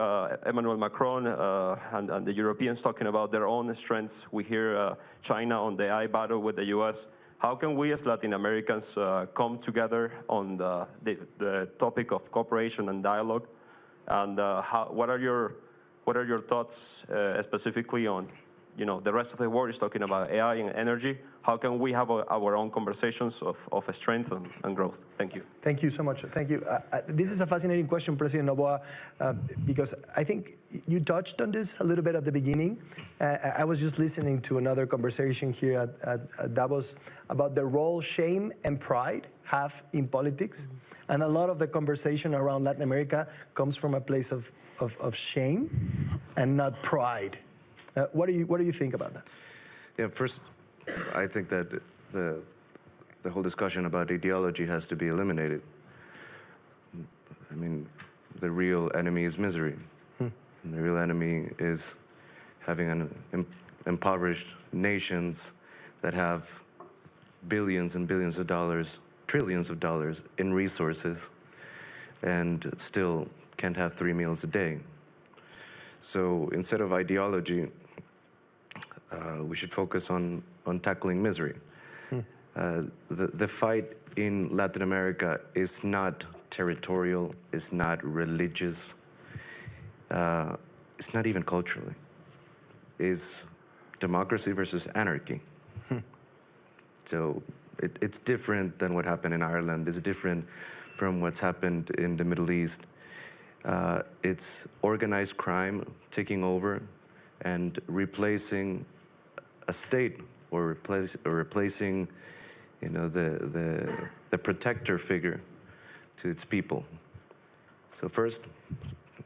Emmanuel Macron and the Europeans talking about their own strengths. We hear China on the AI battle with the US. How can we as Latin Americans come together on the topic of cooperation and dialogue? And what are your thoughts specifically on, the rest of the world is talking about AI and energy. How can we have our own conversations of strength and growth? Thank you. Thank you so much. Thank you. This is a fascinating question, President Noboa, because I think you touched on this a little bit at the beginning. I was just listening to another conversation here at Davos about the role shame and pride have in politics. And a lot of the conversation around Latin America comes from a place of shame and not pride. What do you think about that? Yeah, first, I think that the whole discussion about ideology has to be eliminated. I mean, the real enemy is misery. And the real enemy is having impoverished nations that have billions and billions of dollars, trillions of dollars in resources, and still can't have 3 meals a day. So instead of ideology, we should focus on tackling misery. The fight in Latin America is not territorial, it's not religious, it's not even culturally. It's democracy versus anarchy. So it's different than what happened in Ireland. It's different from what's happened in the Middle East. It's organized crime taking over and replacing a state, or replacing, the protector figure to its people. So first,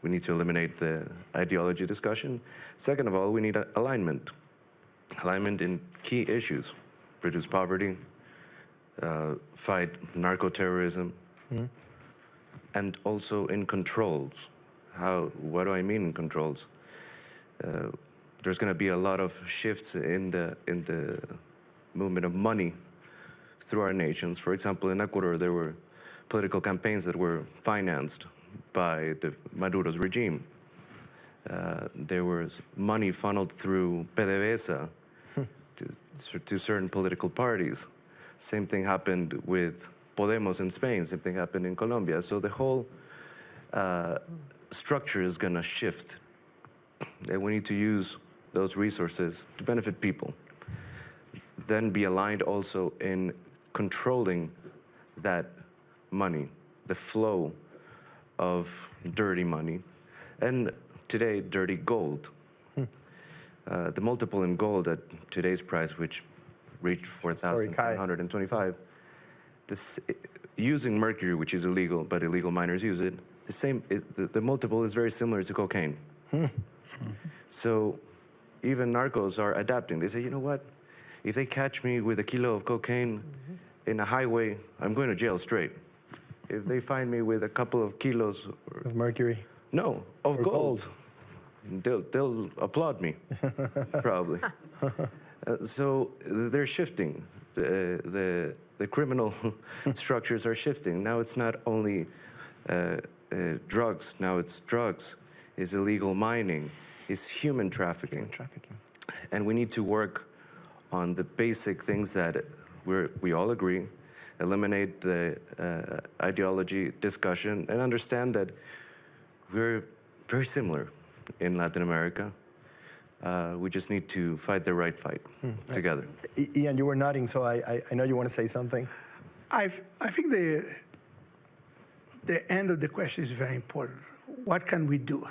we need to eliminate the ideology discussion. Second of all, we need alignment. Alignment in key issues. Reduce poverty, fight narco-terrorism, and also in controls. What do I mean in controls? There's going to be a lot of shifts in the movement of money through our nations. For example, in Ecuador, there were political campaigns that were financed by Maduro's regime. There was money funneled through PDVSA to certain political parties. Same thing happened with Podemos in Spain. Same thing happened in Colombia. So the whole structure is going to shift. And we need to use those resources to benefit people. Then be aligned also in controlling that money, the flow of dirty money, and today, dirty gold. The multiple in gold at today's price, which reached 4,725, using mercury, which is illegal, but illegal miners use it, the multiple is very similar to cocaine. So even narcos are adapting. They say, you know what? If they catch me with a kilo of cocaine in a highway, I'm going to jail straight. If they find me with a couple of kilos of mercury, no, of gold, they'll applaud me, probably. So they're shifting. The criminal structures are shifting. Now it's not only drugs. Now it's drugs. It's illegal mining. It's human trafficking. And we need to work on the basic things that we all agree, eliminate the ideology discussion, and understand that we're very similar in Latin America. We just need to fight the right fight together. Ian, you were nodding, so I know you want to say something. I think the end of the question is very important. What can we do?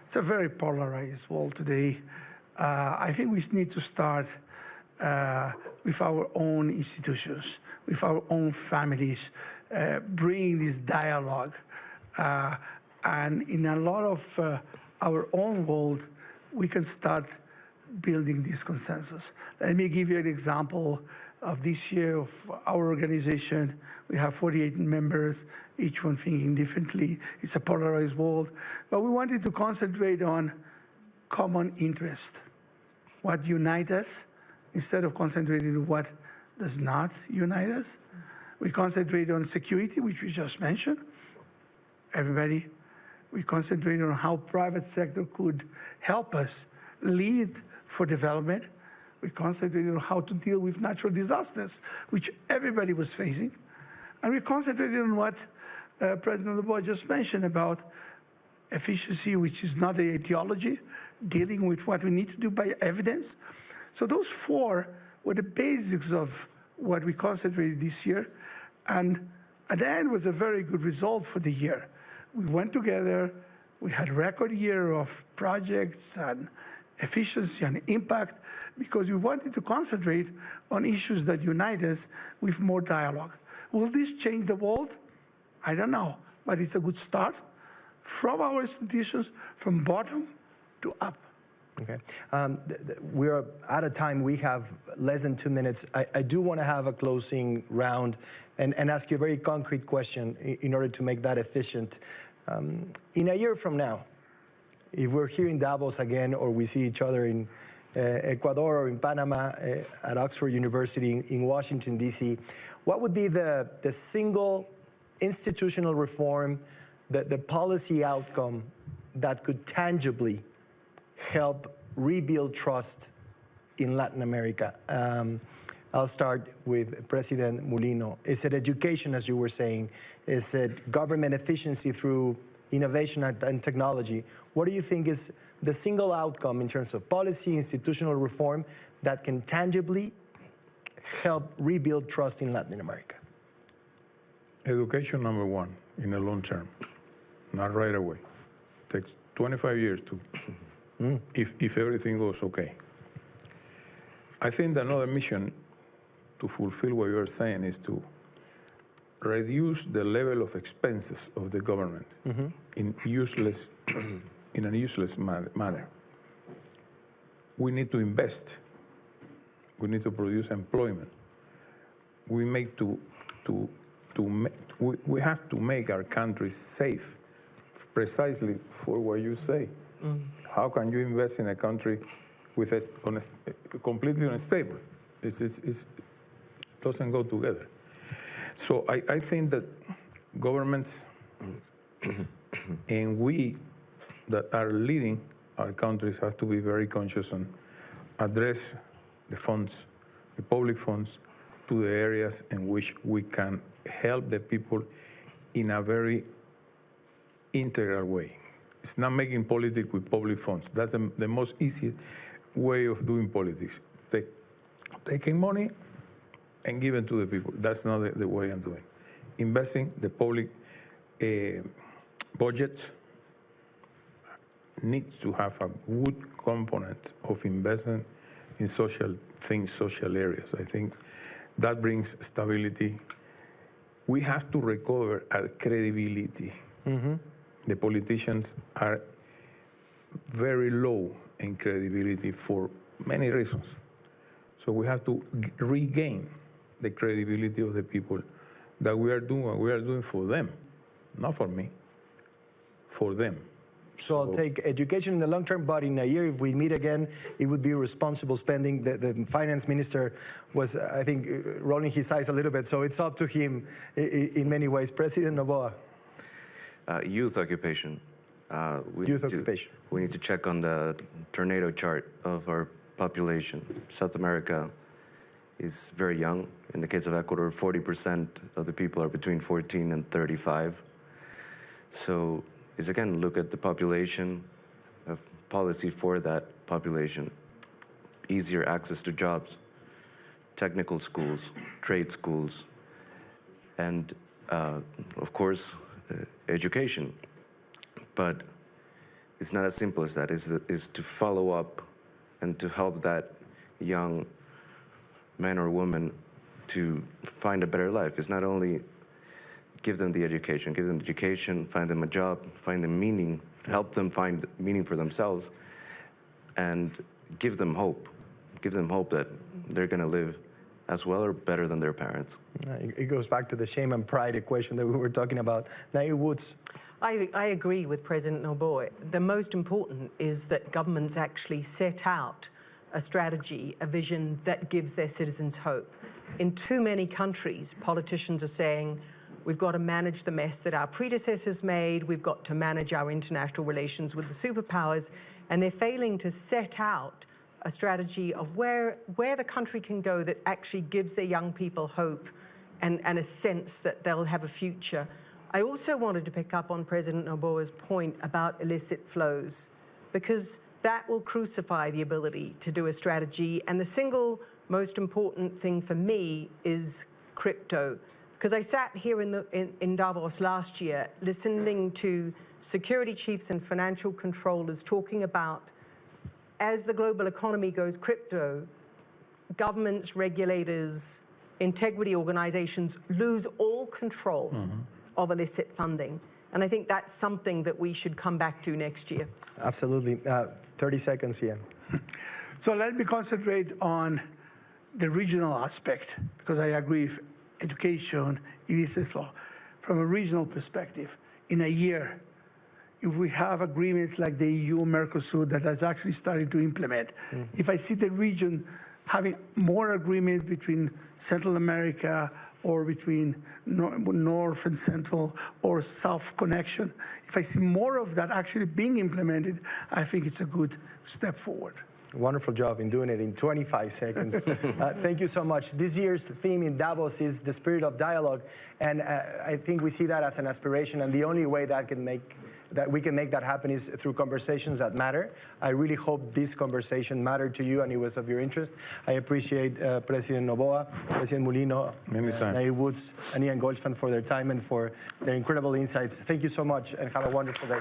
It's a very polarized world today. I think we need to start with our own institutions, with our own families, bringing this dialogue. And in a lot of our own world, we can start building this consensus. Let me give you an example of this year of our organization. We have 48 members, each one thinking differently. It's a polarized world. But we wanted to concentrate on common interest, what unites us, instead of concentrating on what does not unite us. We concentrate on security, which we just mentioned. Everybody. We concentrate on how private sector could help us lead for development. We concentrated on how to deal with natural disasters, which everybody was facing. And we concentrated on what President Leboa just mentioned about efficiency, which is not the ideology, dealing with what we need to do by evidence. So those four were the basics of what we concentrated this year. And at the end was a very good result for the year. We went together, we had a record year of projects and efficiency and impact because we wanted to concentrate on issues that unite us with more dialogue. Will this change the world? I don't know, but it's a good start from our institutions, from bottom to up. Okay. We're out of time. We have less than 2 minutes. I do want to have a closing round and ask you a very concrete question in order to make that efficient. In a year from now, if we're here in Davos again, or we see each other in Ecuador or in Panama, at Oxford University, in Washington, D.C., what would be the single institutional reform the policy outcome that could tangibly help rebuild trust in Latin America? I'll start with President Mulino. Is it education, as you were saying? Is it government efficiency through innovation and technology? What do you think is the single outcome in terms of policy, institutional reform that can tangibly help rebuild trust in Latin America? Education, number one, in the long term, not right away. It takes 25 years to, if everything goes okay. I think another mission to fulfill what you're saying is to reduce the level of expenses of the government in a useless manner. We need to invest. We need to produce employment. We have to make our country safe, precisely for what you say. How can you invest in a country with completely unstable? It doesn't go together. So I think that governments and we that are leading our countries have to be very conscious and address the funds, the public funds, to the areas in which we can help the people in a very integral way. It's not making politics with public funds. That's the most easy way of doing politics. Taking money and giving to the people. That's not the way I'm doing. Investing the public budget needs to have a good component of investment in social things, social areas. I think that brings stability. We have to recover our credibility. The politicians are very low in credibility for many reasons. So we have to regain the credibility of the people that we are doing what we are doing for them, not for me, for them. So I'll take education in the long term, but in a year, if we meet again, it would be responsible spending. The finance minister was, I think, rolling his eyes a little bit, so it's up to him in many ways. President Noboa. Youth occupation. Youth occupation. We need to check on the tornado chart of our population. South America is very young. In the case of Ecuador, 40% of the people are between 14 and 35. So is again, look at the population, of policy for that population, easier access to jobs, technical schools, trade schools, and of course, education. But it's not as simple as that. Is to follow up and to help that young man or woman to find a better life. It's not only give them the education, find them a job, find them meaning, help them find meaning for themselves, and give them hope. Give them hope that they're going to live as well or better than their parents. It goes back to the shame and pride equation that we were talking about. Nair Woods. I agree with President Noboa. The most important is that governments actually set out a strategy, a vision that gives their citizens hope. In too many countries, politicians are saying, we've got to manage the mess that our predecessors made, we've got to manage our international relations with the superpowers, and they're failing to set out a strategy of where the country can go that actually gives their young people hope and a sense that they'll have a future. I also wanted to pick up on President Noboa's point about illicit flows, because that will crucify the ability to do a strategy. And the single most important thing for me is crypto. Because I sat here in Davos last year listening to security chiefs and financial controllers talking about, as the global economy goes crypto, governments, regulators, integrity organizations lose all control of illicit funding. And I think that's something that we should come back to next year. Absolutely. 30 seconds here. So let me concentrate on the regional aspect, because I agree with education, illicit flow. From a regional perspective, in a year, if we have agreements like the EU-Mercosur that has actually started to implement, if I see the region having more agreements between Central America, or between North and Central or South connection. If I see more of that actually being implemented, I think it's a good step forward. Wonderful job in doing it in 25 seconds. Thank you so much. This year's theme in Davos is the spirit of dialogue, and I think we see that as an aspiration, and the only way that we can make that happen is through conversations that matter. I really hope this conversation mattered to you and it was of your interest. I appreciate President Noboa, President Mulino, Nair Woods, and Ian Goldschmidt for their time and for their incredible insights. Thank you so much and have a wonderful day.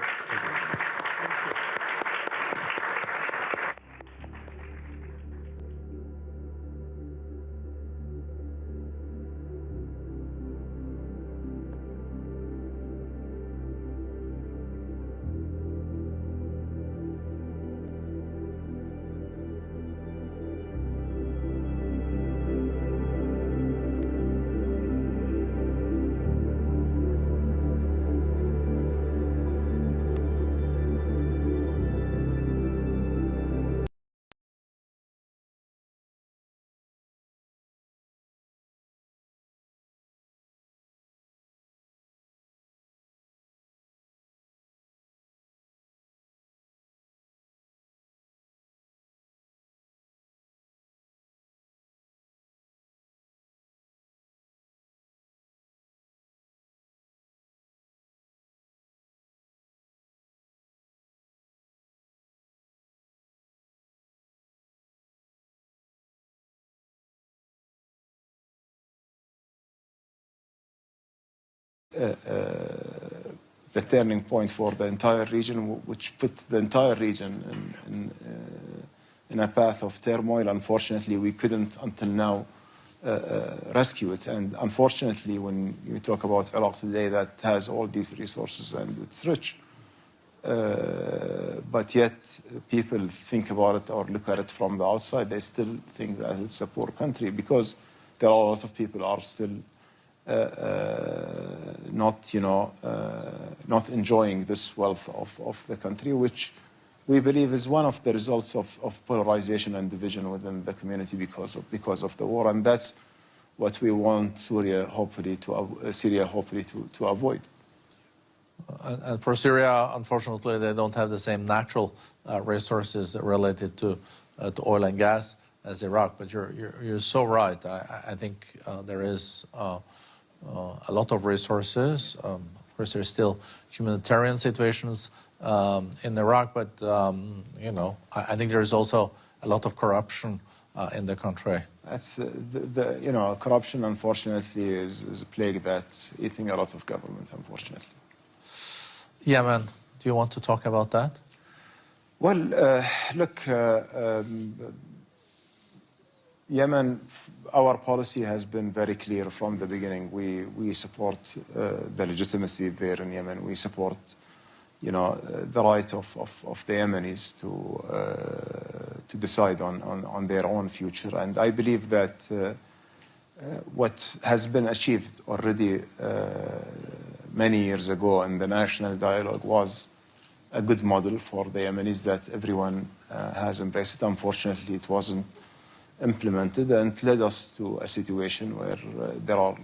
The turning point for the entire region, which put the entire region in a path of turmoil. Unfortunately, we couldn't until now rescue it. And unfortunately, when you talk about Iraq today, that has all these resources and it's rich. But yet people think about it or look at it from the outside. They still think that it's a poor country because there are a lot of people are still not enjoying this wealth of the country, which we believe is one of the results of polarization and division within the community because of the war, and that's what we want Syria hopefully to avoid. And for Syria, unfortunately, they don't have the same natural resources related to oil and gas as Iraq. But you're so right. I think there is a lot of resources. Of course, there's still humanitarian situations in Iraq, but I think there is also a lot of corruption in the country. That's corruption, unfortunately, is a plague that's eating a lot of government, unfortunately. Yemen, do you want to talk about that? Well, look, Yemen, our policy has been very clear from the beginning. We support the legitimacy there in Yemen. We support, the right of the Yemenis to decide on their own future. And I believe that what has been achieved already many years ago in the national dialogue was a good model for the Yemenis that everyone has embraced it. Unfortunately, it wasn't implemented, and it led us to a situation where there are,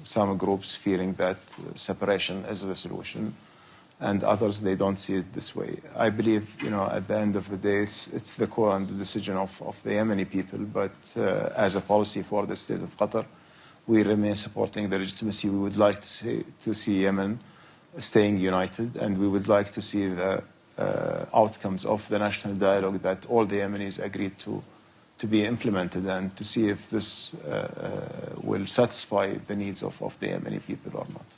some groups feeling that separation is the solution, and others, they don't see it this way. I believe, at the end of the day, it's the call and the decision of the Yemeni people, but as a policy for the state of Qatar, we remain supporting the legitimacy. We would like to see Yemen staying united, and we would like to see the outcomes of the national dialogue that all the Yemenis agreed to be implemented, and to see if this will satisfy the needs of the Yemeni people or not.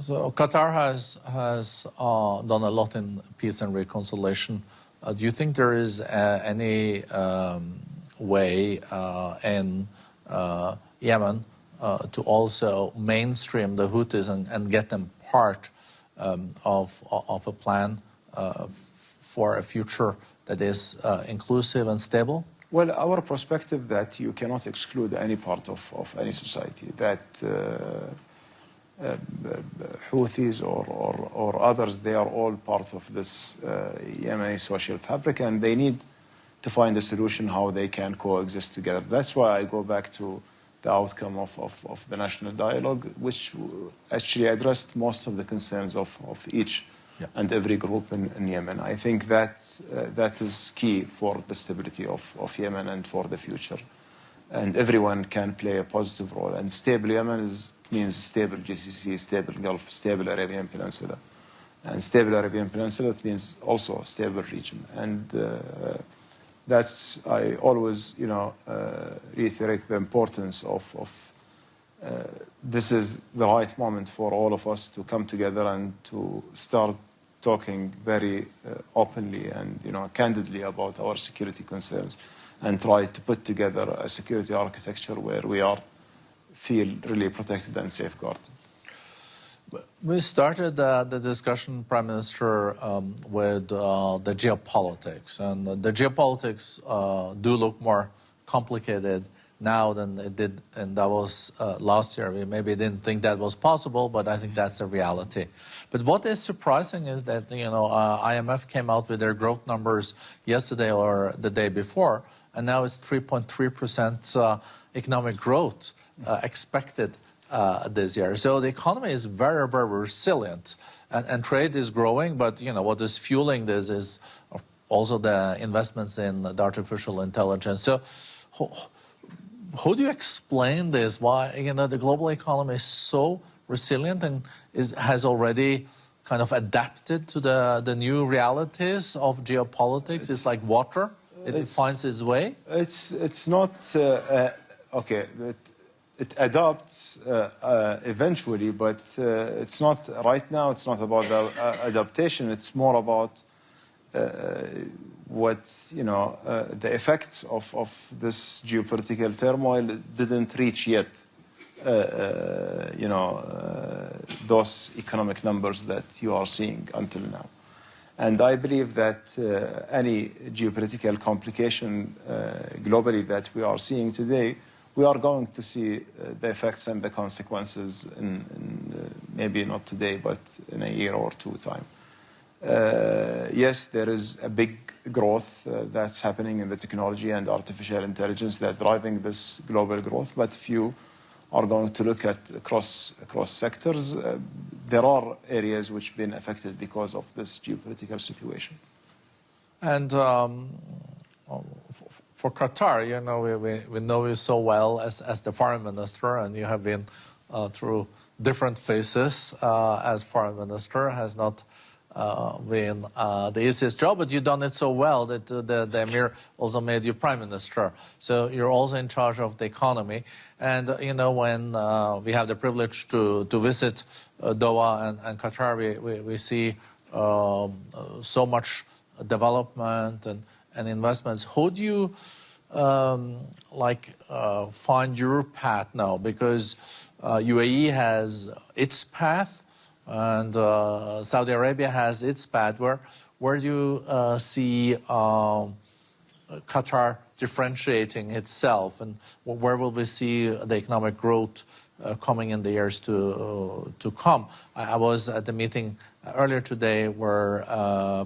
So Qatar has done a lot in peace and reconciliation. Do you think there is any way in Yemen to also mainstream the Houthis and get them part of a plan for a future that is inclusive and stable? Well, our perspective that you cannot exclude any part of any society, that Houthis or others, they are all part of this Yemeni social fabric, and they need to find a solution how they can coexist together. That's why I go back to the outcome of the national dialogue, which actually addressed most of the concerns of each and every group in Yemen. I think that that is key for the stability of Yemen and for the future. And everyone can play a positive role. And stable Yemen means stable GCC, stable Gulf, stable Arabian Peninsula. And stable Arabian Peninsula, it means also a stable region. And that's, I always, reiterate the importance of this is the right moment for all of us to come together and to start talking very openly and, candidly about our security concerns and try to put together a security architecture where we feel really protected and safeguarded. We started the discussion, Prime Minister, with the geopolitics. And the geopolitics do look more complicated now than it did in Davos last year. We maybe didn't think that was possible, but I think that's a reality. But what is surprising is that, IMF came out with their growth numbers yesterday or the day before, and now it's 3.3% economic growth expected this year. So the economy is very, very resilient, and trade is growing. But what is fueling this is also the investments in the artificial intelligence. So how do you explain this? Why the global economy is so resilient and has already kind of adapted to the new realities of geopolitics? It's like water; it finds its way. It's not okay. It adapts eventually, but it's not right now. It's not about the adaptation. It's more about what the effects of this geopolitical turmoil didn't reach yet. Those economic numbers that you are seeing until now. And I believe that any geopolitical complication globally that we are seeing today, we are going to see the effects and the consequences in maybe not today, but in a year or two time. Yes, there is a big growth that's happening in the technology and artificial intelligence that's driving this global growth. But if you are going to look at across sectors, there are areas which have been affected because of this geopolitical situation. And for Qatar, we know you so well as the foreign minister, and you have been through different phases as foreign minister. Has not been the easiest job, but you've done it so well that the Emir also made you prime minister. So you're also in charge of the economy. And when we have the privilege to visit Doha and Qatar, we see so much development and investments. How do you find your path now? Because UAE has its path, and Saudi Arabia has its path. Where do you see Qatar differentiating itself, and where will we see the economic growth coming in the years to come? I was at the meeting earlier today where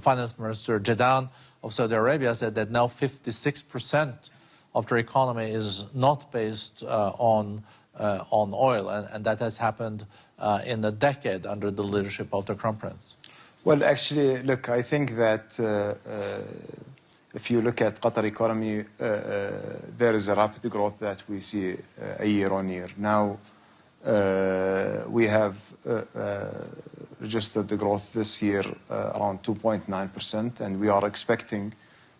Finance Minister Jadaan of Saudi Arabia said that now 56% of their economy is not based on oil, and that has happened in a decade under the leadership of the Crown Prince. Well, actually, look, I think that if you look at Qatar economy, there is a rapid growth that we see year on year. Now, we have registered the growth this year around 2.9%, and we are expecting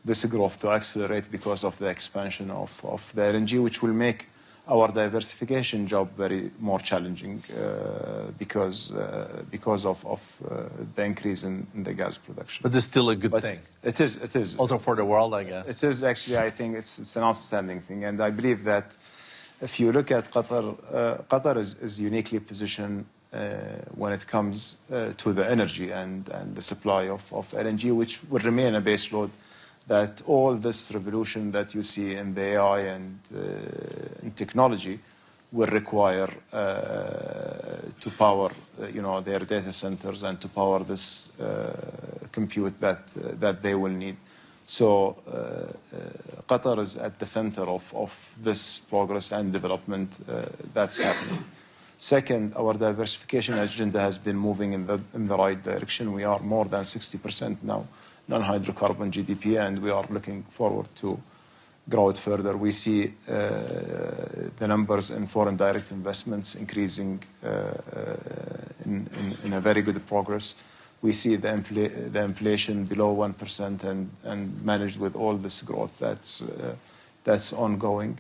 this growth to accelerate because of the expansion of the LNG, which will make our diversification job very more challenging because of the increase in the gas production. But it's still a good thing. It is. Also for the world, I guess. It is actually, I think it's an outstanding thing. And I believe that if you look at Qatar, Qatar is uniquely positioned when it comes to the energy and the supply of LNG, which will remain a base load. That all this revolution that you see in the AI and in technology will require to power, their data centers and to power this compute that they will need. So Qatar is at the center of this progress and development that's happening. Second, our diversification agenda has been moving in the right direction. We are more than 60% now non-hydrocarbon GDP, and we are looking forward to grow it further. We see the numbers in foreign direct investments increasing in a very good progress. We see the inflation below 1% and managed with all this growth that's ongoing.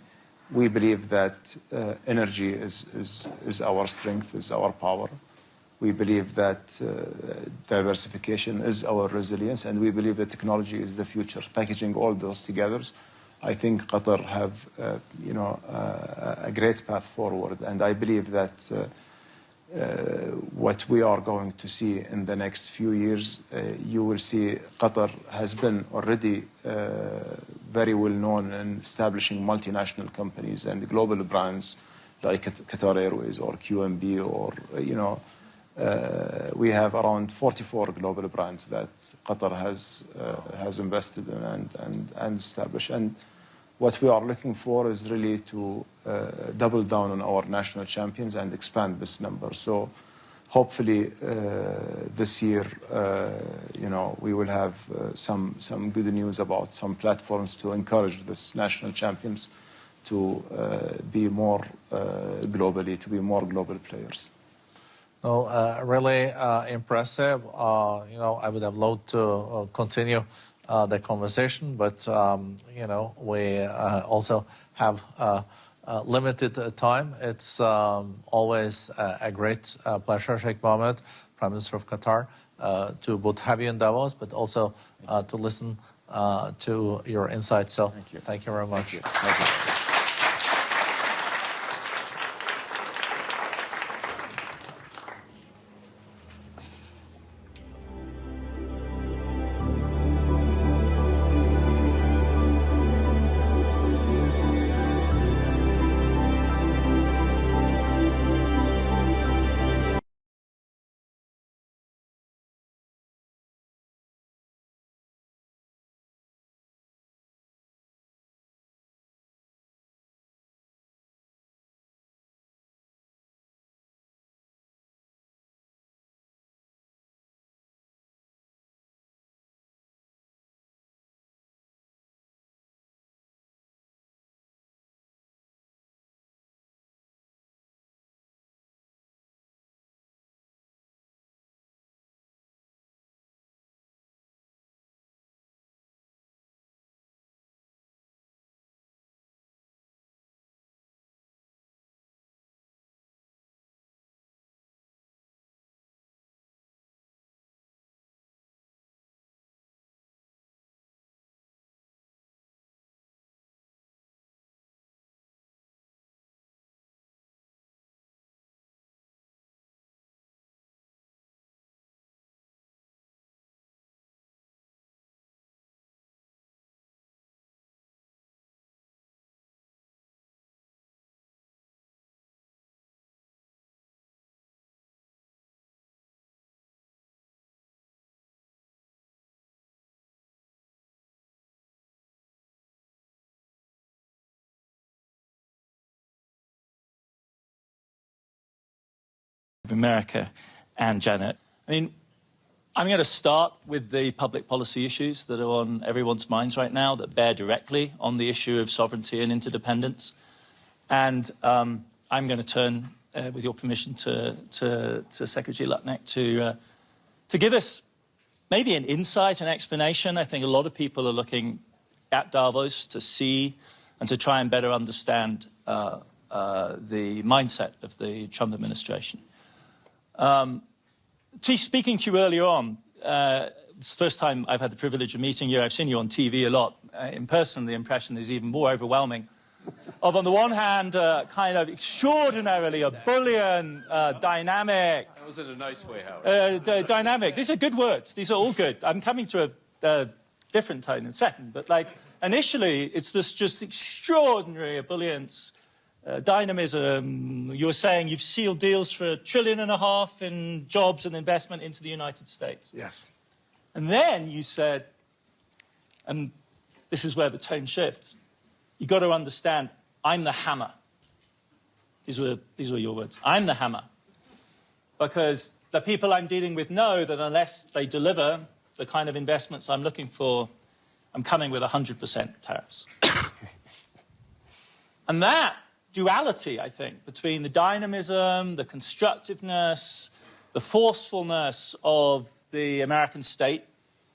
We believe that energy is our strength, is our power. We believe that diversification is our resilience, and we believe that technology is the future. Packaging all those together, I think Qatar have a great path forward, and I believe that what we are going to see in the next few years, you will see Qatar has been already very well known in establishing multinational companies and global brands like Qatar Airways or QMB or we have around 44 global brands that Qatar has invested in and established. And what we are looking for is really to double down on our national champions and expand this number. So hopefully this year, we will have some good news about some platforms to encourage these national champions to be more globally, to be more global players. No, really impressive. I would have loved to continue the conversation, but we also have limited time. It's always a great pleasure, Sheikh Mohammed, Prime Minister of Qatar, to both have you in Davos, but also to listen to your insights. So thank you very much. Thank you. America and Janet. I mean, I'm going to start with the public policy issues that are on everyone's minds right now that bear directly on the issue of sovereignty and interdependence. And I'm going to turn, with your permission, to Secretary Lutnick to give us maybe an insight and explanation. I think a lot of people are looking at Davos to see and to try and better understand the mindset of the Trump administration. Speaking to you earlier on, it's the first time I've had the privilege of meeting you. I've seen you on TV a lot. In person, the impression is even more overwhelming. Of, on the one hand, kind of extraordinarily ebullient, dynamic. That was in a nice way, Howard. Dynamic. These are good words. These are all good. I'm coming to a different tone in a second. But, like, initially, it's this just extraordinary ebullience. Dynamism. You were saying you've sealed deals for $1.5 trillion in jobs and investment into the United States. Yes. And then you said, and this is where the tone shifts. You've got to understand, I'm the hammer. These were your words. I'm the hammer. Because the people I'm dealing with know that unless they deliver the kind of investments I'm looking for, I'm coming with 100% tariffs. And that duality, I think, between the dynamism, the constructiveness, the forcefulness of the American state,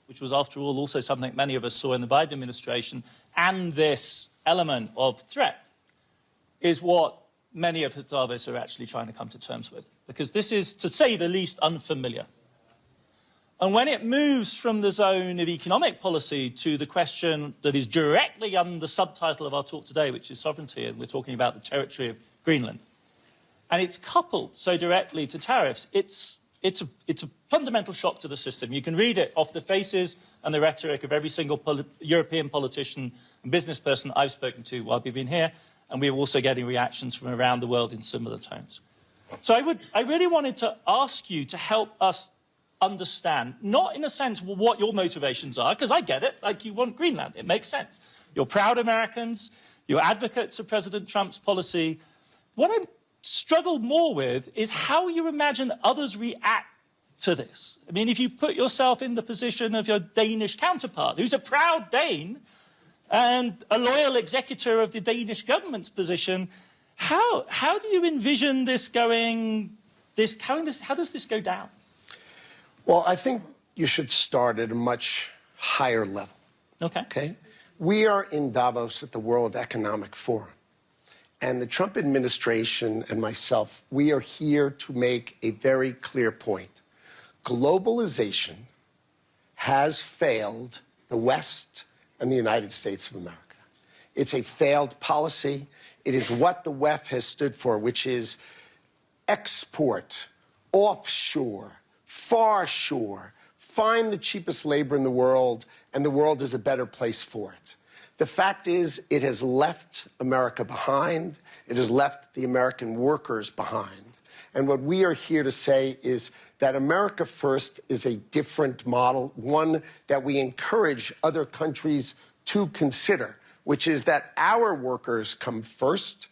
which was, after all, also something many of us saw in the Biden administration, and this element of threat, is what many of Davos are actually trying to come to terms with. Because this is, to say the least, unfamiliar. And when it moves from the zone of economic policy to the question that is directly under the subtitle of our talk today, which is sovereignty, and we're talking about the territory of Greenland, and it's coupled so directly to tariffs, it's a fundamental shock to the system. You can read it off the faces and the rhetoric of every single European politician and business person I've spoken to while we've been here, and we're also getting reactions from around the world in similar tones. So I really wanted to ask you to help us understand, not in a sense what your motivations are, because I get it, like you want Greenland, it makes sense. You're proud Americans, you're advocates of President Trump's policy. What I struggle more with is how you imagine others react to this. I mean, if you put yourself in the position of your Danish counterpart, who's a proud Dane and a loyal executor of the Danish government's position, how do you envision this going, how does this go down? Well, I think you should start at a much higher level. Okay? We are in Davos at the World Economic Forum. And the Trump administration and myself, we are here to make a very clear point. Globalization has failed the West and the United States of America. It's a failed policy. It is what the WEF has stood for, which is export, offshore, far shore, find the cheapest labor in the world, and the world is a better place for it. The fact is, it has left America behind. It has left the American workers behind. And what we are here to say is that America First is a different model, one that we encourage other countries to consider, which is that our workers come first.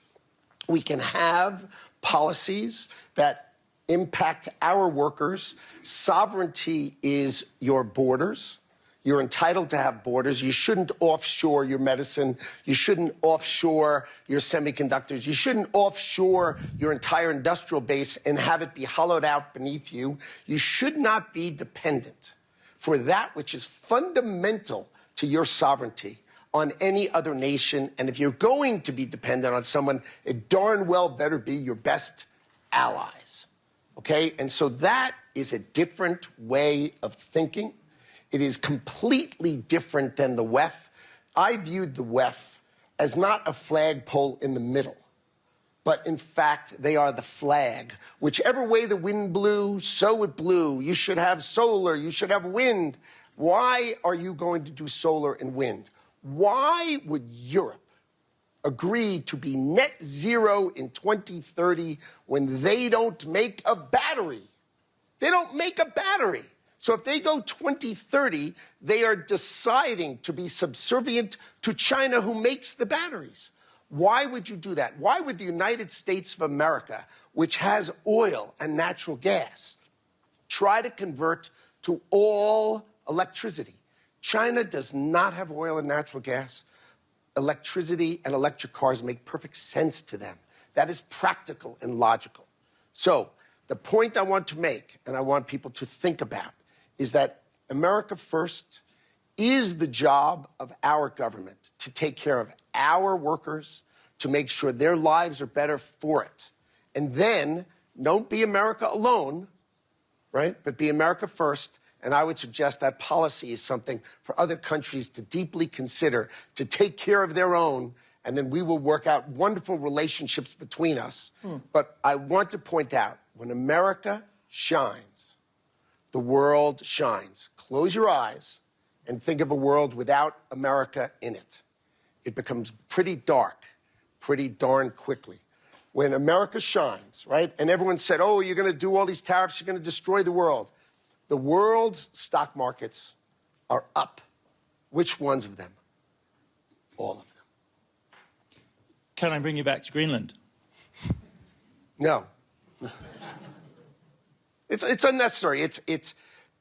We can have policies that impact our workers. Sovereignty is your borders. You're entitled to have borders. You shouldn't offshore your medicine. You shouldn't offshore your semiconductors. You shouldn't offshore your entire industrial base and have it be hollowed out beneath you. You should not be dependent for that which is fundamental to your sovereignty on any other nation. And if you're going to be dependent on someone, it darn well better be your best allies. Okay? And so that is a different way of thinking. It is completely different than the WEF. I viewed the WEF as not a flagpole in the middle, but in fact, they are the flag. Whichever way the wind blew, so it blew. You should have solar, you should have wind. Why are you going to do solar and wind? Why would Europe agree to be net zero in 2030 when they don't make a battery? They don't make a battery. So if they go 2030, they are deciding to be subservient to China, who makes the batteries. Why would you do that? Why would the United States of America, which has oil and natural gas, try to convert to all electricity? China does not have oil and natural gas. Electricity and electric cars make perfect sense to them. That is practical and logical. So the point I want to make, and I want people to think about, is that America First is the job of our government to take care of our workers, to make sure their lives are better for it. And then don't be America alone, right? But be America First. And I would suggest that policy is something for other countries to deeply consider, to take care of their own, and then we will work out wonderful relationships between us. But I want to point out, when America shines, the world shines. Close your eyes and think of a world without America in it. It becomes pretty dark, pretty darn quickly. When America shines, right? And everyone said, oh, you're going to do all these tariffs, you're going to destroy the world. The world's stock markets are up. Which ones of them? All of them. Can I bring you back to Greenland? No. It's unnecessary. It's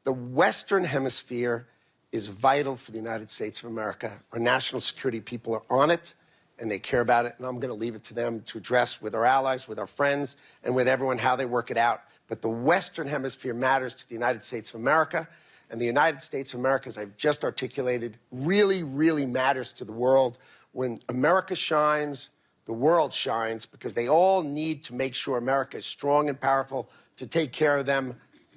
the Western Hemisphere is vital for the United States of America. Our national security people are on it, and they care about it, and I'm going to leave it to them to address with our allies, with our friends, and with everyone how they work it out. But the Western Hemisphere matters to the United States of America, and the United States of America, as I've just articulated, really, really matters to the world. When America shines, the world shines, because they all need to make sure America is strong and powerful to take care of them,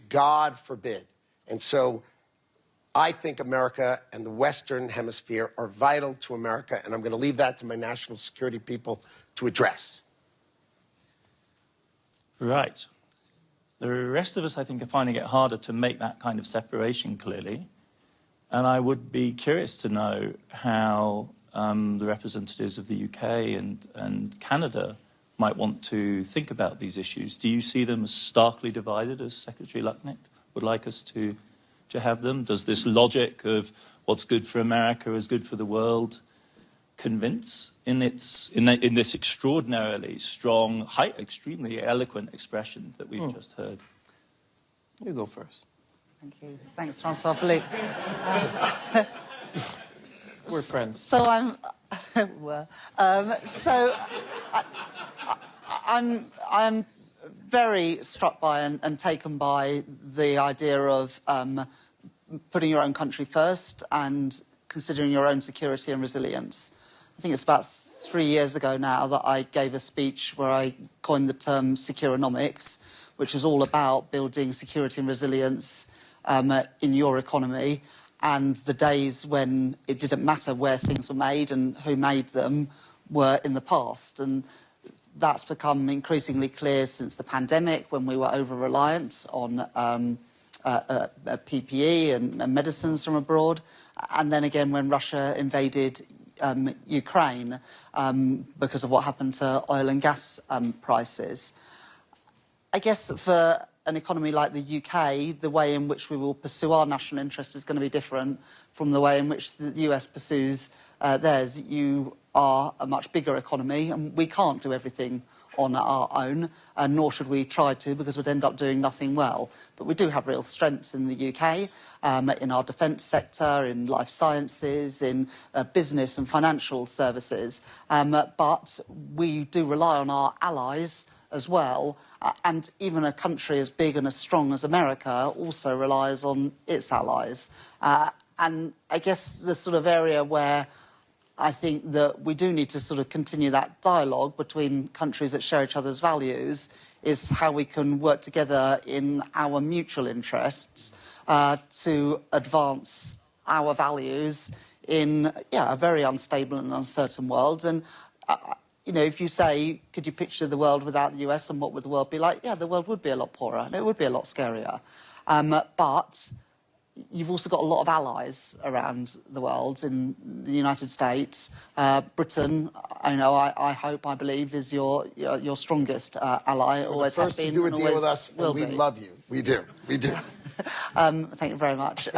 God forbid. And so I think America and the Western Hemisphere are vital to America, and I'm going to leave that to my national security people to address. Right. The rest of us, I think, are finding it harder to make that kind of separation clearly. And I would be curious to know how the representatives of the UK and Canada might want to think about these issues. Do you see them as starkly divided, as Secretary Lucknick would like us to have them? Does this logic of what's good for America is good for the world convince in this extraordinarily strong, extremely eloquent expression that we've just heard? You go first. Thank you. Thanks, Francois-Philippe. We're friends. So I'm very struck by and taken by the idea of putting your own country first and considering your own security and resilience. I think it's about 3 years ago now that I gave a speech where I coined the term securonomics, which was all about building security and resilience in your economy. And the days when it didn't matter where things were made and who made them were in the past. And that's become increasingly clear since the pandemic, when we were over-reliant on PPE and medicines from abroad. And then again when Russia invaded Ukraine because of what happened to oil and gas prices. I guess for an economy like the UK, the way in which we will pursue our national interest is going to be different from the way in which the US pursues theirs. You are a much bigger economy, and we can't do everything on our own, and nor should we try to, because we'd end up doing nothing well. But we do have real strengths in the UK, in our defence sector, in life sciences, in business and financial services. But we do rely on our allies as well, and even a country as big and as strong as America also relies on its allies. And I guess the sort of area where I think that we do need to sort of continue that dialogue between countries that share each other's values is how we can work together in our mutual interests to advance our values in a very unstable and uncertain world. And you know, if you say, could you picture the world without the US and what would the world be like? Yeah, the world would be a lot poorer and it would be a lot scarier. But you've also got a lot of allies around the world. In the United States, Britain, I hope, I believe, is your strongest ally. Always has been. Do a deal with us, and we love you. We do. We do. Thank you very much.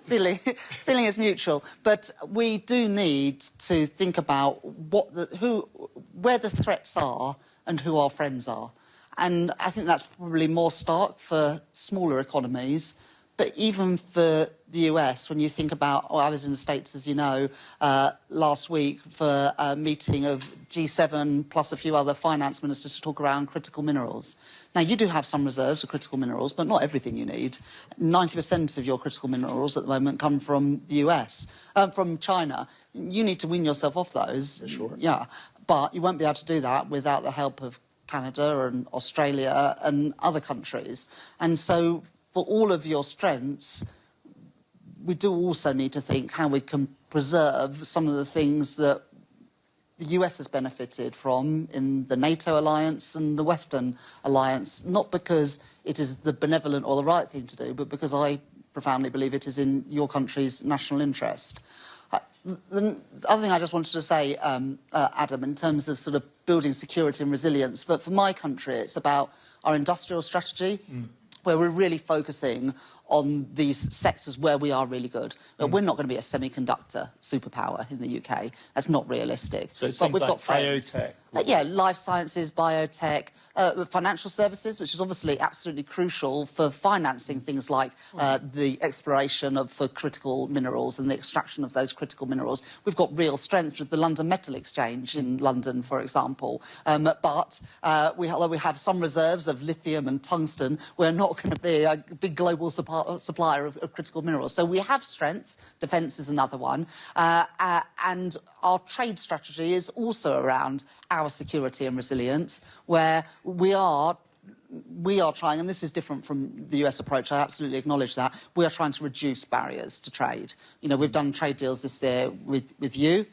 Feeling is mutual, but we do need to think about where the threats are and who our friends are. And I think that's probably more stark for smaller economies. But even for the US, when you think about, I was in the States, as you know, last week for a meeting of G7 plus a few other finance ministers to talk around critical minerals. Now, you do have some reserves of critical minerals, but not everything you need. 90% of your critical minerals at the moment come from the US, from China. You need to wean yourself off those. Sure. Yeah, but you won't be able to do that without the help of Canada and Australia and other countries. And so for all of your strengths, we do also need to think how we can preserve some of the things that the US has benefited from in the NATO alliance and the Western alliance, not because it is the benevolent or the right thing to do, but because I profoundly believe it is in your country's national interest. The other thing I just wanted to say, Adam, in terms of sort of building security and resilience, but for my country, it's about our industrial strategy, where we're really focusing on these sectors where we are really good. We're not going to be a semiconductor superpower in the UK. That's not realistic. So but we've like got friends. biotech. Yeah, life sciences, biotech, financial services, which is obviously absolutely crucial for financing things like the exploration for critical minerals and the extraction of those critical minerals. We've got real strength with the London Metal Exchange in London, for example. But although we have some reserves of lithium and tungsten, we're not going to be a big global supplier of critical minerals. So we have strengths. Defence is another one. And our trade strategy is also around our security and resilience, where we are trying, and this is different from the US approach, I absolutely acknowledge that, we are trying to reduce barriers to trade. You know, we've done trade deals this year with you,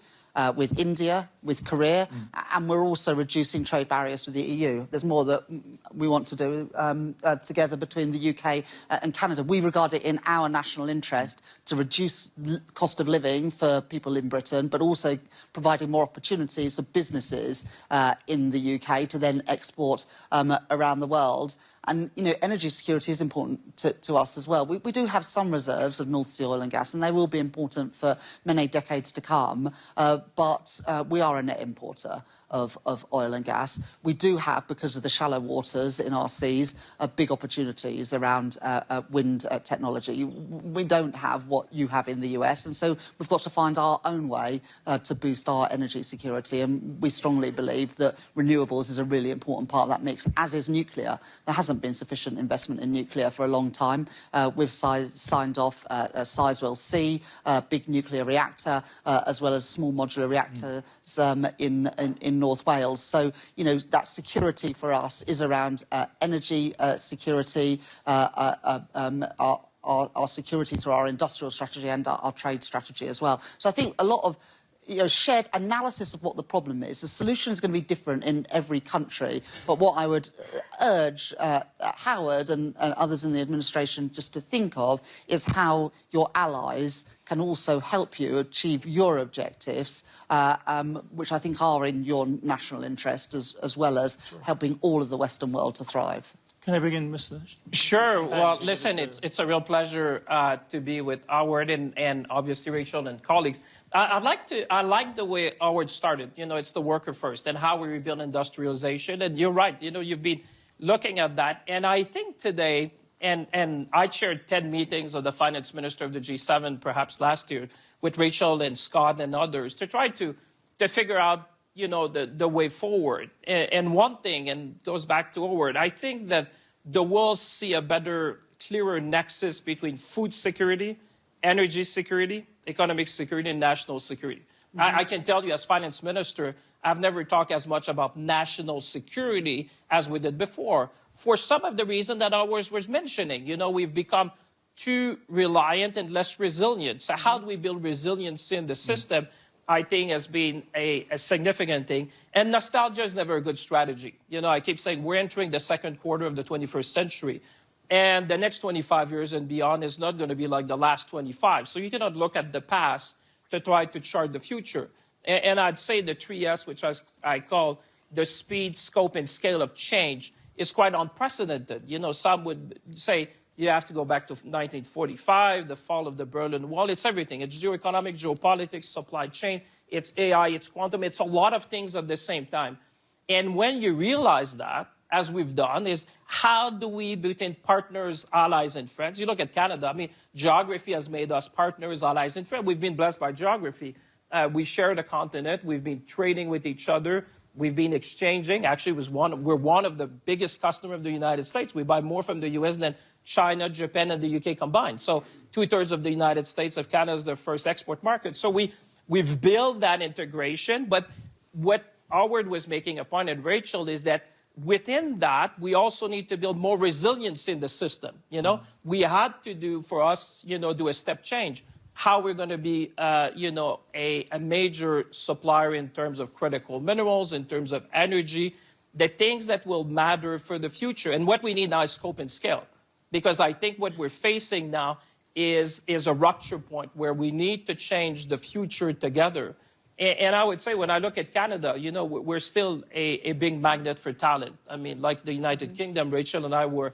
with India, with Korea, and we're also reducing trade barriers with the EU. There's more that we want to do together between the UK and Canada. We regard it in our national interest to reduce cost of living for people in Britain, but also providing more opportunities for businesses in the UK to then export around the world. And, you know, energy security is important to us as well. We do have some reserves of North Sea oil and gas, and they will be important for many decades to come. But we are a net importer of oil and gas. We do have, because of the shallow waters in our seas, big opportunities around wind technology. We don't have what you have in the US, and so we've got to find our own way to boost our energy security. And we strongly believe that renewables is a really important part of that mix, as is nuclear. There hasn't been sufficient investment in nuclear for a long time. We've signed off Sizewell C, big nuclear reactor, as well as small modular reactors in North Wales. So, you know, that security for us is around energy security, our security through our industrial strategy and our trade strategy as well. So I think a lot of shared analysis of what the problem is. The solution is going to be different in every country, but what I would urge Howard and others in the administration just to think of is how your allies can also help you achieve your objectives, which I think are in your national interest, as well as helping all of the Western world to thrive. Can I begin, Mr. Sure. Well, listen, it's a real pleasure to be with Howard and obviously Rachel and colleagues. I like the way Howard started. You know, it's the worker first and how we rebuild industrialization. And you're right. You know, you've been looking at that. And I think today, and I chaired 10 meetings of the finance minister of the G7, perhaps last year, with Rachel and Scott and others to try to figure out, you know, the way forward. And one thing, and goes back to Howard, I think that the world see a better, clearer nexus between food security, energy security, economic security, and national security. I can tell you, as finance minister, I've never talked as much about national security as we did before, for some of the reason that Howard was mentioning. You know, we've become too reliant and less resilient. So how do we build resilience in the system? I think has been a significant thing. And nostalgia is never a good strategy. You know, I keep saying we're entering the second quarter of the 21st century. And the next 25 years and beyond is not going to be like the last 25. So you cannot look at the past to try to chart the future. And I'd say the 3S, which I call the speed, scope, and scale of change, is quite unprecedented. You know, some would say you have to go back to 1945, the fall of the Berlin Wall. It's everything. It's geoeconomic, geopolitics, supply chain. It's AI, it's quantum. It's a lot of things at the same time. And when you realize that, as we've done, is how do we, between partners, allies, and friends? You look at Canada. I mean, geography has made us partners, allies, and friends. We've been blessed by geography. We share the continent. We've been trading with each other. We've been exchanging. Actually, we're one of the biggest customers of the United States. We buy more from the U.S. than China, Japan, and the U.K. combined. So 2/3 of the United States of Canada is their first export market. So we've built that integration. But what Howard was making a point, and Rachel, is that within that, we also need to build more resilience in the system. You know, we had to do, for us, you know, do a step change. How we're going to be, you know, a major supplier in terms of critical minerals, in terms of energy, the things that will matter for the future. And what we need now is scope and scale. Because I think what we're facing now is a rupture point where we need to change the future together. And I would say, when I look at Canada, you know, we're still a big magnet for talent. I mean, like the United Kingdom, Rachel and I were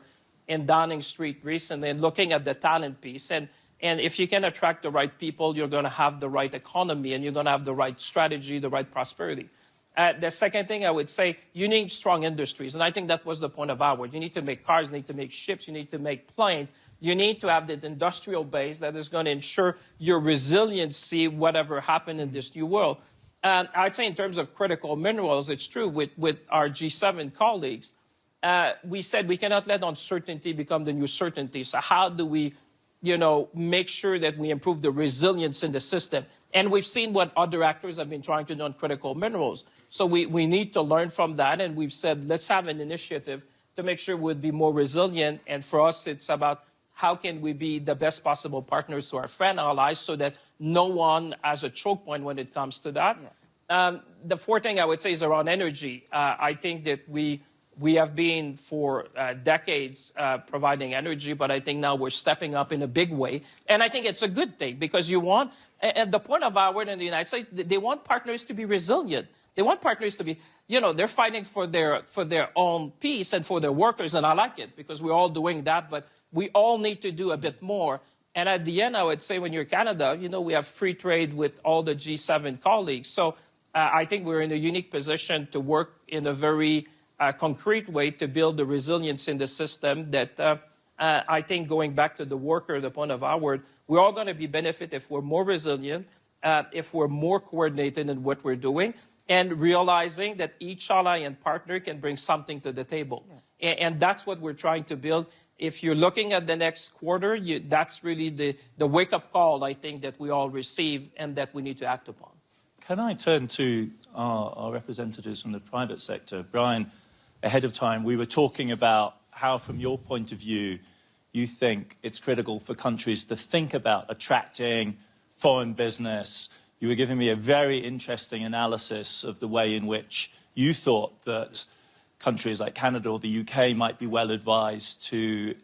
in Downing Street recently and looking at the talent piece. And if you can attract the right people, you're going to have the right economy and you're going to have the right strategy, the right prosperity. The second thing I would say, you need strong industries. And I think that was the point of Howard. You need to make cars, you need to make ships, you need to make planes. You need to have that industrial base that is going to ensure your resiliency, whatever happened in this new world. I'd say in terms of critical minerals, it's true with our G7 colleagues. We said we cannot let uncertainty become the new certainty. So how do we, make sure that we improve the resilience in the system? And we've seen what other actors have been trying to do on critical minerals. So we need to learn from that. And we've said, let's have an initiative to make sure we'd be more resilient. And for us, it's about how can we be the best possible partners to our friend allies so that no one has a choke point when it comes to that. Yeah. The fourth thing I would say is around energy. I think that we have been for decades providing energy, but I think now we're stepping up in a big way. And I think it's a good thing because you want, at the point of Howard in the United States, they want partners to be resilient. They want partners to be, they're fighting for their own peace and for their workers, and I like it because we're all doing that, but we all need to do a bit more. And at the end, I would say when you're Canada, we have free trade with all the G7 colleagues. So I think we're in a unique position to work in a very concrete way to build the resilience in the system that I think going back to the worker, the point of Howard, we're all going to be benefit if we're more resilient, if we're more coordinated in what we're doing, and realizing that each ally and partner can bring something to the table. Yeah. And that's what we're trying to build. If you're looking at the next quarter, that's really the wake-up call, I think, that we all receive and that we need to act upon. Can I turn to our representatives from the private sector? Brian, ahead of time, we were talking about how, from your point of view, you think it's critical for countries to think about attracting foreign business. You were giving me a very interesting analysis of the way in which you thought that countries like Canada or the UK might be well advised to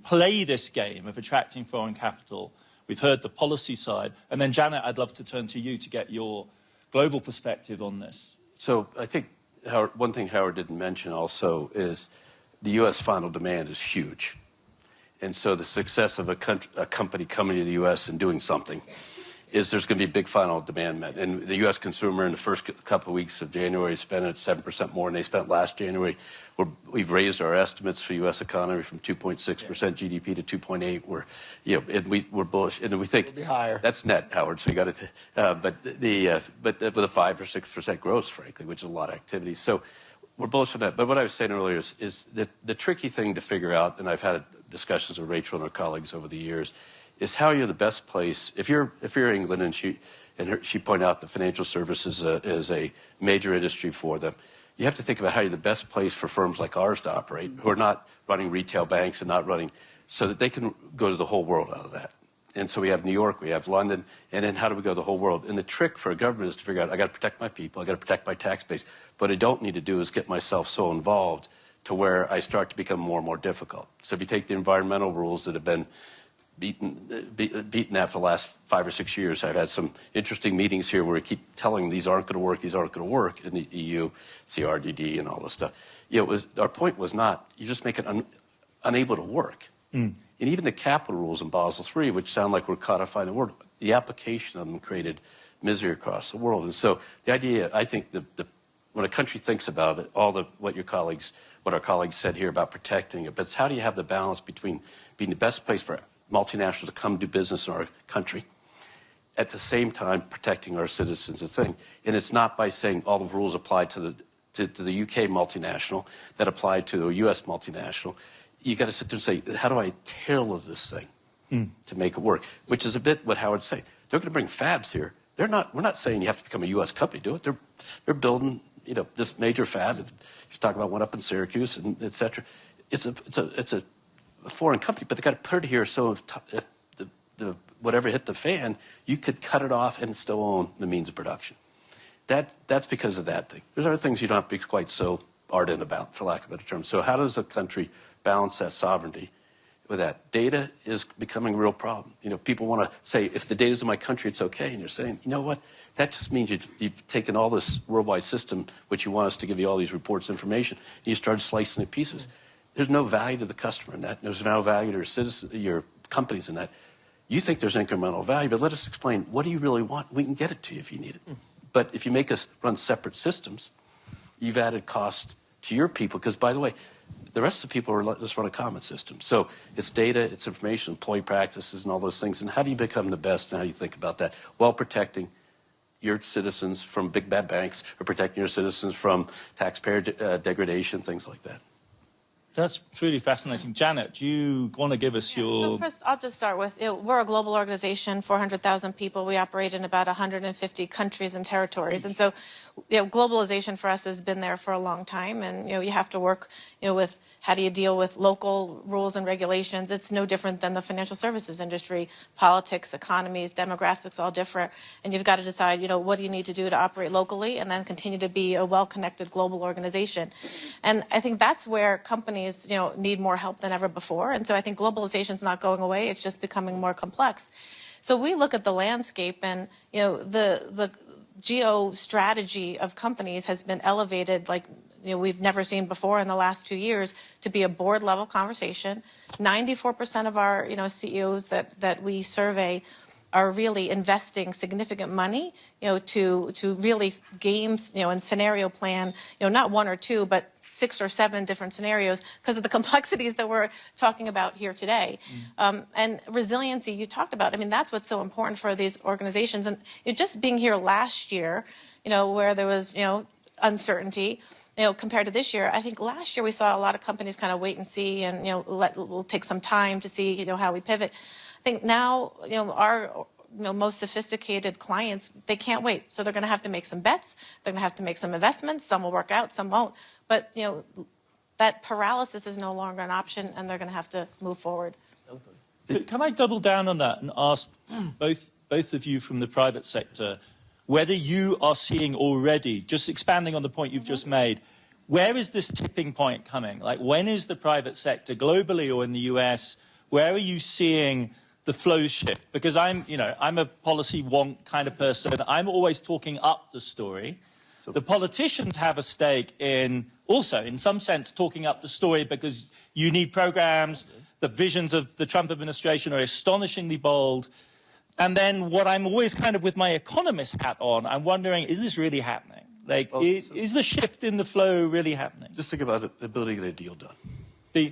play this game of attracting foreign capital. We've heard the policy side. And then, Janet, I'd love to turn to you to get your global perspective on this. So I think one thing Howard didn't mention also is the U.S. final demand is huge. And so the success of a company coming to the U.S. and doing something is there's going to be big final demand met. And the U.S. consumer in the first couple of weeks of January spent 7% more than they spent last January. We've raised our estimates for U.S. economy from 2.6% GDP to 2.8. We're bullish, and we think that's net, Howard. So you got to, but with a 5 or 6% growth, frankly, which is a lot of activity. So we're bullish on that. But what I was saying earlier is that the tricky thing to figure out, and I've had discussions with Rachel and her colleagues over the years, is how you're the best place. If you're England, and she pointed out the financial services is a major industry for them, you have to think about how you're the best place for firms like ours to operate, who are not running retail banks and not running, so that they can go to the whole world out of that. And so we have New York, we have London, and then how do we go to the whole world? And the trick for a government is to figure out, I got to protect my people, I got to protect my tax base. What I don't need to do is get myself so involved to where I start to become more and more difficult. So if you take the environmental rules that have been beaten after the last 5 or 6 years. I've had some interesting meetings here where we keep telling these aren't going to work, these aren't going to work in the EU, CRDD and all this stuff. Our point was not, you just make it unable to work. And even the capital rules in Basel III, which sound like we're codifying the world, the application of them created misery across the world. And so the idea, I think, when a country thinks about it, what our colleagues said here about protecting it, but it's how do you have the balance between being the best place for multinationals to come do business in our country, at the same time protecting our citizens' thing. And it's not by saying all the rules apply to the UK multinational that apply to a US multinational. You got to sit there and say, how do I tailor this thing to make it work? Which is a bit what Howard's saying. They're going to bring fabs here. We're not saying you have to become a US company to do it. They're building, this major fab. You're talking about one up in Syracuse and et cetera. It's a foreign company, but they got to put it here so if the whatever hit the fan, you could cut it off and still own the means of production. That's because of that thing. There's other things you don't have to be quite so ardent about, for lack of a better term. So how does a country balance that sovereignty with that? Data is becoming a real problem. People want to say, if the data's in my country, it's okay. And you're saying, you know what? That just means you've taken all this worldwide system, which you want us to give you all these reports, information, and you started slicing it to pieces. There's no value to the customer in that. There's no value to your citizens, your companies in that. You think there's incremental value, but let us explain, what do you really want? We can get it to you if you need it. But if you make us run separate systems, you've added cost to your people, because, by the way, the rest of the people are letting us run a common system. So it's data, it's information, employee practices, and all those things. And how do you become the best, and how do you think about that? While protecting your citizens from big bad banks, or protecting your citizens from taxpayer degradation, things like that. That's truly fascinating. Janet, do you want to give us your... So first, I'll just start with, we're a global organization, 400,000 people. We operate in about 150 countries and territories. And so, globalization for us has been there for a long time. And, you have to work, with how do you deal with local rules and regulations. It's no different than the financial services industry. Politics, economies, demographics, all different. And you've got to decide, what do you need to do to operate locally and then continue to be a well-connected global organization. And I think that's where companies, need more help than ever before. And so I think globalization is not going away. It's just becoming more complex. So we look at the landscape, and, the geo-strategy of companies has been elevated like, we've never seen before in the last 2 years, to be a board-level conversation. 94% of our, CEOs that we survey are really investing significant money, to really games, and scenario plan, not one or two, but 6 or 7 different scenarios because of the complexities that we're talking about here today. And resiliency you talked about, that's what's so important for these organizations. And just being here last year, where there was, uncertainty, compared to this year, I think last year we saw a lot of companies kind of wait and see, and we'll take some time to see how we pivot. I think now our most sophisticated clients, they can't wait, so they're going to have to make some bets. They're going to have to make some investments. Some will work out, some won't. But that paralysis is no longer an option, and they're going to have to move forward. Can I double down on that and ask both of you from the private sector whether you are seeing already, just expanding on the point you've just made, where is this tipping point coming? Like, when is the private sector, globally or in the US, where are you seeing the flows shift? Because I'm a policy wonk kind of person. I'm always talking up the story. The politicians have a stake in, also, in some sense, talking up the story because you need programs. The visions of the Trump administration are astonishingly bold. And then what I'm always kind of with my economist hat on, I'm wondering, is this really happening? Like, is the shift in the flow really happening? Just think about the ability to get a deal done. The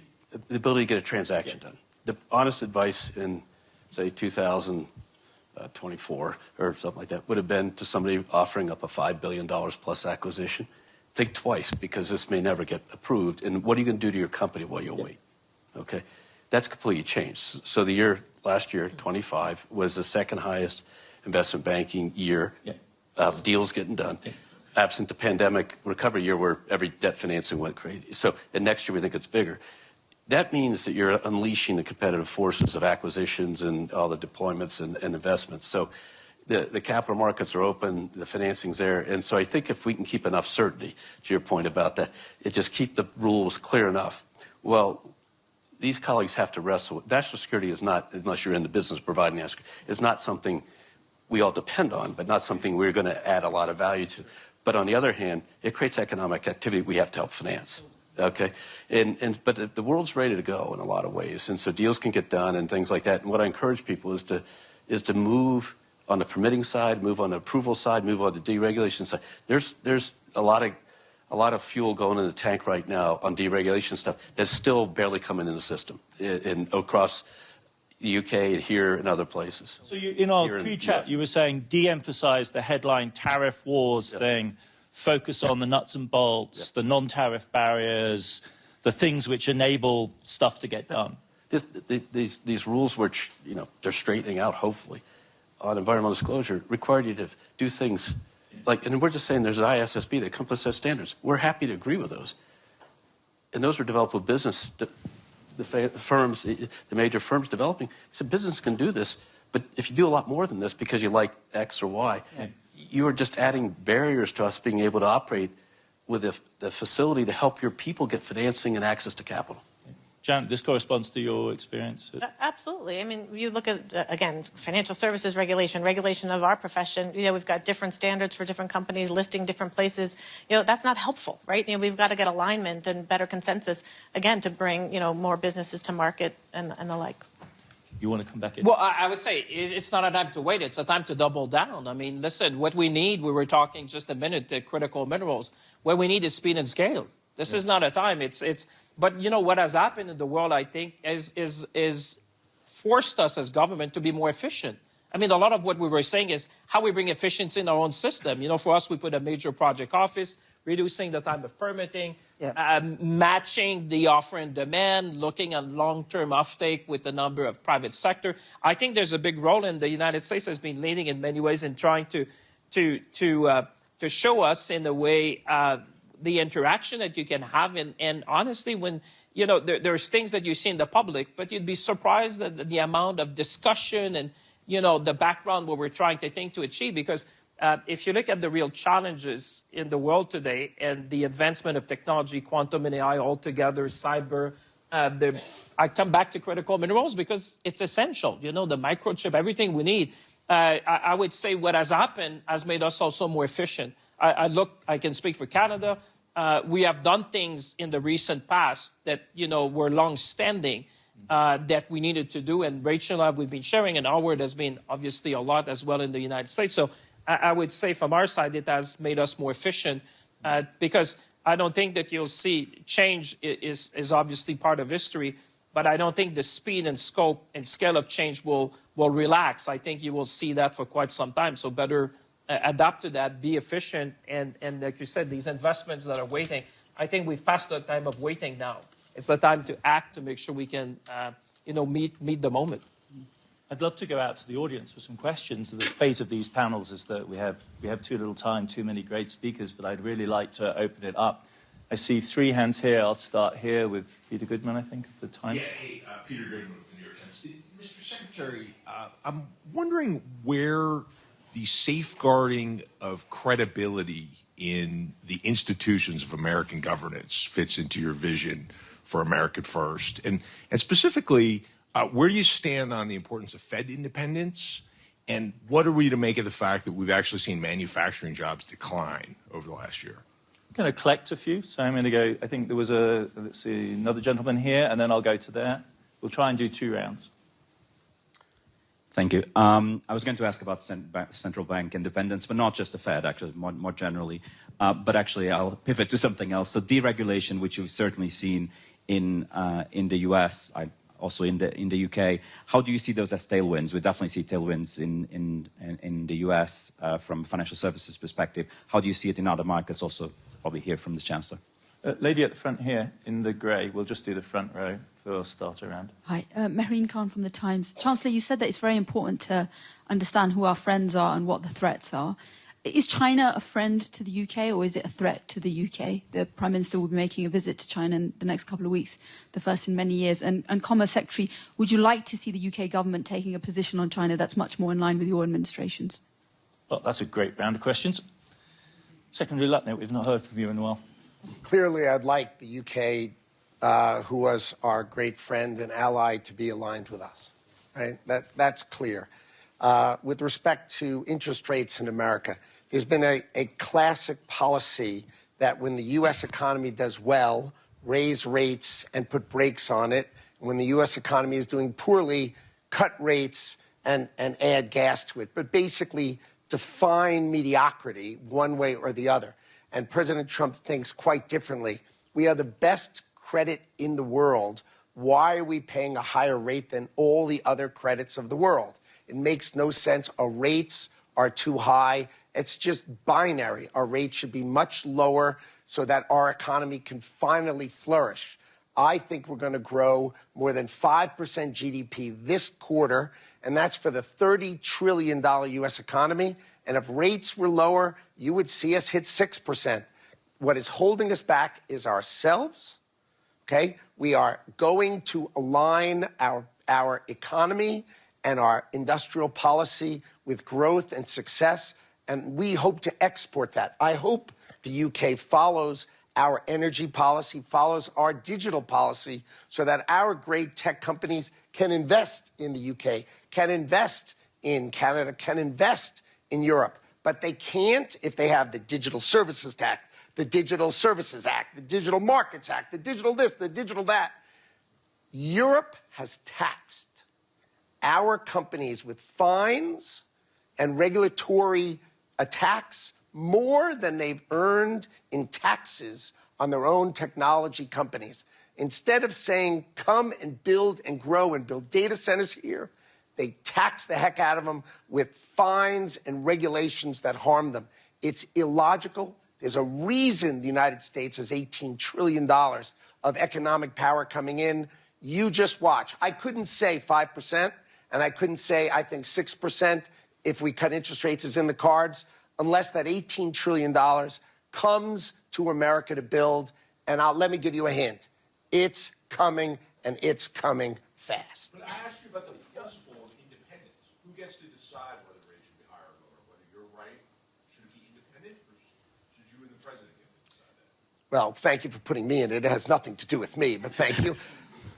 ability to get a transaction done. The honest advice in, say, 2024 or something like that would have been to somebody offering up a $5 billion plus acquisition. Think twice, because this may never get approved. And what are you going to do to your company while you wait? Okay? That's completely changed. So last year, 25, was the second highest investment banking year of deals getting done. Absent the pandemic recovery year where every debt financing went crazy. So, and next year we think it's bigger. That means that you're unleashing the competitive forces of acquisitions and all the deployments and investments. So the capital markets are open, the financing's there. And so I think if we can keep enough certainty, to your point about that, just keep the rules clear enough. Well, these colleagues have to wrestle with. National security is not, unless you're in the business of providing national security, is not something we all depend on, but not something we're going to add a lot of value to. But on the other hand, it creates economic activity we have to help finance. Okay, but the world's ready to go in a lot of ways, and so deals can get done and things like that. And what I encourage people is to move on the permitting side, move on the approval side, move on the deregulation side. There's a lot of fuel going in the tank right now on deregulation stuff that's still barely coming in the system across the UK and here and other places. So in our pre-chat, you were saying de-emphasize the headline tariff wars thing, focus on the nuts and bolts, the non-tariff barriers, the things which enable stuff to get done. These rules, which they're straightening out, hopefully, on environmental disclosure, require you to do things like, and we're just saying there's an ISSB that comes with set standards. We're happy to agree with those, and those are developed with business. The major firms developing. So business can do this, but if you do a lot more than this because you like X or Y, you are just adding barriers to us being able to operate with the facility to help your people get financing and access to capital. Janet, this corresponds to your experience. Absolutely. I mean, you look at, again, financial services regulation of our profession. We've got different standards for different companies listing different places. That's not helpful, right? We've got to get alignment and better consensus, again, to bring, more businesses to market and the like. You want to come back in? Well, I would say it's not a time to wait. It's a time to double down. I mean, listen, what we need, we were talking just a minute, critical minerals. What we need is speed and scale. This is not a time. But what has happened in the world, I think, is forced us as government to be more efficient. I mean, a lot of what we were saying is how we bring efficiency in our own system. For us, we put a major project office, reducing the time of permitting, matching the offer and demand, looking at long-term offtake with the number of private sector. I think there's a big role, and the United States has been leading in many ways in trying to show us in a way the interaction that you can have. And honestly, when, there's things that you see in the public, but you'd be surprised at the amount of discussion and, the background what we're trying to achieve. Because if you look at the real challenges in the world today and the advancement of technology, quantum and AI altogether, cyber, I come back to critical minerals because it's essential. The microchip, everything we need. I would say what has happened has made us also more efficient. I can speak for Canada. We have done things in the recent past that, were long-standing that we needed to do. And Rachel, we've been sharing, and Howard has been obviously a lot as well in the United States. So I would say from our side, it has made us more efficient because I don't think that you'll see change is obviously part of history, but I don't think the speed and scope and scale of change will relax. I think you will see that for quite some time. So better adapt to that, be efficient, and like you said, these investments that are waiting, I think we've passed the time of waiting now. It's the time to act to make sure we can, meet the moment. I'd love to go out to the audience for some questions. The fate of these panels is that we have too little time, too many great speakers, but I'd really like to open it up. I see 3 hands here. I'll start here with Peter Goodman, I think, at the time. Yeah, hey, Peter Goodman with the New York Times. Mr. Secretary, I'm wondering where the safeguarding of credibility in the institutions of American governance fits into your vision for America First. And specifically, where do you stand on the importance of Fed independence? And what are we to make of the fact that we've actually seen manufacturing jobs decline over the last year? I'm going to collect a few. So I'm going to go, I think there was another gentleman here, and then I'll go to there. We'll try and do 2 rounds. Thank you. I was going to ask about central bank independence, but not just the Fed, actually, more generally. But actually, I'll pivot to something else. So deregulation, which you've certainly seen in the US, also in the UK. How do you see those as tailwinds? We definitely see tailwinds in the US from a financial services perspective. How do you see it in other markets? Also, probably hear from the Chancellor. Lady at the front here in the grey. We'll just do the front row for our starter round. Hi, Mehreen Khan from the Times. Chancellor, you said that it's very important to understand who our friends are and what the threats are. Is China a friend to the UK or is it a threat to the UK? The Prime Minister will be making a visit to China in the next couple of weeks, the first in many years. And Commerce Secretary, would you like to see the UK government taking a position on China that's much more in line with your administration's? Well, that's a great round of questions. Secretary Lutnick, we've not heard from you in a while. Clearly, I'd like the UK, who was our great friend and ally, to be aligned with us. Right? That's clear. With respect to interest rates in America, there's been a classic policy that when the U.S. economy does well, raise rates and put brakes on it. And when the U.S. economy is doing poorly, cut rates and add gas to it. But basically define mediocrity one way or the other. And President Trump thinks quite differently. We are the best credit in the world. Why are we paying a higher rate than all the other credits of the world? It makes no sense. Our rates are too high. It's just binary. Our rates should be much lower so that our economy can finally flourish. I think we're going to grow more than 5% GDP this quarter, and that's for the $30 trillion U.S. economy. And if rates were lower, you would see us hit 6%. What is holding us back is ourselves. Okay? We are going to align our economy and our industrial policy with growth and success, and we hope to export that. I hope the UK follows Our energy policy follows our digital policy so that our great tech companies can invest in the UK, can invest in Canada, can invest in Europe. But they can't if they have the Digital Services Act, the Digital Services Act, the Digital Markets Act, the digital this, the digital that. Europe has taxed our companies with fines and regulatory attacks more than they've earned in taxes on their own technology companies. Instead of saying, come and build and grow and build data centers here, they tax the heck out of them with fines and regulations that harm them. It's illogical. There's a reason the United States has $18 trillion of economic power coming in. You just watch. I couldn't say 5%, and I couldn't say, I think, 6% if we cut interest rates is in the cards, unless that $18 trillion comes to America to build. And let me give you a hint. It's coming, and it's coming fast. But I asked you about the principle of independence. Who gets to decide whether rates should be higher or lower? Whether you're right, should it be independent, or should you and the president get to decide that? Well, thank you for putting me in it. It has nothing to do with me, but thank you.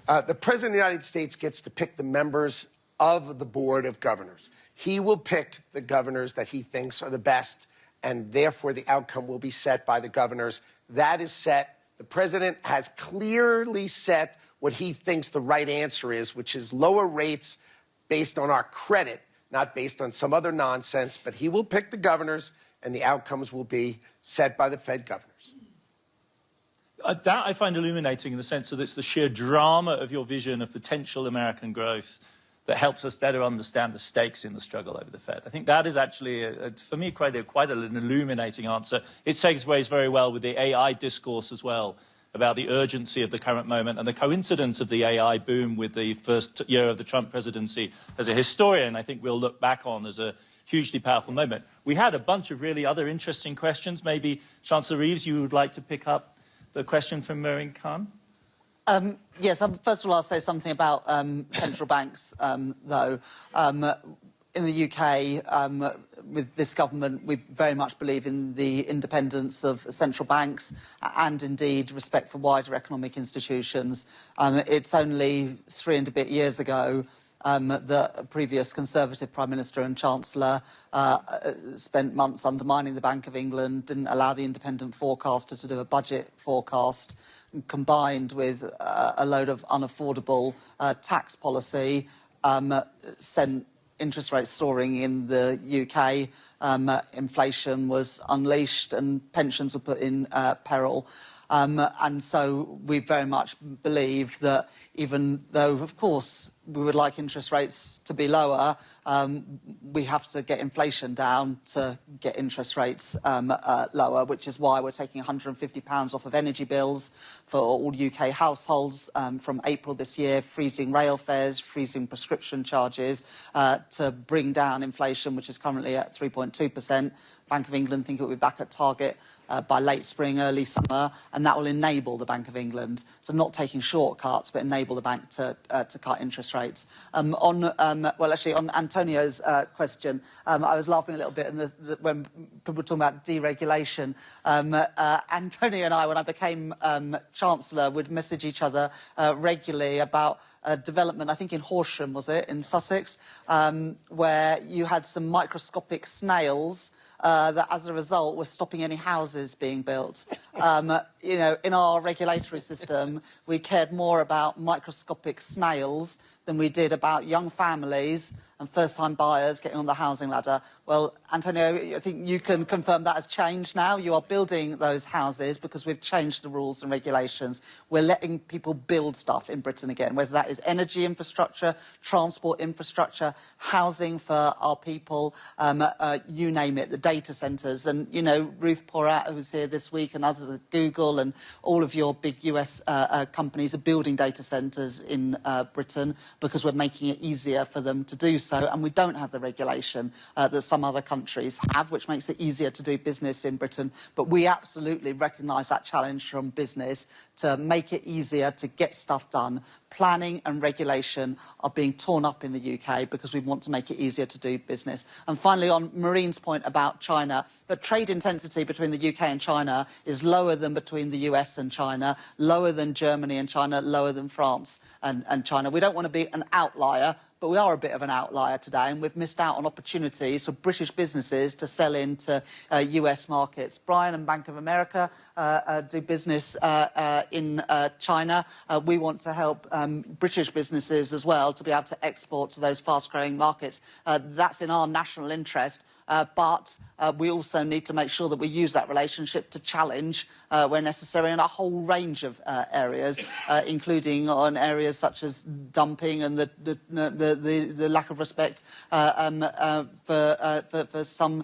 The President of the United States gets to pick the members of the Board of Governors. He will pick the governors that he thinks are the best, and therefore the outcome will be set by the governors. That is set. The President has clearly set what he thinks the right answer is, which is lower rates based on our credit, not based on some other nonsense. But he will pick the governors, and the outcomes will be set by the Fed governors. That I find illuminating in the sense that it's the sheer drama of your vision of potential American growth that helps us better understand the stakes in the struggle over the Fed. I think that is actually, for me, quite an illuminating answer. It segues very well with the AI discourse as well, about the urgency of the current moment and the coincidence of the AI boom with the first year of the Trump presidency. As a historian, I think we'll look back on as a hugely powerful moment. We had a bunch of really other interesting questions. Maybe, Chancellor Reeves, you would like to pick up the question from Maureen Khan? Yes, first of all, I'll say something about central banks, though. In the UK, with this government, we very much believe in the independence of central banks and, indeed, respect for wider economic institutions. It's only 3 and a bit years ago that a previous Conservative Prime Minister and Chancellor spent months undermining the Bank of England, didn't allow the independent forecaster to do a budget forecast, combined with a load of unaffordable tax policy, sent interest rates soaring in the UK, inflation was unleashed and pensions were put in peril. And so we very much believe that even though, of course, we would like interest rates to be lower, we have to get inflation down to get interest rates lower, which is why we're taking £150 off of energy bills for all UK households from April this year, freezing rail fares, freezing prescription charges to bring down inflation, which is currently at 3.2%. Bank of England think it will be back at target by late spring, early summer, and that will enable the Bank of England, so not taking shortcuts, but enable the bank to cut interest rates. On Antonio's question, I was laughing a little bit when people were talking about deregulation. Antonio and I, when I became Chancellor, would message each other regularly about development, I think in Horsham, was it, in Sussex, where you had some microscopic snails that, as a result, were stopping any houses being built. You know, in our regulatory system, we cared more about microscopic snails than we did about young families and first-time buyers getting on the housing ladder. Well, Antonio, I think you can confirm that has changed now. You are building those houses because we've changed the rules and regulations. We're letting people build stuff in Britain again, whether that is energy infrastructure, transport infrastructure, housing for our people, you name it, the data centres. And, you know, Ruth Porat, who's here this week, and others at Google and all of your big US companies are building data centres in Britain because we're making it easier for them to do so. And we don't have the regulation that some other countries have, which makes it easier to do business in Britain. But we absolutely recognise that challenge from business to make it easier to get stuff done, planning and regulation are being torn up in the UK because we want to make it easier to do business. And finally, on Marine's point about China, the trade intensity between the UK and China is lower than between the US and China, lower than Germany and China, lower than France and China. We don't want to be an outlier, but we are a bit of an outlier today, and we've missed out on opportunities for British businesses to sell into US markets. Brian and Bank of America do business in China. We want to help British businesses as well to be able to export to those fast-growing markets. That's in our national interest, but we also need to make sure that we use that relationship to challenge where necessary in a whole range of areas, including on areas such as dumping and the lack of respect for some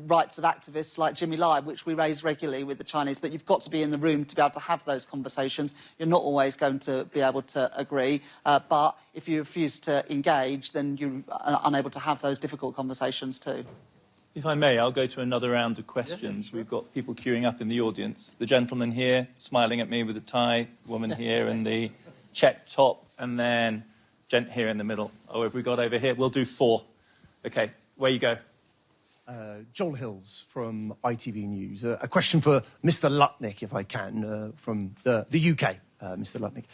rights of activists like Jimmy Lai, which we raise regularly with the Chinese. But you've got to be in the room to be able to have those conversations. You're not always going to be able to agree, but if you refuse to engage, then you're unable to have those difficult conversations too. If I may, I'll go to another round of questions. Yeah. We've got people queuing up in the audience. The gentleman here, smiling at me with a tie, woman here in the checked top, and then gent here in the middle. Oh, have we got over here? We'll do 4. Okay, where you go? Joel Hills from ITV News. A question for Mr. Lutnick, if I can, from the UK, Mr. Lutnick.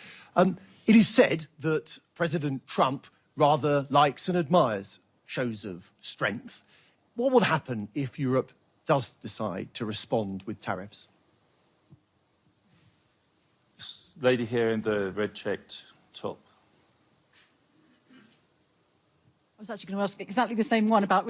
It is said that President Trump rather likes and admires shows of strength. What will happen if Europe does decide to respond with tariffs? This lady here in the red checked top. I was actually going to ask exactly the same one about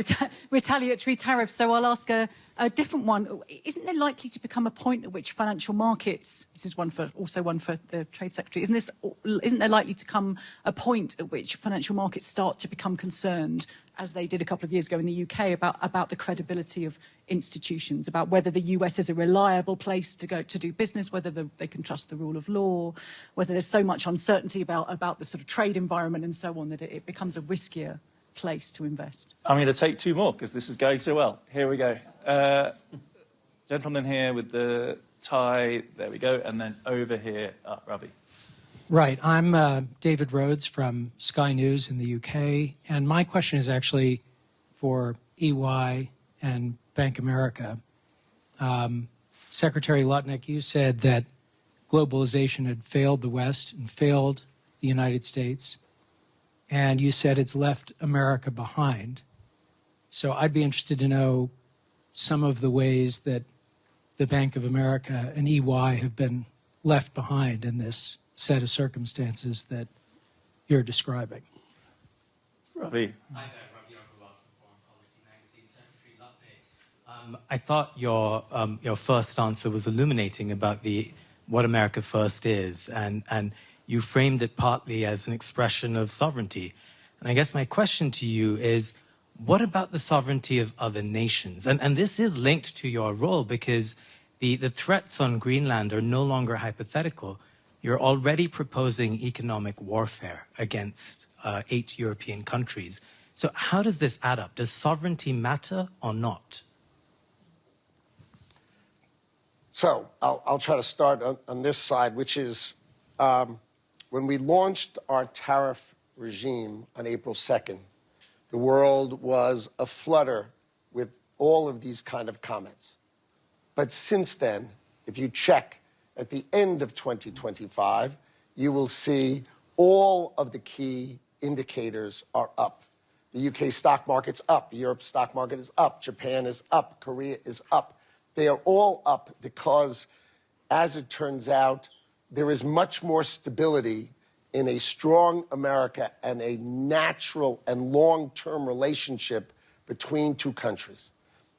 retaliatory tariffs, so I'll ask a different one. Isn't there likely to become a point at which financial markets, this is also one for the Trade Secretary, isn't there likely to come a point at which financial markets start to become concerned, as they did a couple of years ago in the UK, about the credibility of institutions, about whether the US is a reliable place to go to do business, whether they can trust the rule of law, whether there's so much uncertainty about the sort of trade environment and so on that it becomes a riskier place to invest? I'm going to take 2 more because this is going so well. Here we go. Gentleman here with the tie. There we go. And then over here, Ravi. Right. I'm David Rhodes from Sky News in the UK. And my question is actually for EY and Bank America. Secretary Lutnick, you said that globalization had failed the West and failed the United States. And you said it's left America behind. So I'd be interested to know some of the ways that the Bank of America and EY have been left behind in this set of circumstances that you're describing. Ravi. Hi there, Ravi Agrawal from Foreign Policy Magazine. Secretary Lutnick, I thought your first answer was illuminating about what America First is, and you framed it partly as an expression of sovereignty. And I guess my question to you is, what about the sovereignty of other nations? And this is linked to your role because the threats on Greenland are no longer hypothetical. You're already proposing economic warfare against 8 European countries. So how does this add up? Does sovereignty matter or not? So I'll try to start on this side, which is when we launched our tariff regime on April 2nd, the world was aflutter with all of these kind of comments. But since then, if you check at the end of 2025, you will see all of the key indicators are up. The UK stock market's up, the Europe stock market is up, Japan is up, Korea is up. They are all up because, as it turns out, there is much more stability in a strong America and a natural and long-term relationship between 2 countries.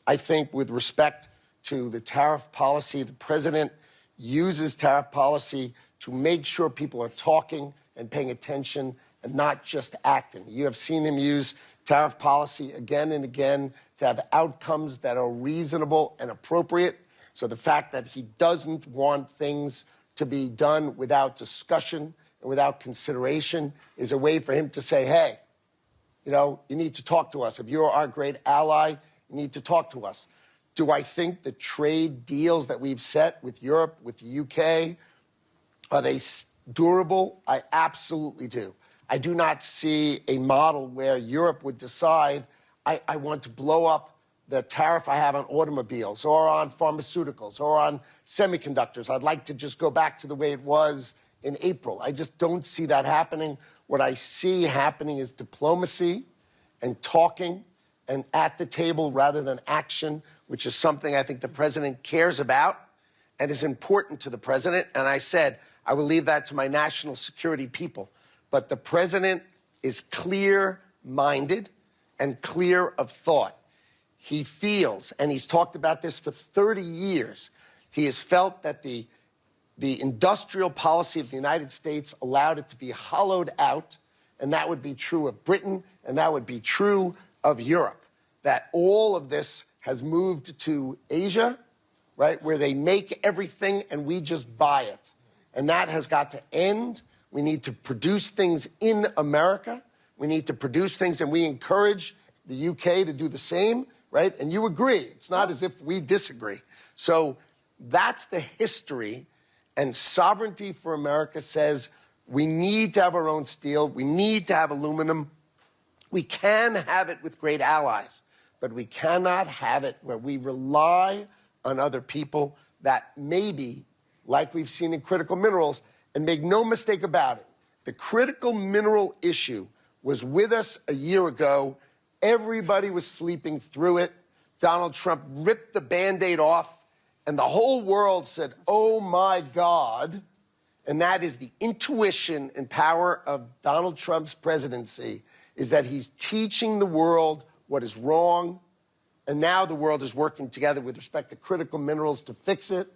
I think with respect to the tariff policy, the president uses tariff policy to make sure people are talking and paying attention and not just acting. You have seen him use tariff policy again and again to have outcomes that are reasonable and appropriate. So the fact that he doesn't want things to be done without discussion and without consideration is a way for him to say, hey, you need to talk to us. If you're our great ally, you need to talk to us. Do I think the trade deals that we've set with Europe, with the UK, are they durable? I absolutely do. I do not see a model where Europe would decide, I want to blow up the tariff I have on automobiles or on pharmaceuticals or on semiconductors. I'd like to just go back to the way it was in April. I just don't see that happening. What I see happening is diplomacy and talking and at the table rather than action, which is something I think the president cares about and is important to the president. And I said, I will leave that to my national security people. But the president is clear-minded and clear of thought. He feels, and he's talked about this for 30 years, he has felt that the industrial policy of the United States allowed it to be hollowed out, and that would be true of Britain, and that would be true of Europe, that all of this has moved to Asia, right, where they make everything and we just buy it. And that has got to end. We need to produce things in America. We need to produce things, and we encourage the UK to do the same, right? And you agree. It's not as if we disagree. So that's the history, and sovereignty for America says we need to have our own steel. We need to have aluminum. We can have it with great allies, but we cannot have it where we rely on other people that maybe, like we've seen in critical minerals, and make no mistake about it, the critical mineral issue was with us a year ago. Everybody was sleeping through it. Donald Trump ripped the Band-Aid off, and the whole world said, oh, my God. And that is the intuition and power of Donald Trump's presidency, is that he's teaching the world what is wrong, and now the world is working together with respect to critical minerals to fix it,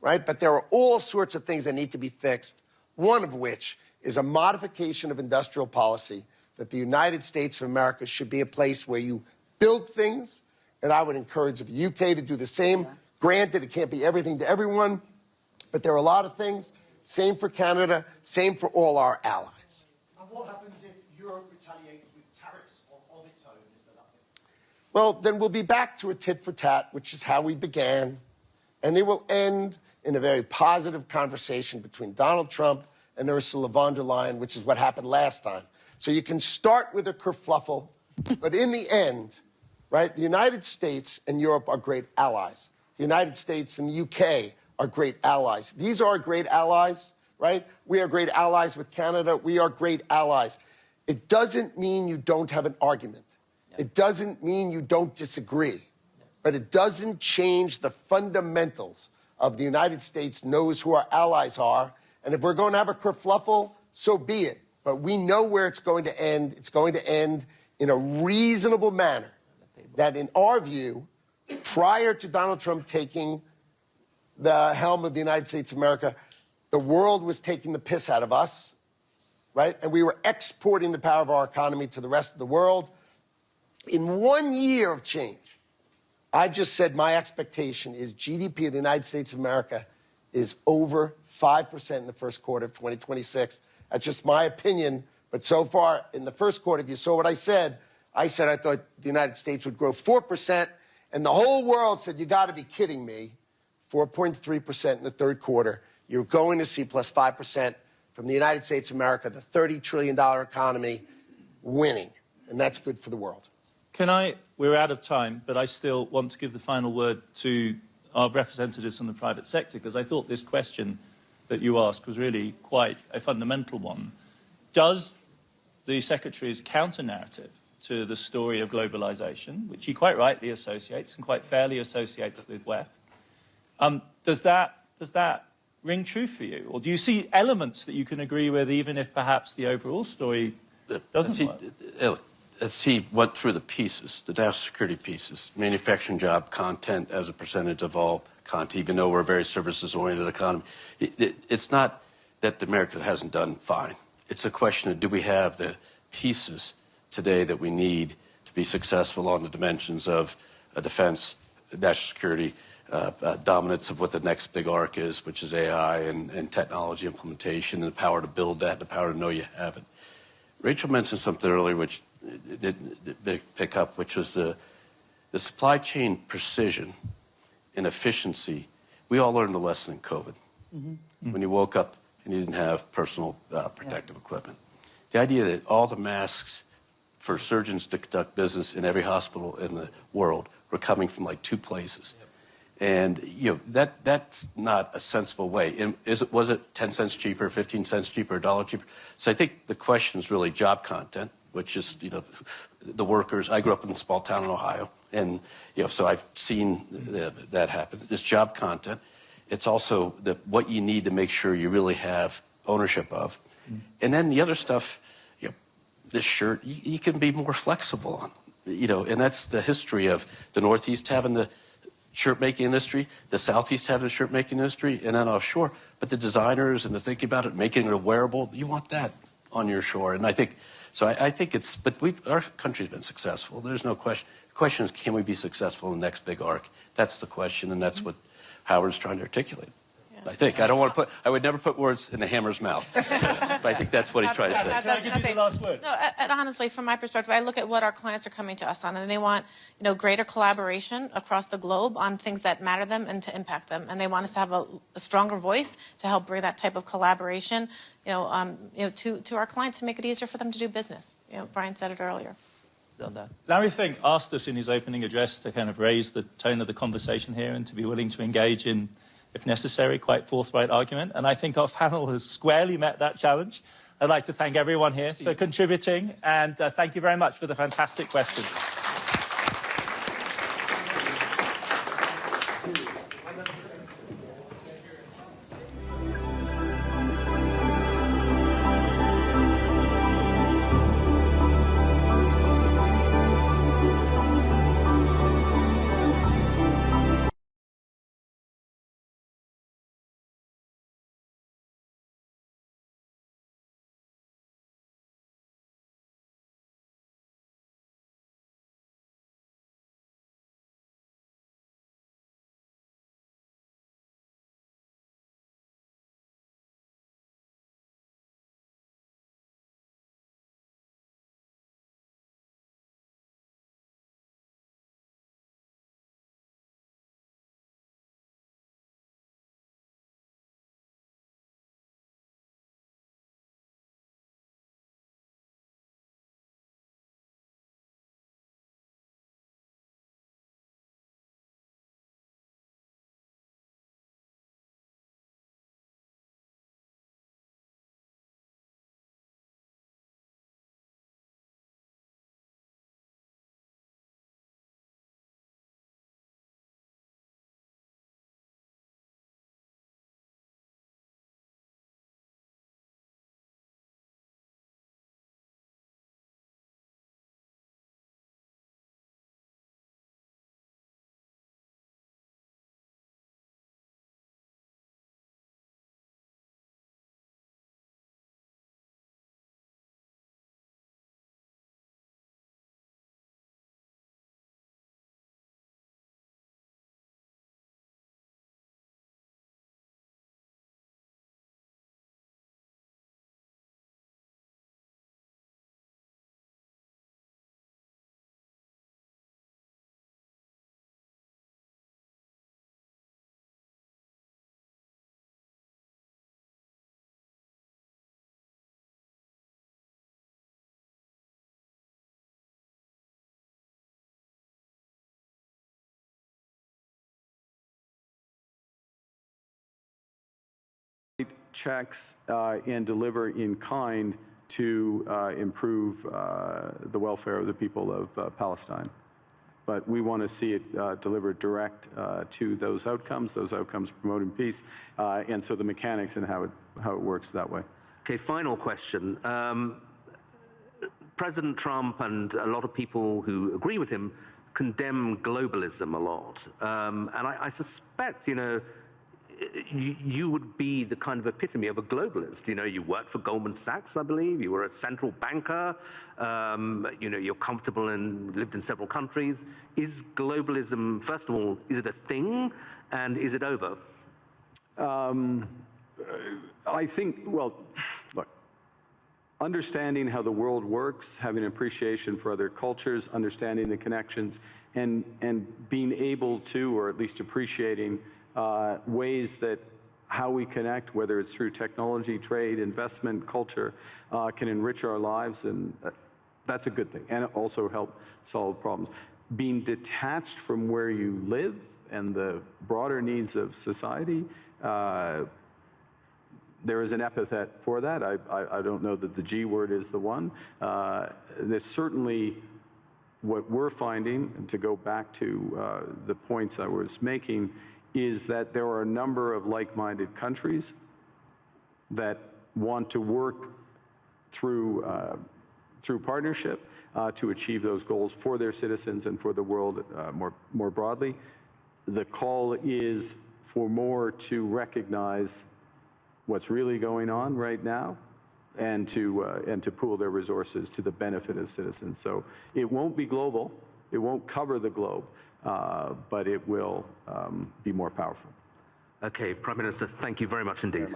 right? But there are all sorts of things that need to be fixed, one of which is a modification of industrial policy, that the United States of America should be a place where you build things, and I would encourage the UK to do the same. Yeah. Granted, it can't be everything to everyone, but there are a lot of things. Same for Canada, same for all our allies. And what happens if Europe retaliates with tariffs of its own, Mr. Lutnick? Well, then we'll be back to a tit for tat, which is how we began, and it will end in a very positive conversation between Donald Trump and Ursula von der Leyen, which is what happened last time. So you can start with a kerfluffle, but in the end, right, the United States and Europe are great allies. The United States and the UK are great allies. These are great allies, right? We are great allies with Canada. We are great allies. It doesn't mean you don't have an argument. It doesn't mean you don't disagree. But it doesn't change the fundamentals of the United States knows who our allies are. And if we're going to have a kerfluffle, so be it. But we know where it's going to end. It's going to end in a reasonable manner that, in our view, prior to Donald Trump taking the helm of the United States of America, the world was taking the piss out of us, right? And we were exporting the power of our economy to the rest of the world. In 1 year of change, I just said my expectation is GDP of the United States of America is over 5% in the first quarter of 2026. That's just my opinion. But so far, in the first quarter, if you saw what I said I thought the United States would grow 4%, and the whole world said, you got to be kidding me. 4.3% in the third quarter. You're going to see plus 5% from the United States of America, the $30 trillion economy, winning. And that's good for the world. We're out of time, but I still want to give the final word to our representatives from the private sector, because I thought this question that you asked was really quite a fundamental one. Does the Secretary's counter-narrative to the story of globalization, which he quite rightly associates and quite fairly associates with WEF, does that ring true for you? Or do you see elements that you can agree with, even if perhaps the overall story doesn't work? As he went through the pieces, the national security pieces, manufacturing job content as a percentage of all content, even though we're a very services-oriented economy, it's not that America hasn't done fine. It's a question of, do we have the pieces today that we need to be successful on the dimensions of defense, national security, dominance of what the next big arc is, which is AI and technology implementation, and the power to build that, the power to know you have it. Rachel mentioned something earlier which did pick up, which was the supply chain precision and efficiency. We all learned a lesson in COVID. Mm-hmm. When you woke up and you didn't have personal protective equipment. The idea that all the masks for surgeons to conduct business in every hospital in the world were coming from like 2 places. And that's not a sensible way. And was it 10 cents cheaper, 15 cents cheaper, $1 cheaper? So I think the question is really job content, which is the workers. I grew up in a small town in Ohio, and so I've seen that happen. It's job content. It's also what you need to make sure you really have ownership of. And then the other stuff, this shirt, you can be more flexible on, and that's the history of the Northeast having the shirt-making industry, the Southeast having the shirt-making industry, and then offshore. But the designers and the thinking about it, making it wearable, you want that on your shore. And I think, so I think it's, but our country's been successful. There's no question. The question is, can we be successful in the next big arc? That's the question, and that's what Howard's trying to articulate. I think. I don't want to put, I would never put words in the hammer's mouth. But I think that's what he's trying to say. Can I give you the last word? No, and honestly, from my perspective, I look at what our clients are coming to us on, and they want, greater collaboration across the globe on things that matter to them and to impact them. And they want us to have a stronger voice to help bring that type of collaboration, to our clients to make it easier for them to do business. Brian said it earlier. Done that. Larry Fink asked us in his opening address to kind of raise the tone of the conversation here and to be willing to engage in, if necessary, quite forthright argument. And I think our panel has squarely met that challenge. I'd like to thank everyone here for contributing, and thank you very much for the fantastic questions. checks and deliver in kind to improve the welfare of the people of Palestine. But we want to see it delivered direct to those outcomes promoting peace, and so the mechanics and how it works that way. Okay, final question. President Trump and a lot of people who agree with him condemn globalism a lot. And I suspect, you would be the kind of epitome of a globalist. You worked for Goldman Sachs, I believe. You were a central banker. You're comfortable and lived in several countries. Is globalism, first of all, is it a thing, and is it over? I think, well, look, understanding how the world works, having an appreciation for other cultures, understanding the connections, and being able to, or at least appreciating ways that how we connect, whether it's through technology, trade, investment, culture, can enrich our lives, and that's a good thing, and also help solve problems. Being detached from where you live and the broader needs of society, there is an epithet for that. I don't know that the G word is the one. There's certainly what we're finding, and to go back to the points I was making, is that there are a number of like-minded countries that want to work through partnership to achieve those goals for their citizens and for the world more broadly. The call is for more to recognize what's really going on right now and to pool their resources to the benefit of citizens. So it won't be global, it won't cover the globe, but it will be more powerful. Okay, Prime Minister, thank you very much indeed.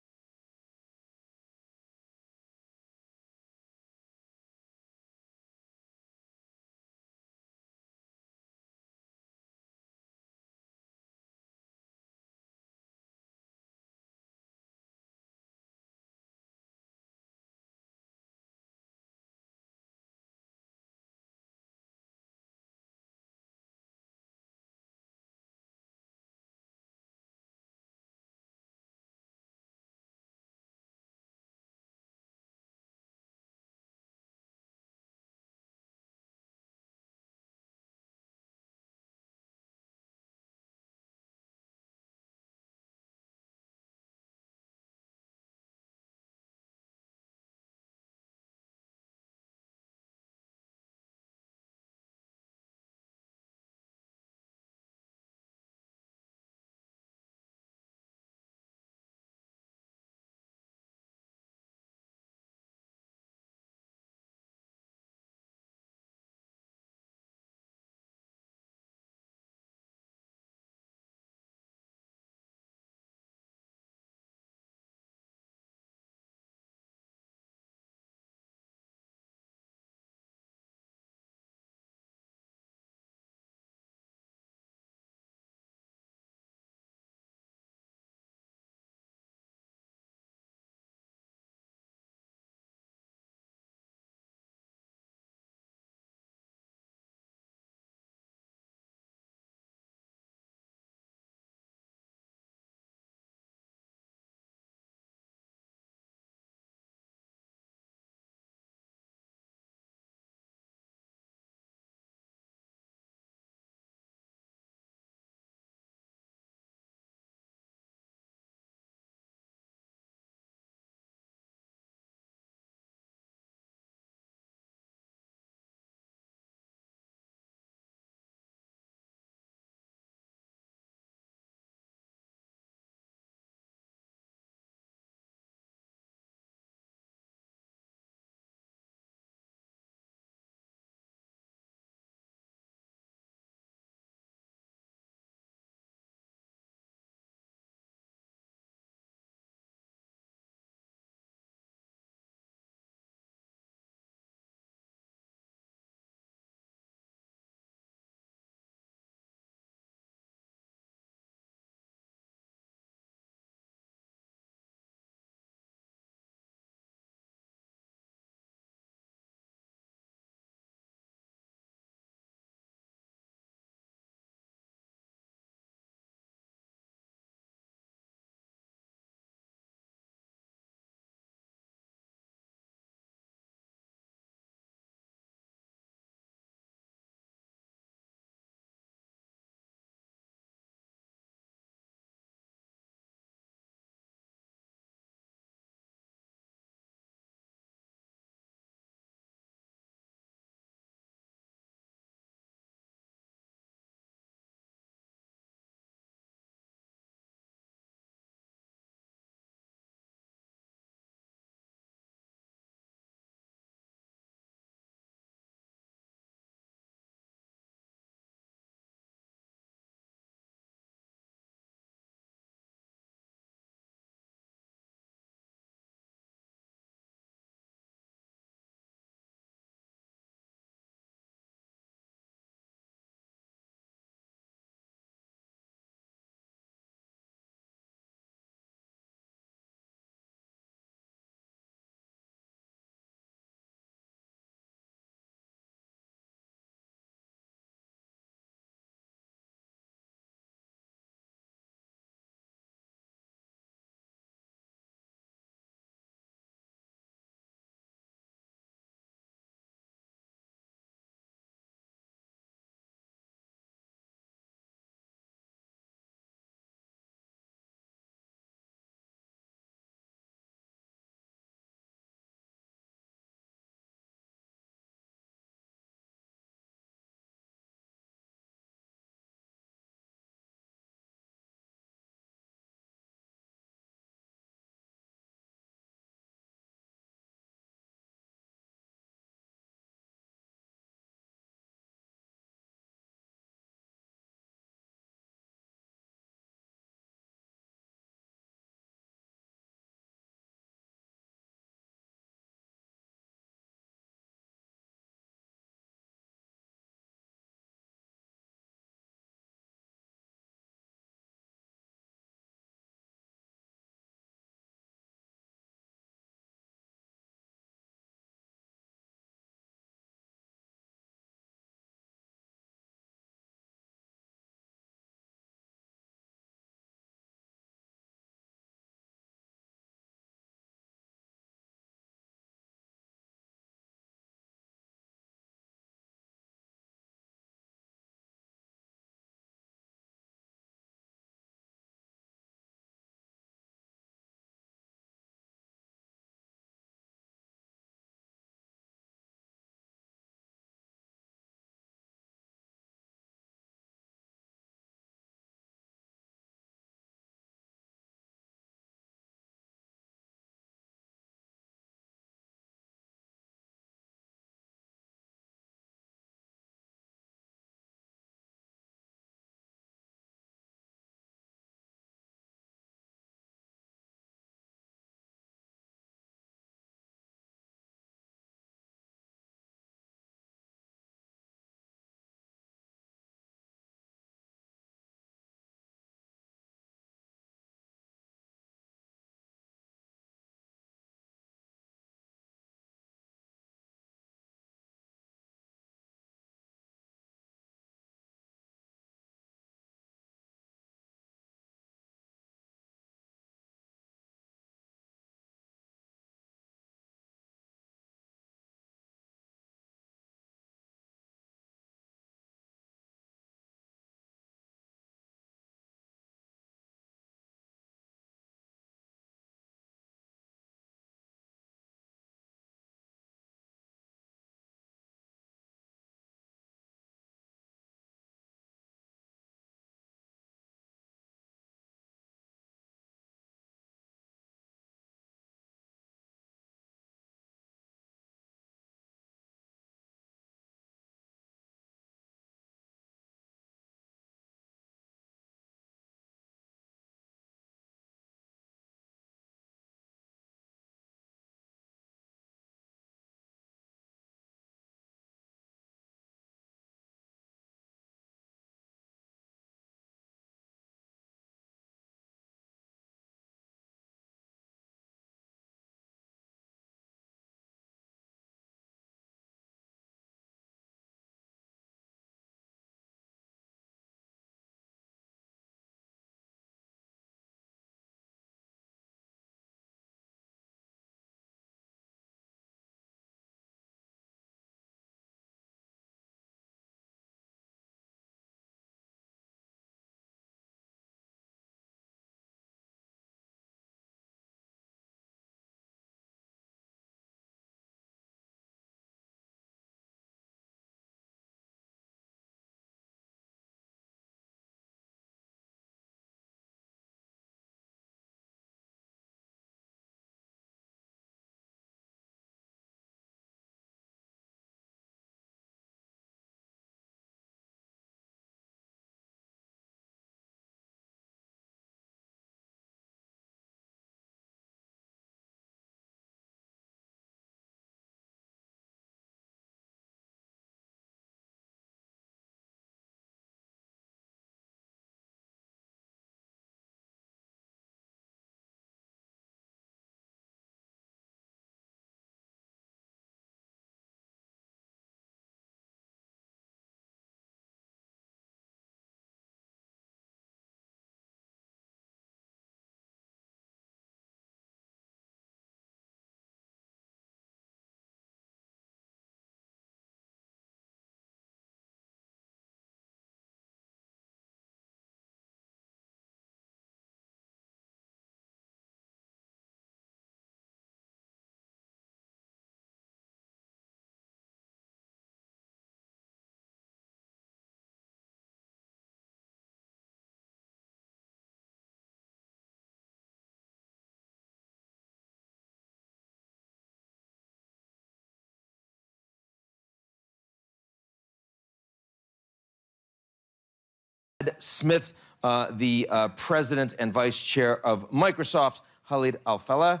Smith, the president and vice chair of Microsoft, Khalid Al-Faleh,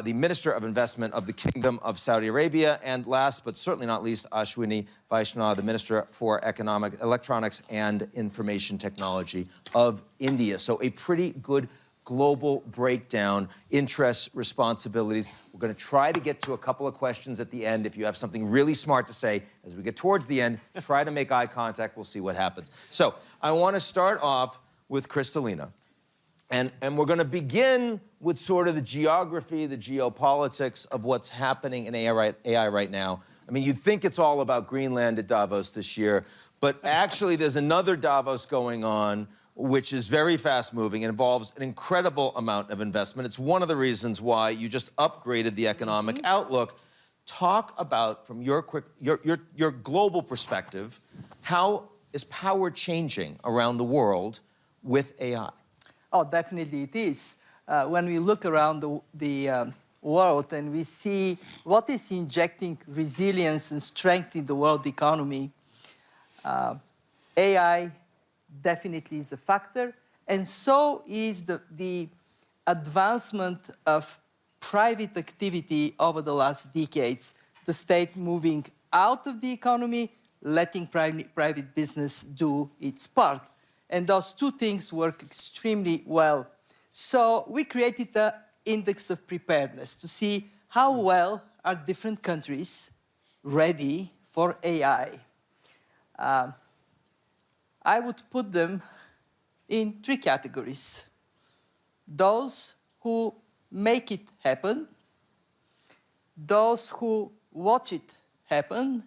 the Minister of Investment of the Kingdom of Saudi Arabia, and last but certainly not least, Ashwini Vaishnaw, the Minister for Electronics and Information Technology of India. So a pretty good global breakdown, interests, responsibilities. We're going to try to get to a couple of questions at the end. If you have something really smart to say, as we get towards the end, try to make eye contact. We'll see what happens. So I want to start off with Kristalina. And we're going to begin with sort of the geography, the geopolitics of what's happening in AI right now. I mean, you'd think it's all about Greenland at Davos this year, but actually there's another Davos going on, which is very fast-moving and involves an incredible amount of investment. It's one of the reasons why you just upgraded the economic outlook. Talk about, from your global perspective, how is power changing around the world with AI? Oh, definitely it is. When we look around the world and we see what is injecting resilience and strength in the world economy, AI definitely is a factor, and so is the advancement of private activity over the last decades, the state moving out of the economy, letting private business do its part. And those two things work extremely well. So we created the index of preparedness to see how well are different countries ready for AI. I would put them in three categories. Those who make it happen, those who watch it happen,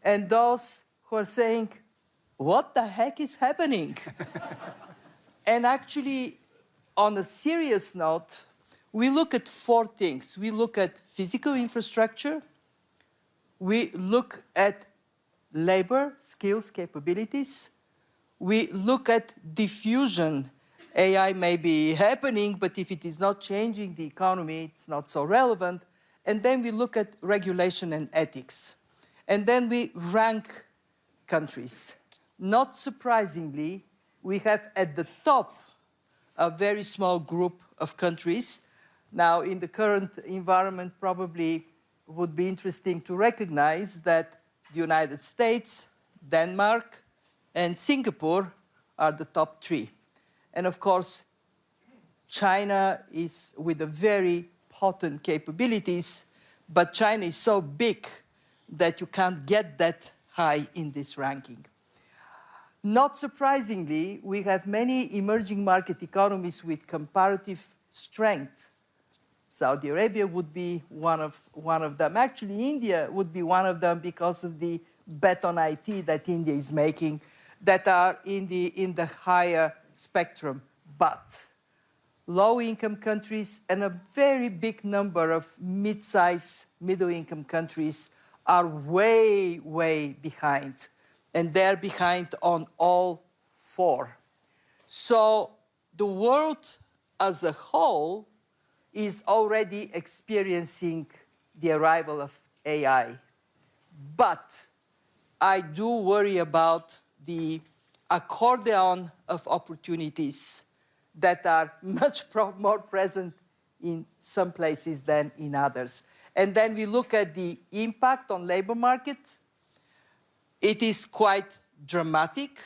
and those who are saying, what the heck is happening? And actually, on a serious note, we look at four things. We look at physical infrastructure, we look at labor, skills, capabilities, we look at diffusion. AI may be happening, but if it is not changing the economy, it's not so relevant. And then we look at regulation and ethics. And then we rank countries. Not surprisingly, we have at the top a very small group of countries. Now, in the current environment, probably would be interesting to recognize that the United States, Denmark, and Singapore are the top three. And of course, China is with a very potent capabilities, but China is so big that you can't get that high in this ranking. Not surprisingly, we have many emerging market economies with comparative strength. Saudi Arabia would be one of them. Actually, India would be one of them because of the bet on IT that India is making that are in the higher spectrum. But low-income countries and a very big number of mid-size, middle-income countries are way, way behind. And they're behind on all four. So the world as a whole is already experiencing the arrival of AI. But I do worry about the accordion of opportunities that are much more present in some places than in others. And then we look at the impact on labor market. It is quite dramatic.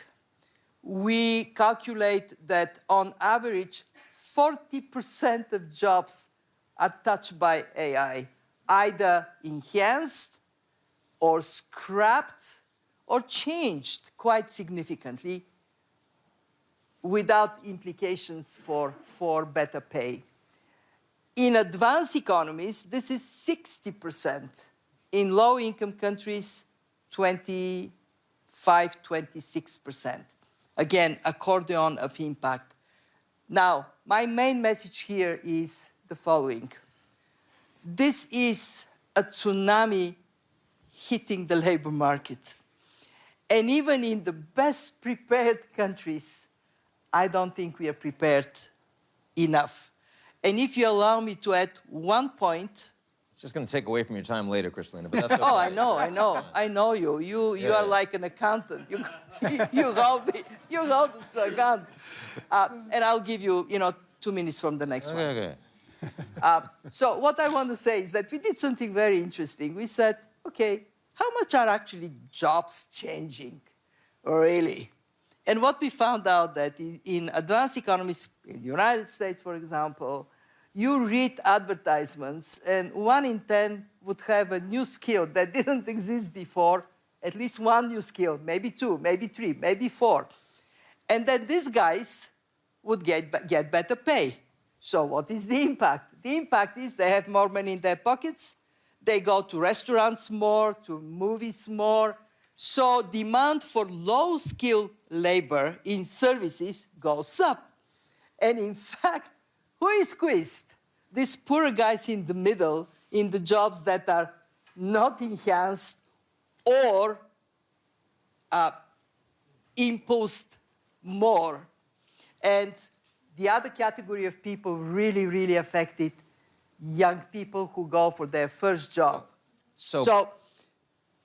We calculate that on average, 40% of jobs are touched by AI, either enhanced or scrapped or changed quite significantly without implications for better pay. In advanced economies, this is 60%. In low-income countries, 25, 26%. Again, accordion of impact. Now, my main message here is the following. This is a tsunami hitting the labor market. And even in the best prepared countries, I don't think we are prepared enough. And if you allow me to add one point, It's just going to take away from your time later, Kristalina, but that's okay. Oh, I know you. You are like an accountant. You hold this to account. And I'll give you, 2 minutes from the next one. Okay. So what I want to say is that we did something very interesting. We said, okay, how much are actually jobs changing, really? And what we found out that in advanced economies, in the United States, for example, you read advertisements, and 1 in 10 would have a new skill that didn't exist before, at least one new skill, maybe 2, maybe 3, maybe 4. And then these guys would get better pay. So what is the impact? The impact is they have more money in their pockets, they go to restaurants more, to movies more, so demand for low-skilled labor in services goes up. And in fact, who is squeezed? These poor guys in the middle, in the jobs that are not enhanced or imposed more. And the other category of people really, really affected young people who go for their first job. So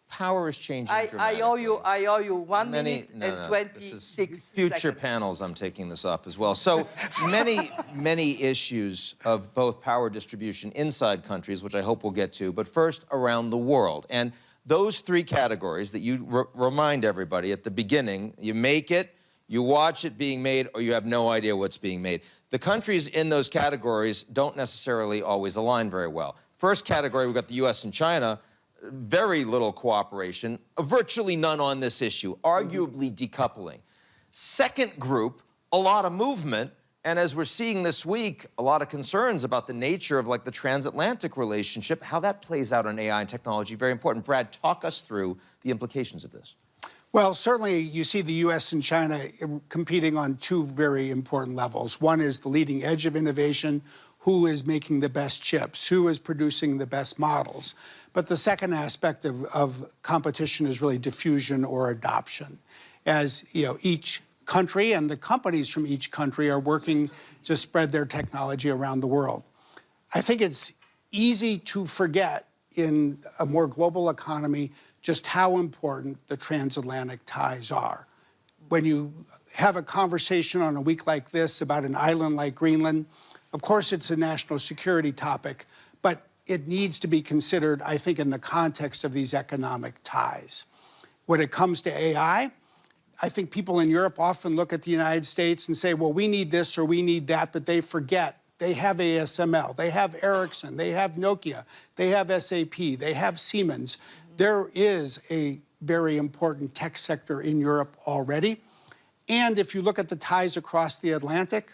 power is changing I owe you 1 minute and 26 future seconds. panels, I'm taking this off as well. So many issues of both power distribution inside countries, which I hope we'll get to, but first around the world. And those 3 categories that you remind everybody at the beginning, you make it, you watch it being made, or you have no idea what's being made. The countries in those categories don't necessarily always align very well. First category, we've got the US and China, very little cooperation, virtually none on this issue, arguably decoupling. Second group, a lot of movement, and as we're seeing this week, a lot of concerns about the nature of like the transatlantic relationship, how that plays out on AI and technology, very important. Brad, talk us through the implications of this. Well, certainly you see the U.S. and China competing on 2 very important levels. One is the leading edge of innovation, who is making the best chips, who is producing the best models. But the second aspect of competition is really diffusion or adoption. As each country and the companies from each country are working to spread their technology around the world. I think it's easy to forget in a more global economy just how important the transatlantic ties are. When you have a conversation on a week like this about an island like Greenland, of course it's a national security topic, but it needs to be considered, I think, in the context of these economic ties. When it comes to AI, I think people in Europe often look at the United States and say, well, we need this or we need that, but they forget they have ASML, they have Ericsson, they have Nokia, they have SAP, they have Siemens. There is a very important tech sector in Europe already. And if you look at the ties across the Atlantic,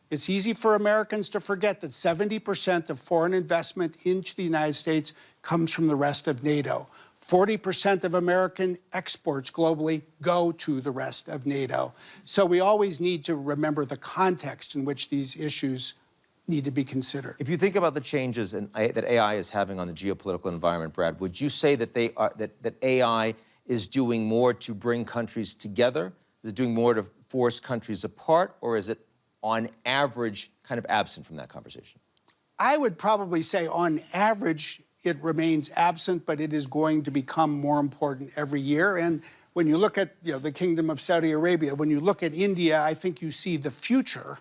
it's easy for Americans to forget that 70% of foreign investment into the United States comes from the rest of NATO. 40% of American exports globally go to the rest of NATO. So we always need to remember the context in which these issues need to be considered. If you think about the changes that AI is having on the geopolitical environment, Brad, would you say that that AI is doing more to bring countries together? Is it doing more to force countries apart, or is it, on average, kind of absent from that conversation? I would probably say, on average, it remains absent, but it is going to become more important every year. And when you look at the Kingdom of Saudi Arabia, when you look at India, I think you see the future.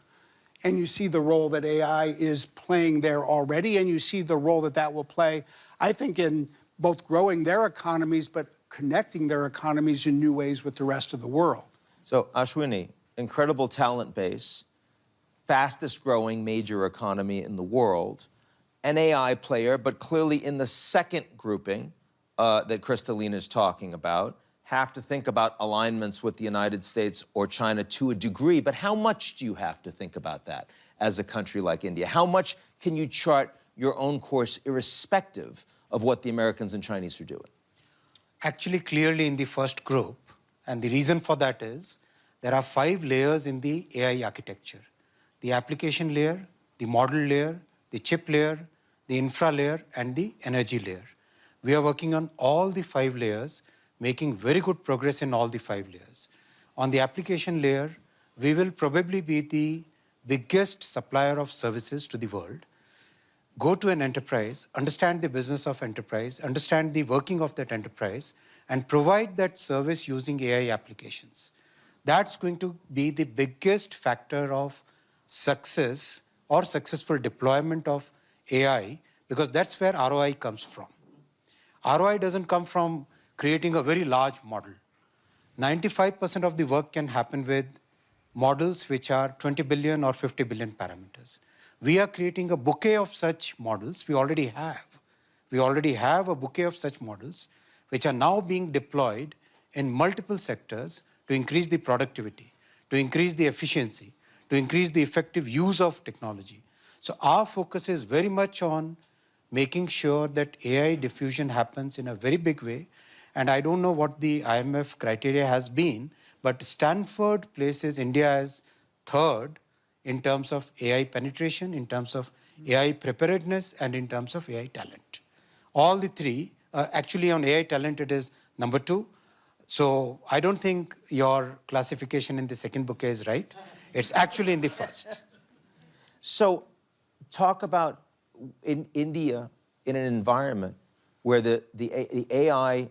And you see the role that AI is playing there already, and you see the role that that will play, I think, in both growing their economies, but connecting their economies in new ways with the rest of the world. So, Ashwini, incredible talent base, fastest growing major economy in the world, an AI player, but clearly in the second grouping that Kristalina is talking about, have to think about alignments with the United States or China to a degree, but how much do you have to think about that as a country like India? How much can you chart your own course irrespective of what the Americans and Chinese are doing? Actually, clearly in the first group, and the reason for that is there are 5 layers in the AI architecture. The application layer, the model layer, the chip layer, the infra layer, and the energy layer. We are working on all the 5 layers, making very good progress in all the 5 layers. On the application layer, we will probably be the biggest supplier of services to the world. go to an enterprise, understand the business of enterprise, understand the working of that enterprise, and provide that service using AI applications. That's going to be the biggest factor of success or successful deployment of AI, because that's where ROI comes from. ROI doesn't come from creating a very large model. 95% of the work can happen with models which are 20 billion or 50 billion parameters. We are creating a bouquet of such models. We already have. We already have a bouquet of such models which are now being deployed in multiple sectors to increase the productivity, to increase the efficiency, to increase the effective use of technology. So our focus is very much on making sure that AI diffusion happens in a very big way. And I don't know what the IMF criteria has been, but Stanford places India as third in terms of AI penetration, in terms of AI preparedness, and in terms of AI talent. All the three, actually on AI talent it is number 2. So I don't think your classification in the second bouquet is right. It's actually in the first. So talk about in India, in an environment where the AI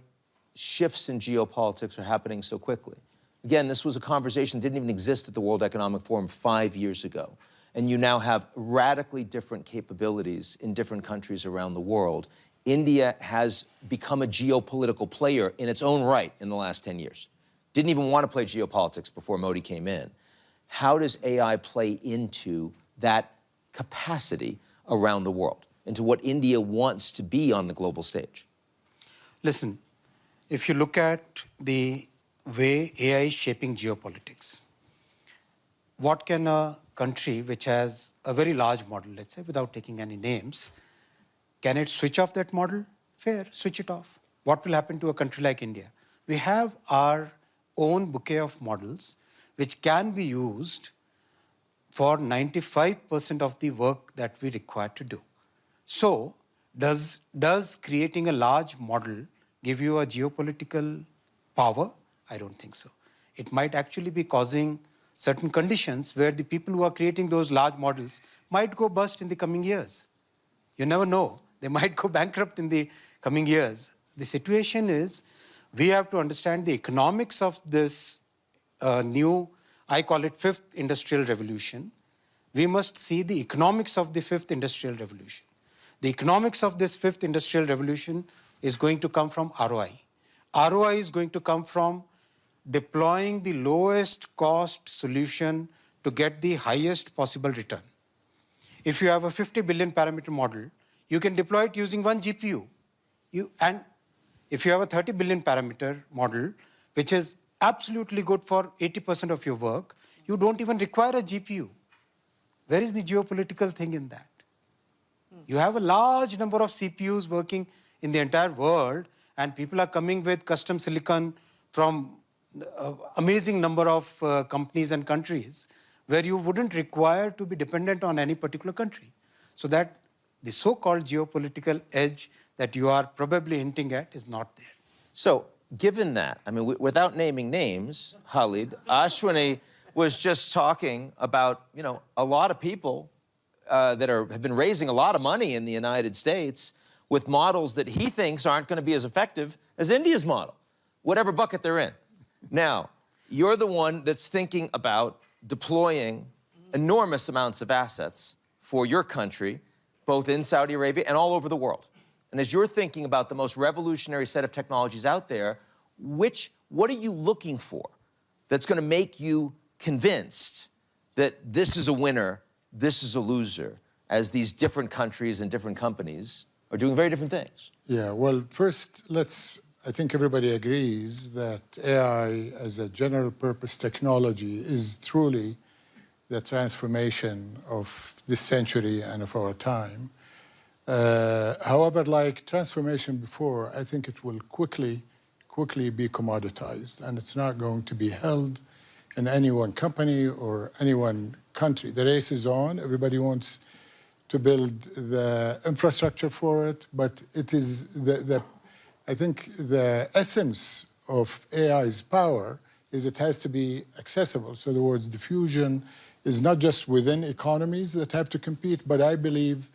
shifts in geopolitics are happening so quickly. Again, this was a conversation that didn't even exist at the World Economic Forum 5 years ago. And you now have radically different capabilities in different countries around the world. India has become a geopolitical player in its own right in the last 10 years. Didn't even want to play geopolitics before Modi came in. How does AI play into that capacity around the world, into what India wants to be on the global stage? Listen, if you look at the way AI is shaping geopolitics, what can a country which has a very large model, let's say, without taking any names, can it switch off that model? Fair, switch it off. What will happen to a country like India? We have our own bouquet of models which can be used for 95% of the work that we require to do. So, does creating a large model give you a geopolitical power? I don't think so. It might actually be causing certain conditions where the people who are creating those large models might go bust in the coming years. You never know. They might go bankrupt in the coming years. The situation is, we have to understand the economics of this new, I call it 5th industrial revolution. We must see the economics of the 5th industrial revolution. The economics of this 5th industrial revolution is going to come from ROI. ROI is going to come from deploying the lowest cost solution to get the highest possible return. If you have a 50 billion parameter model, you can deploy it using one GPU. And if you have a 30 billion parameter model, which is absolutely good for 80% of your work, you don't even require a GPU. Where is the geopolitical thing in that? You have a large number of CPUs working in the entire world, and people are coming with custom silicon from amazing number of companies and countries where you wouldn't require to be dependent on any particular country. So that the so-called geopolitical edge that you are probably hinting at is not there. So, given that, I mean, without naming names, Khalid, Ashwini was just talking about, you know, a lot of people that have been raising a lot of money in the United States with models that he thinks aren't going to be as effective as India's model, whatever bucket they're in. Now, you're the one that's thinking about deploying enormous amounts of assets for your country, both in Saudi Arabia and all over the world. And as you're thinking about the most revolutionary set of technologies out there, what are you looking for that's going to make you convinced that this is a winner, this is a loser, as these different countries and different companies are doing very different things? Yeah, well, first, I think everybody agrees that AI as a general purpose technology is truly the transformation of this century and of our time. However, like transformation before, I think it will quickly be commoditized, and it's not going to be held in any one company or any one country. The race is on. Everybody wants to build the infrastructure for it, but it is I think the essence of AI's power is it has to be accessible. So the words diffusion is not just within economies that have to compete, but I believe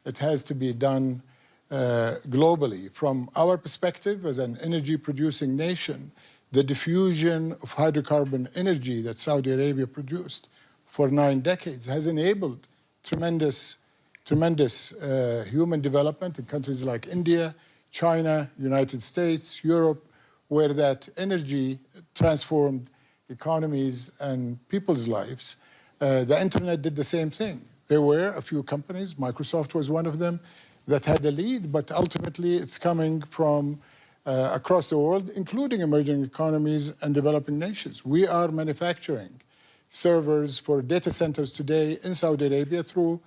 It has to be done globally. From our perspective as an energy-producing nation, the diffusion of hydrocarbon energy that Saudi Arabia produced for 9 decades has enabled tremendous human development in countries like India, China, United States, Europe, where that energy transformed economies and people's lives. The internet did the same thing. There were a few companies, Microsoft was one of them, that had the lead, but ultimately it's coming from across the world, including emerging economies and developing nations. We are manufacturing servers for data centers today in Saudi Arabia through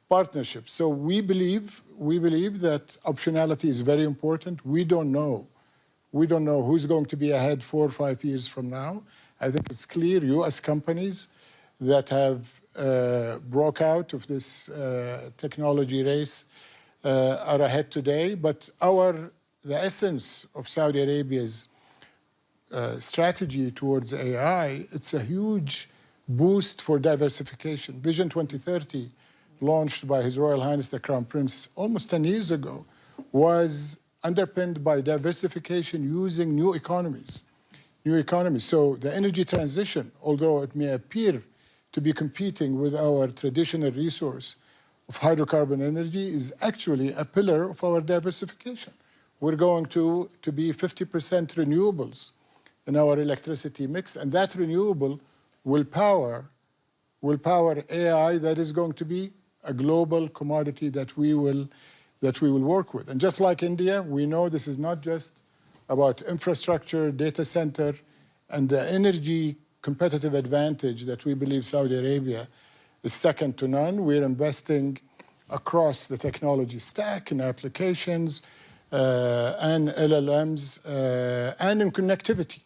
partnerships. So we believe that optionality is very important. We don't know who's going to be ahead 4 or 5 years from now. I think it's clear U.S. companies that have broke out of this technology race are ahead today. But the essence of Saudi Arabia's strategy towards AI, it's a huge boost for diversification. Vision 2030, launched by His Royal Highness the Crown Prince almost 10 years ago, was underpinned by diversification using new economies. So the energy transition, although it may appear to be competing with our traditional resource of hydrocarbon energy, is actually a pillar of our diversification. We're going to be 50% renewables in our electricity mix, and that renewable will power AI that is going to be a global commodity that we will work with. And just like India, we know this is not just about infrastructure, data center, and the energy competitive advantage that we believe Saudi Arabia is second to none. We're investing across the technology stack in applications and LLMs and in connectivity.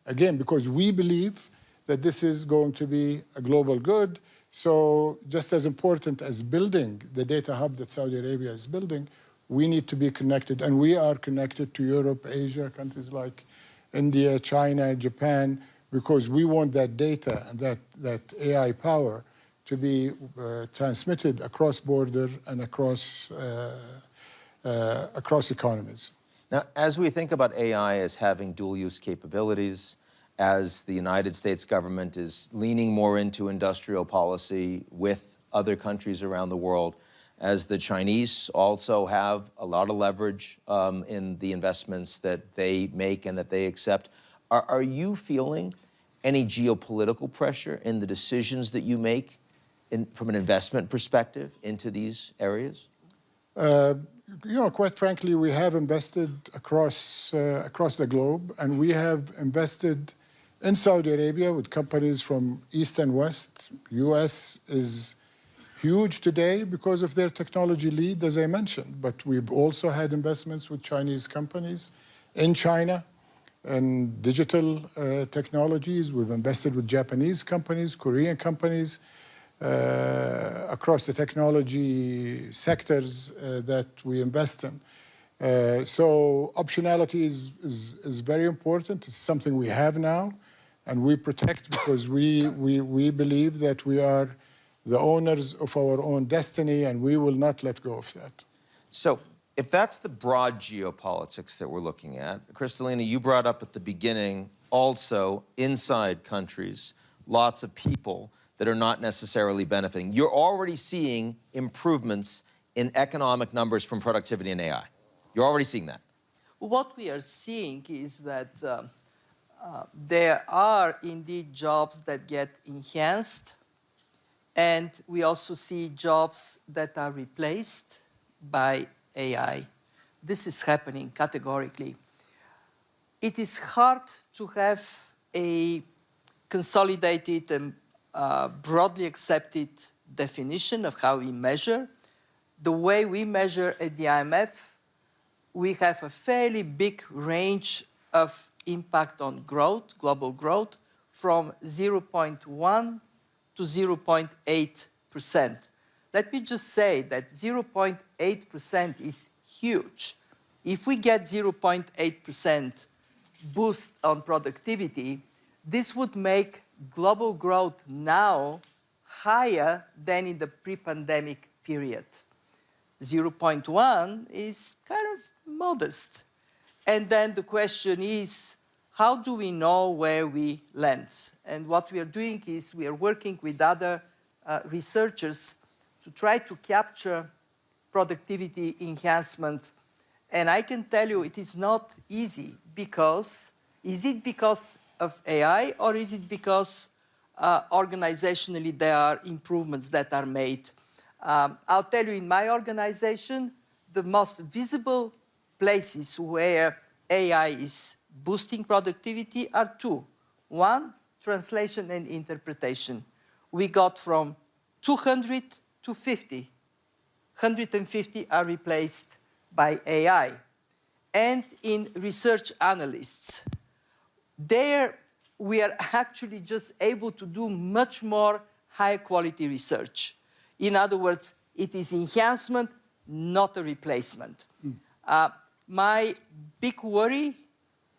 Again, because we believe that this is going to be a global good. So just as important as building the data hub that Saudi Arabia is building, we need to be connected. And we are connected to Europe, Asia, countries like India, China, Japan, because we want that data and that AI power to be transmitted across border and across economies. Now, as we think about AI as having dual-use capabilities, as the United States government is leaning more into industrial policy with other countries around the world, as the Chinese also have a lot of leverage in the investments that they make and that they accept, are you feeling any geopolitical pressure in the decisions that you make from an investment perspective into these areas? Quite frankly, we have invested across the globe, and we have invested in Saudi Arabia with companies from East and West. U.S. is huge today because of their technology lead, as I mentioned, but we've also had investments with Chinese companies in China and digital technologies. We've invested with Japanese companies, Korean companies, across the technology sectors that we invest in. So optionality is very important. It's something we have now, and we protect because we believe that we are the owners of our own destiny, and we will not let go of that. So if that's the broad geopolitics that we're looking at, Kristalina, you brought up at the beginning also inside countries, lots of people that are not necessarily benefiting. You're already seeing improvements in economic numbers from productivity and AI. You're already seeing that. What we are seeing is that there are indeed jobs that get enhanced, and we also see jobs that are replaced by AI. This is happening categorically. It is hard to have a consolidated and broadly accepted definition of how we measure. The way we measure at the IMF, we have a fairly big range of impact on growth, global growth, from 0.1 to 0.8%. Let me just say that 0.8% is huge. If we get 0.8% boost on productivity, this would make global growth now higher than in the pre-pandemic period. 0.1 is kind of modest. And then the question is, how do we know where we land? And what we are doing is we are working with other researchers to try to capture productivity enhancement. And I can tell you it is not easy because, is it because of AI or is it because organizationally there are improvements that are made? I'll tell you, in my organization, the most visible places where AI is boosting productivity are two. One, translation and interpretation. We got from 200 to 50. 150 are replaced by AI. And in research analysts, there we are actually just able to do much more high quality research. In other words, it is enhancement, not a replacement. My big worry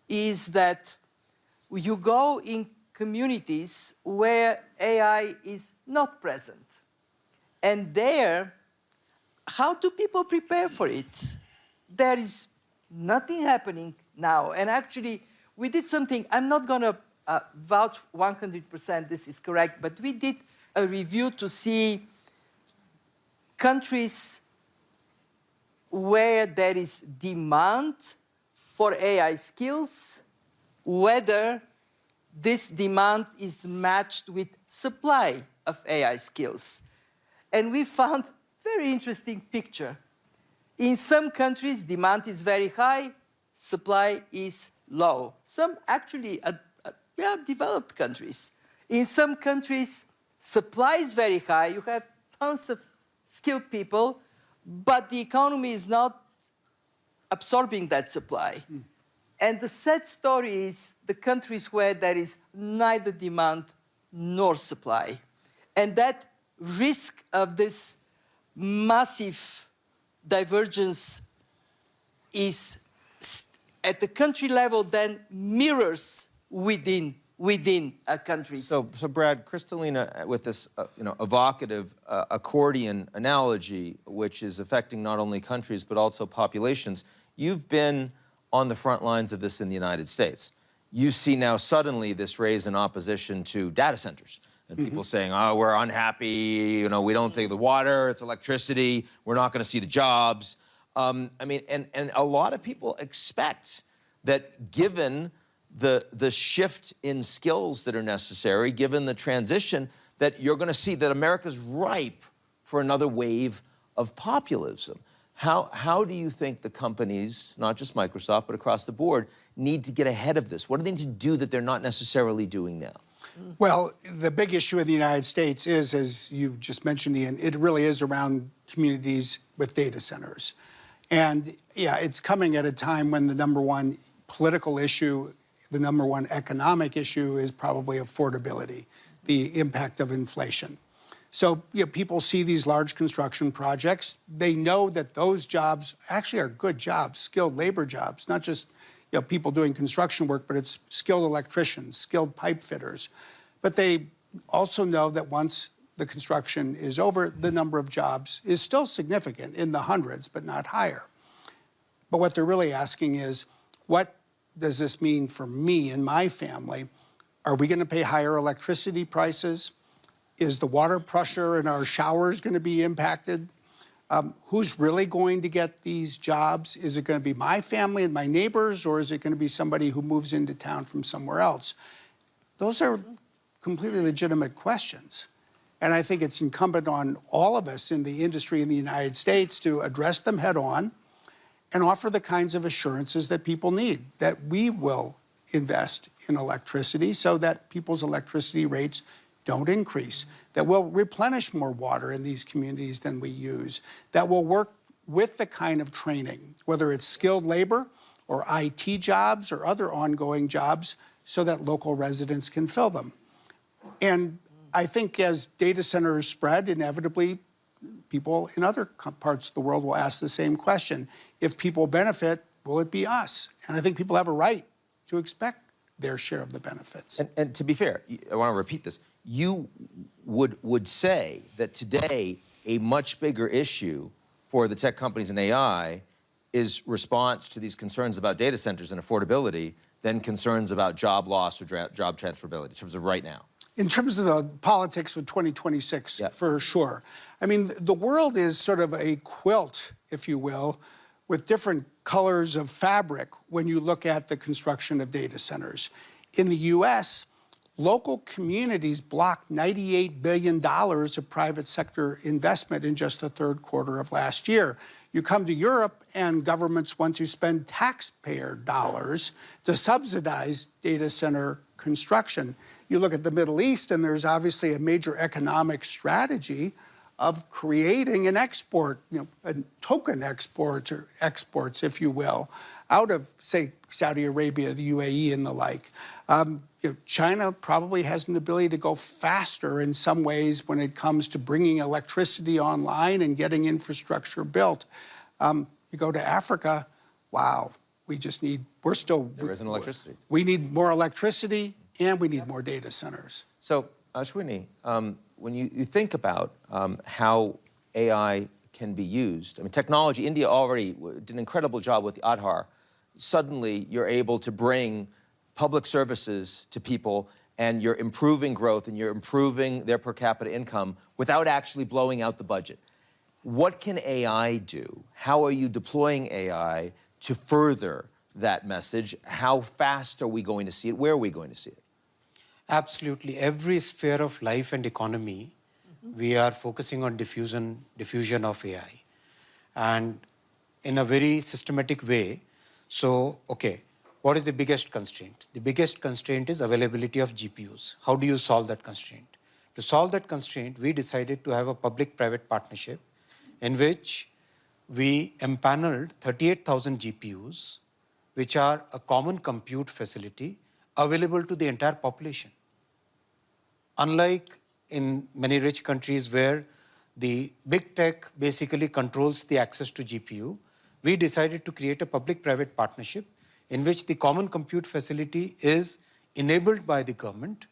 is that you go in communities where AI is not present. And there, how do people prepare for it? There is nothing happening now. And actually, we did something. I'm not going to vouch 100% this is correct, but we did a review to see countries where there is demand for AI skills, whether this demand is matched with supply of AI skills. And we found a very interesting picture. In some countries, demand is very high, supply is low. Some actually developed countries. In some countries, supply is very high. You have tons of skilled people, but the economy is not absorbing that supply. And the sad story is the countries where there is neither demand nor supply. And that risk of this massive divergence is at the country level then mirrors within a country. So Brad, Kristalina, with this evocative accordion analogy, which is affecting not only countries but also populations, you've been on the front lines of this in the United States. You see now suddenly this raise in opposition to data centers. And people saying, oh, we're unhappy, we don't think the water, it's electricity, we're not going to see the jobs. I mean, and a lot of people expect that given the shift in skills that are necessary, given the transition, that you're going to see that America's ripe for another wave of populism. How do you think the companies, not just Microsoft, but across the board, need to get ahead of this? What do they need to do that they're not necessarily doing now? Well, the big issue in the United States is, as you just mentioned, Ian, it really is around communities with data centers. And yeah, it's coming at a time when the number one political issue, the number one economic issue is probably affordability, the impact of inflation. So people see these large construction projects. They know that those jobs actually are good jobs, skilled labor jobs, not just people doing construction work, but it's skilled electricians, skilled pipe fitters. But they also know that once the construction is over, the number of jobs is still significant, in the hundreds, but not higher. But what they're really asking is, what does this mean for me and my family? Are we going to pay higher electricity prices? Is the water pressure in our showers going to be impacted? Who's really going to get these jobs? Is it going to be my family and my neighbors, or is it going to be somebody who moves into town from somewhere else? Those are completely legitimate questions. And I think it's incumbent on all of us in the industry in the United States to address them head on and offer the kinds of assurances that people need, that we will invest in electricity so that people's electricity rates don't increase, that we'll replenish more water in these communities than we use, that will work with the kind of training, whether it's skilled labor or IT jobs or other ongoing jobs, so that local residents can fill them. And I think as data centers spread, inevitably, people in other parts of the world will ask the same question. If people benefit, will it be us? And I think people have a right to expect their share of the benefits. And to be fair, I want to repeat this. You would say that today a much bigger issue for the tech companies in AI is response to these concerns about data centers and affordability than concerns about job loss or job transferability in terms of right now? In terms of the politics of 2026, for sure. I mean, the world is sort of a quilt, if you will, with different colors of fabric when you look at the construction of data centers. In the US, local communities blocked $98 billion of private sector investment in just the third quarter of last year. You come to Europe and governments want to spend taxpayer dollars to subsidize data center construction. You look at the Middle East and there's obviously a major economic strategy of creating an export, a token export or exports, if you will, out of, say, Saudi Arabia, the UAE and the like. China probably has an ability to go faster in some ways when it comes to bringing electricity online and getting infrastructure built. You go to Africa, wow, we just need, there isn't electricity. We need more electricity and we need more data centers. So, Ashwini, when you think about how AI can be used, I mean, technology, India already did an incredible job with the Aadhaar. Suddenly, you're able to bring public services to people and you're improving growth and you're improving their per capita income without actually blowing out the budget. What can AI do? How are you deploying AI to further that message? How fast are we going to see it? Where are we going to see it? Absolutely. Every sphere of life and economy, we are focusing on diffusion of AI. And in a very systematic way. So, okay, what is the biggest constraint? The biggest constraint is availability of GPUs. How do you solve that constraint? To solve that constraint, we decided to have a public-private partnership in which we empaneled 38,000 GPUs, which are a common compute facility available to the entire population. Unlike in many rich countries where the big tech basically controls the access to GPU, we decided to create a public-private partnership in which the common compute facility is enabled by the government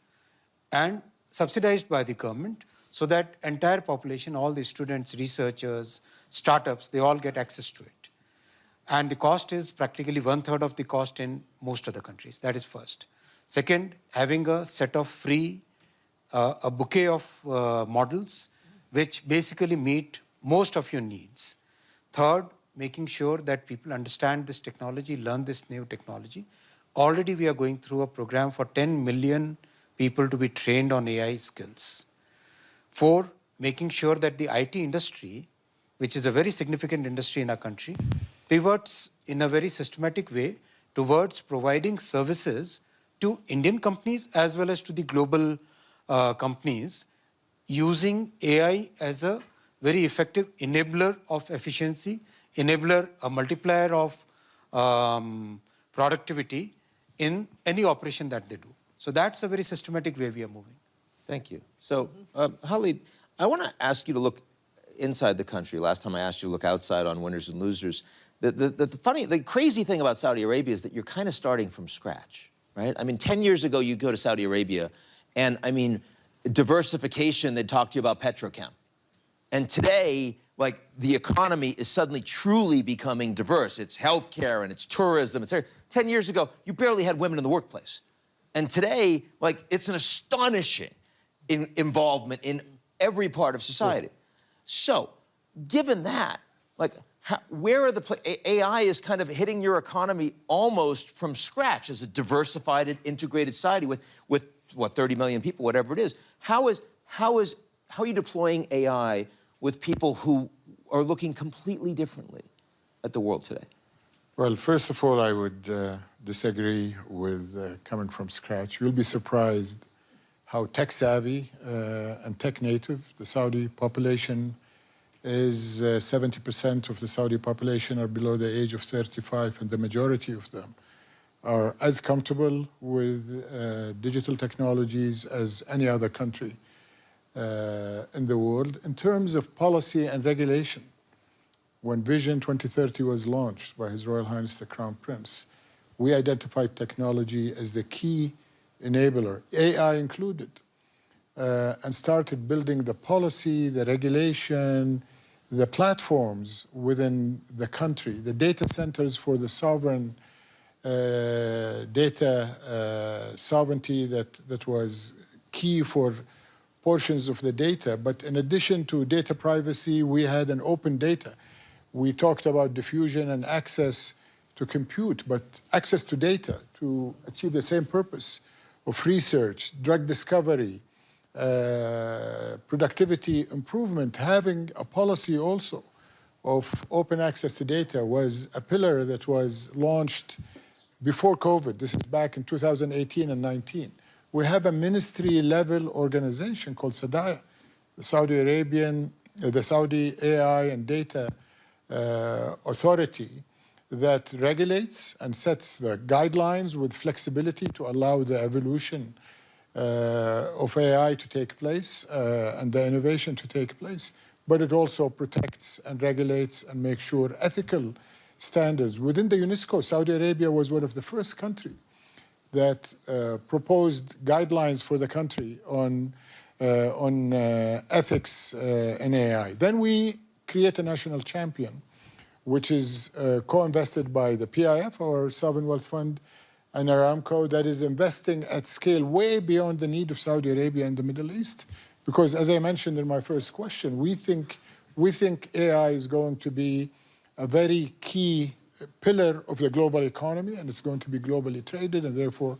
and subsidized by the government so that entire population, all the students, researchers, startups, they all get access to it. And the cost is practically 1/3 of the cost in most other countries. That is first. Second, having a set of free, a bouquet of models which basically meet most of your needs. Third, making sure that people understand this technology, learn this new technology. Already we are going through a program for 10 million people to be trained on AI skills. Four, making sure that the IT industry, which is a very significant industry in our country, pivots in a very systematic way towards providing services to Indian companies as well as to the global companies using AI as a very effective enabler of efficiency, enabler, a multiplier of productivity in any operation that they do. So that's a very systematic way we are moving. Thank you. So, Khalid, I want to ask you to look inside the country. Last time I asked you to look outside on winners and losers. The crazy thing about Saudi Arabia is that you're kind of starting from scratch, right? I mean, 10 years ago, you go to Saudi Arabia, and I mean, diversification, they'd talk to you about petrochem. And today, like, the economy is suddenly truly becoming diverse. It's healthcare and it's tourism. It's 10 years ago, you barely had women in the workplace. And today, like, it's an astonishing involvement in every part of society. So, given that, like, where are AI is kind of hitting your economy almost from scratch as a diversified and integrated society with what, 30 million people, whatever it is. How are you deploying AI with people who are looking completely differently at the world today? Well, first of all, I would disagree with coming from scratch. You'll be surprised how tech-savvy and tech-native the Saudi population is. 70% of the Saudi population are below the age of 35, and the majority of them are as comfortable with digital technologies as any other country in the world. In terms of policy and regulation, when Vision 2030 was launched by His Royal Highness the Crown Prince, we identified technology as the key enabler, AI included, and started building the policy, the regulation, the platforms within the country, the data centers for the sovereign data sovereignty that was key for portions of the data. But in addition to data privacy, we had an open data. We talked about diffusion and access to compute, but access to data to achieve the same purpose of research, drug discovery, productivity improvement. Having a policy also of open access to data was a pillar that was launched before COVID. This is back in 2018 and 19. We have a ministry-level organization called SADAIA, the Saudi AI and Data Authority, that regulates and sets the guidelines with flexibility to allow the evolution of AI to take place and the innovation to take place. But it also protects and regulates and makes sure ethical standards. Within the UNESCO, Saudi Arabia was one of the first countries that proposed guidelines for the country on ethics in AI. Then we create a national champion, which is co-invested by the PIF, our sovereign wealth fund, and Aramco, that is investing at scale way beyond the need of Saudi Arabia and the Middle East. Because as I mentioned in my first question, we think AI is going to be a very key pillar of the global economy, and it's going to be globally traded, and therefore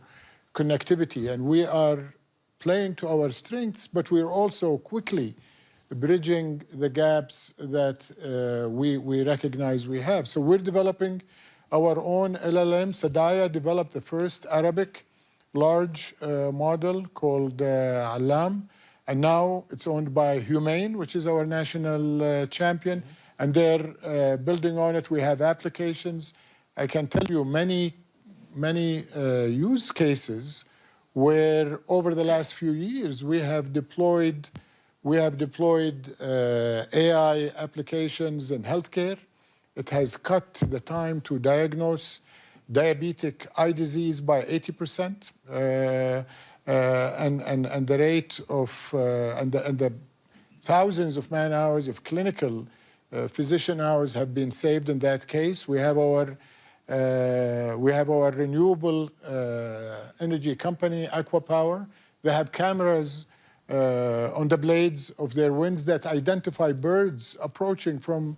connectivity. And we are playing to our strengths, but we're also quickly bridging the gaps that we recognize we have. So we're developing our own LLM. SADAIA developed the first Arabic large model called Alam, and now it's owned by Humane, which is our national champion, and they're building on it. We have applications. I can tell you many use cases where over the last few years we have deployed AI applications in healthcare. It has cut the time to diagnose diabetic eye disease by 80%, and the rate of and the thousands of man hours of clinical physician hours have been saved in that case. We have our renewable energy company, Aqua Power. They have cameras on the blades of their winds that identify birds approaching from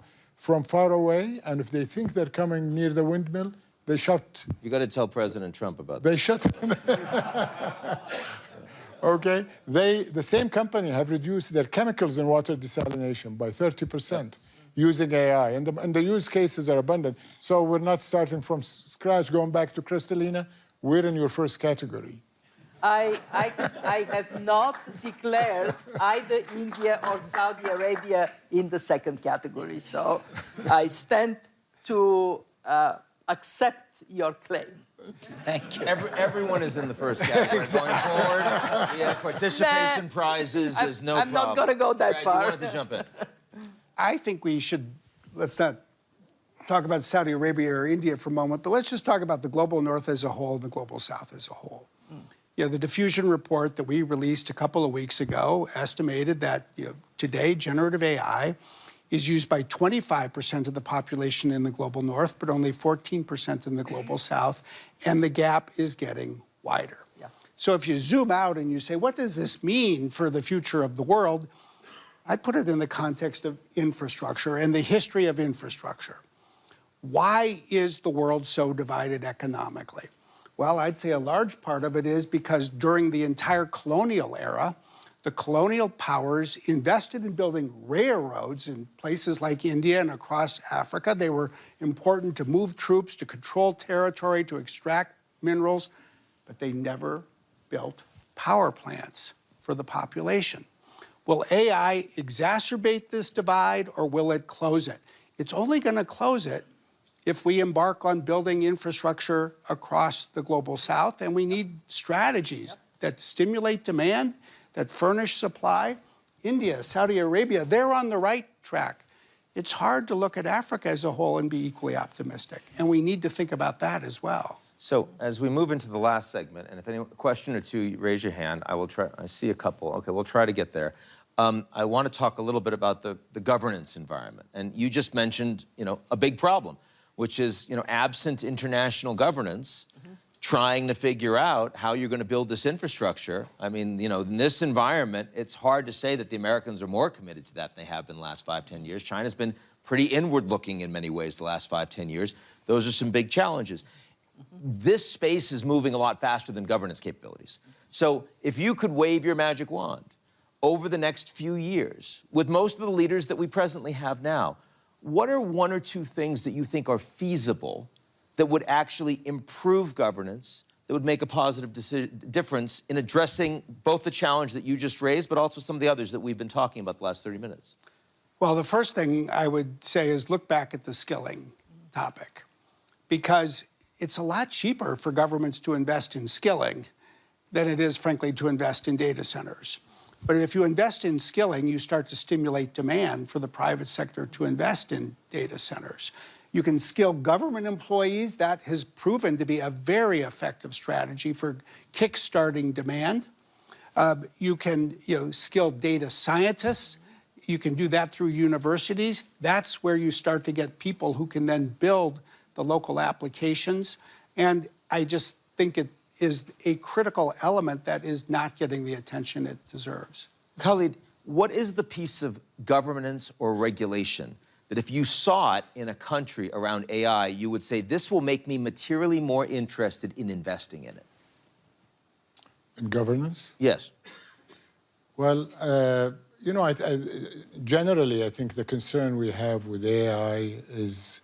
far away, and if they think they're coming near the windmill, they shut. You got to tell President Trump about that. They shut. Okay, the same company have reduced their chemicals in water desalination by 30% using AI, and the use cases are abundant. So we're not starting from scratch, going back to Kristalina. We're in your first category. I have not declared either India or Saudi Arabia in the second category, so I stand to accept your claim. Thank you. Everyone is in the first category. Going forward, we have participation prizes. There's no problem. I'm not going to go that far. You wanted to jump in. I think we should, let's not talk about Saudi Arabia or India for a moment, but let's just talk about the global north as a whole and the global south as a whole. You know, the diffusion report that we released a couple of weeks ago estimated that today generative AI is used by 25% of the population in the global north, but only 14% in the global south, and the gap is getting wider. Yeah. So if you zoom out and you say, what does this mean for the future of the world? I put it in the context of infrastructure and the history of infrastructure. Why is the world so divided economically? Well, I'd say a large part of it is because during the entire colonial era, the colonial powers invested in building railroads in places like India and across Africa. They were important to move troops, to control territory, to extract minerals, but they never built power plants for the population. Will AI exacerbate this divide, or will it close it? It's only going to close it if we embark on building infrastructure across the global south, and we need strategies that stimulate demand, that furnish supply. India, Saudi Arabia, they're on the right track. It's hard to look at Africa as a whole and be equally optimistic, and we need to think about that as well. So as we move into the last segment, and if any question or two, raise your hand. I will try. I see a couple. Okay, we'll try to get there. I want to talk a little bit about the governance environment. And you just mentioned, a big problem, which is, absent international governance, trying to figure out how you're going to build this infrastructure. I mean, in this environment, it's hard to say that the Americans are more committed to that than they have been the last 5, 10 years. China's been pretty inward-looking in many ways the last 5, 10 years. Those are some big challenges. This space is moving a lot faster than governance capabilities. So if you could wave your magic wand over the next few years, with most of the leaders that we presently have now, what are 1 or 2 things that you think are feasible that would actually improve governance, that would make a positive difference in addressing both the challenge that you just raised, but also some of the others that we've been talking about the last 30 minutes? Well, the first thing I would say is look back at the skilling topic, because it's a lot cheaper for governments to invest in skilling than it is, frankly, to invest in data centers. But if you invest in skilling, you start to stimulate demand for the private sector to invest in data centers. You can skill government employees. That has proven to be a very effective strategy for kickstarting demand. You can skill data scientists. You can do that through universities. That's where you start to get people who can then build the local applications. And I just think it is a critical element that is not getting the attention it deserves. Khalid, what is the piece of governance or regulation that if you saw it in a country around AI, you would say, this will make me materially more interested in investing in it? In governance? Yes. Well, generally, I think the concern we have with AI is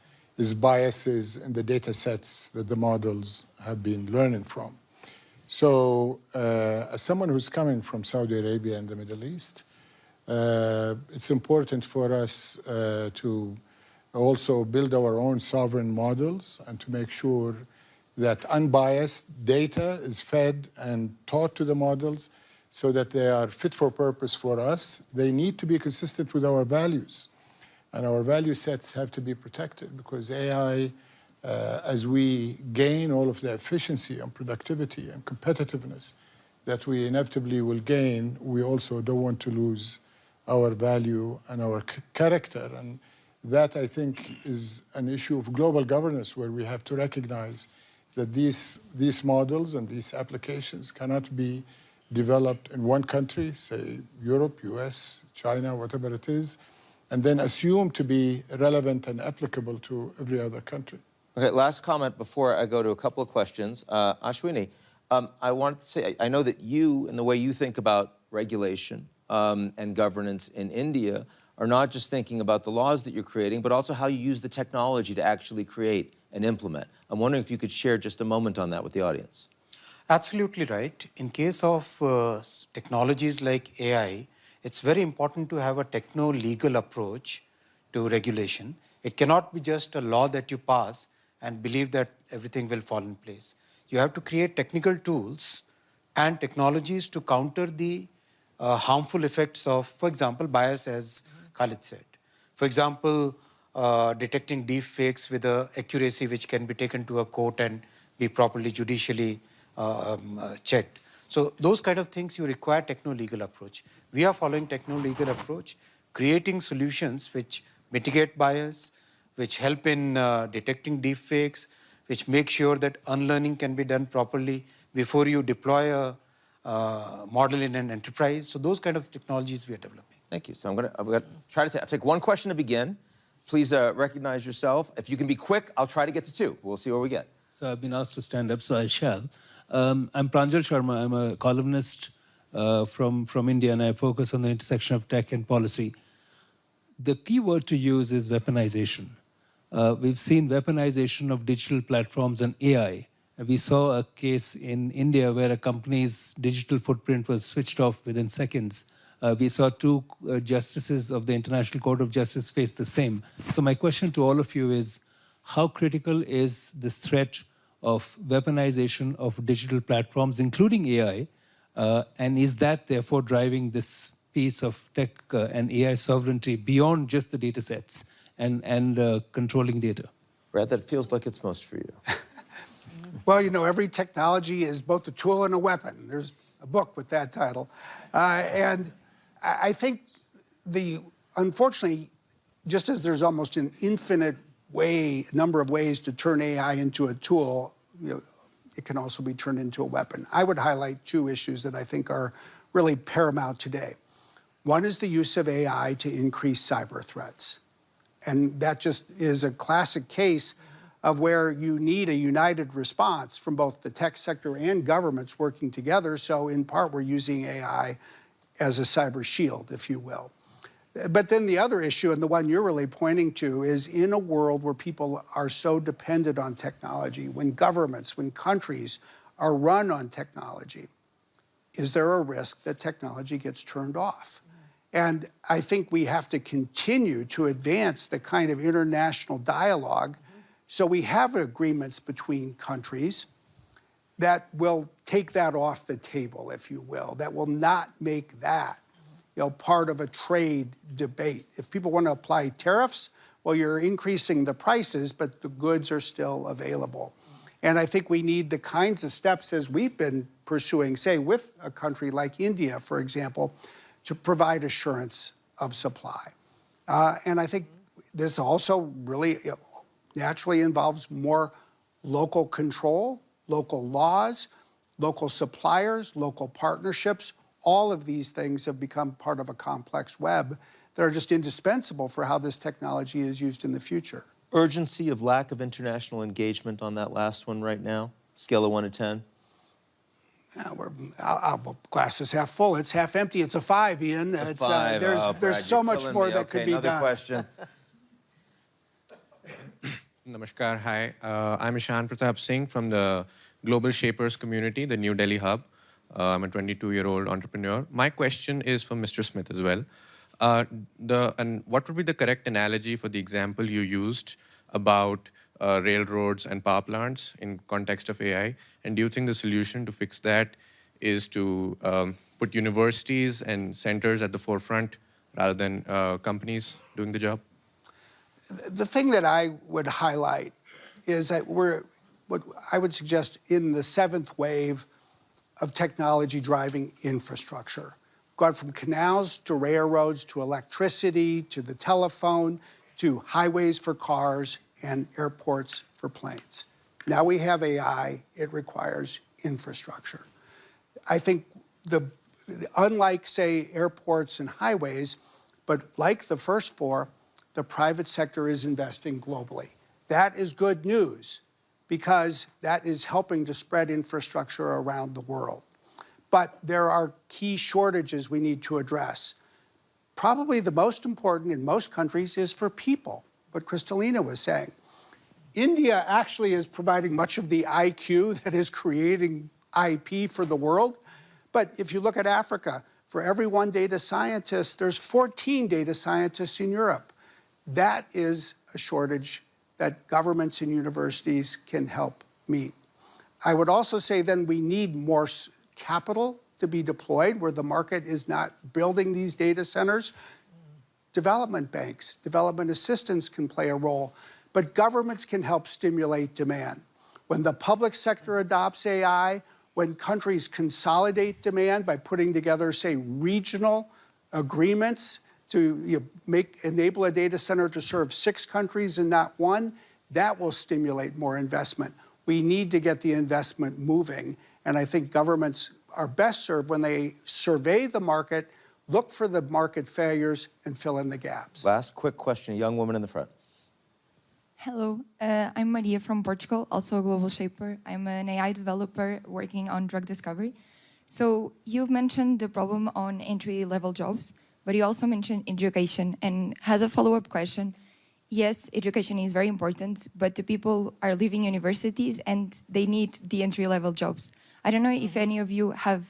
biases in the data sets that the models have been learning from. So as someone who's coming from Saudi Arabia and the Middle East, it's important for us to also build our own sovereign models and to make sure that unbiased data is fed and taught to the models so that they are fit for purpose for us. They need to be consistent with our values. And our value sets have to be protected because AI, as we gain all of the efficiency and productivity and competitiveness that we inevitably will gain, we also don't want to lose our value and our character. And that, I think, is an issue of global governance where we have to recognize that these models and these applications cannot be developed in one country, say Europe, US, China, whatever it is, and then assume to be relevant and applicable to every other country. Okay, last comment before I go to a couple of questions. Ashwini, I wanted to say, I know that you, and the way you think about regulation and governance in India, are not just thinking about the laws that you're creating, but also how you use the technology to actually create and implement. I'm wondering if you could share just a moment on that with the audience. Absolutely right. In case of technologies like AI, it's very important to have a techno-legal approach to regulation. It cannot be just a law that you pass and believe that everything will fall in place. You have to create technical tools and technologies to counter the harmful effects of, for example, bias, as Khalid said. For example, detecting deep fakes with an accuracy which can be taken to a court and be properly judicially checked. So those kind of things, you require techno-legal approach. We are following techno-legal approach, creating solutions which mitigate bias, which help in detecting deep fakes, which make sure that unlearning can be done properly before you deploy a model in an enterprise. So those kind of technologies we are developing. Thank you. So I'm going to try to take one question to begin. Please recognize yourself. If you can be quick, I'll try to get to 2. We'll see where we get. So I've been asked to stand up, so I shall. I'm Pranjal Sharma. I'm a columnist from India, and I focus on the intersection of tech and policy. The key word to use is weaponization. We've seen weaponization of digital platforms and AI. We saw a case in India where a company's digital footprint was switched off within seconds. We saw 2 justices of the International Court of Justice face the same. So my question to all of you is, how critical is this threat of weaponization of digital platforms, including AI, and is that therefore driving this piece of tech and AI sovereignty beyond just the data sets and controlling data? Brad, that feels like it's most for you. Well, every technology is both a tool and a weapon. There's a book with that title. And I think unfortunately, just as there's almost an infinite number of ways to turn AI into a tool, it can also be turned into a weapon. I would highlight two issues that I think are really paramount today. One is the use of AI to increase cyber threats. And that just is a classic case of where you need a united response from both the tech sector and governments working together. So in part, we're using AI as a cyber shield, if you will. But then the other issue, and the one you're really pointing to, is in a world where people are so dependent on technology, when governments, when countries are run on technology, is there a risk that technology gets turned off? And I think we have to continue to advance the kind of international dialogue so we have agreements between countries that will take that off the table, if you will, that will not make that part of a trade debate. If people want to apply tariffs, well, you're increasing the prices, but the goods are still available. And I think we need the kinds of steps as we've been pursuing, say, with a country like India, for example, to provide assurance of supply. And I think this also really naturally involves more local control, local laws, local suppliers, local partnerships. All of these things have become part of a complex web that are just indispensable for how this technology is used in the future. Urgency of lack of international engagement on that last one right now? Scale of 1 to 10? Glass is half full. It's half empty. It's a 5, Ian. It's a 5. There's so much more that could be done. Another question. Namaskar. Hi. I'm Ishan Pratap Singh from the Global Shapers community, the New Delhi hub. I'm a 22-year-old entrepreneur. My question is for Mr. Smith as well. And what would be the correct analogy for the example you used about railroads and power plants in context of AI? And do you think the solution to fix that is to put universities and centers at the forefront rather than companies doing the job? The thing that I would highlight is that what I would suggest in the 7th wave of technology driving infrastructure. Gone from canals to railroads to electricity to the telephone to highways for cars and airports for planes. Now we have AI, it requires infrastructure. I think unlike, say, airports and highways, but like the first 4, the private sector is investing globally. That is good news, because that is helping to spread infrastructure around the world. But there are key shortages we need to address. Probably the most important in most countries is for people, what Kristalina was saying. India actually is providing much of the IQ that is creating IP for the world. But if you look at Africa, for every 1 data scientist, there's 14 data scientists in Europe. That is a shortage that governments and universities can help meet. I would also say then we need more capital to be deployed where the market is not building these data centers. Development banks, development assistance can play a role, but governments can help stimulate demand. When the public sector adopts AI, when countries consolidate demand by putting together, say, regional agreements to enable a data center to serve 6 countries and not 1, that will stimulate more investment. We need to get the investment moving, and I think governments are best served when they survey the market, look for the market failures, and fill in the gaps. Last quick question, a young woman in the front. Hello, I'm Maria from Portugal, also a global shaper. I'm an AI developer working on drug discovery. So you've mentioned the problem on entry-level jobs, but you also mentioned education. And as a follow-up question, yes, education is very important, but the people are leaving universities and they need the entry-level jobs. I don't know if any of you have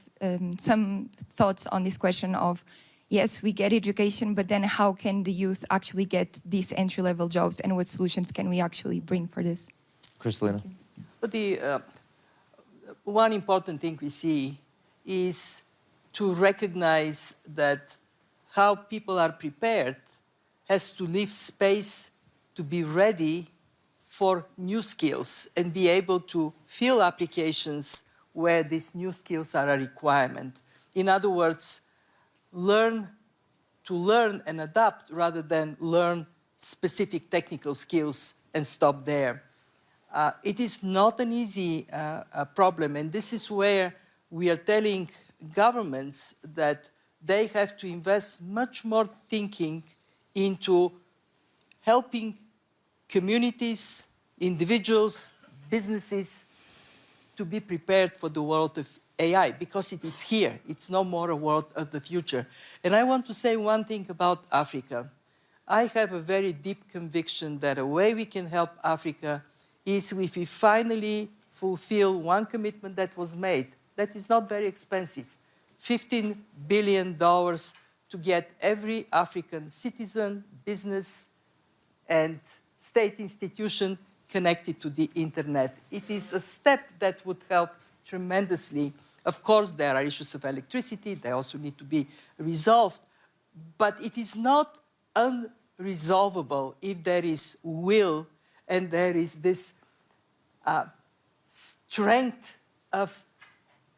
some thoughts on this question of, yes, we get education, but then how can the youth actually get these entry-level jobs, and what solutions can we actually bring for this? Kristalina. But the one important thing we see is to recognize that how people are prepared has to leave space to be ready for new skills and be able to fill applications where these new skills are a requirement. In other words, learn to learn and adapt rather than learn specific technical skills and stop there. It is not an easy problem, and this is where we are telling governments that they have to invest much more thinking into helping communities, individuals, businesses to be prepared for the world of AI, because it is here. It's no more a world of the future. And I want to say one thing about Africa. I have a very deep conviction that a way we can help Africa is if we finally fulfill one commitment that was made, that is not very expensive, $15 billion to get every African citizen, business, and state institution connected to the internet. It is a step that would help tremendously. Of course, there are issues of electricity. They also need to be resolved. But it is not unresolvable if there is will and there is this strength of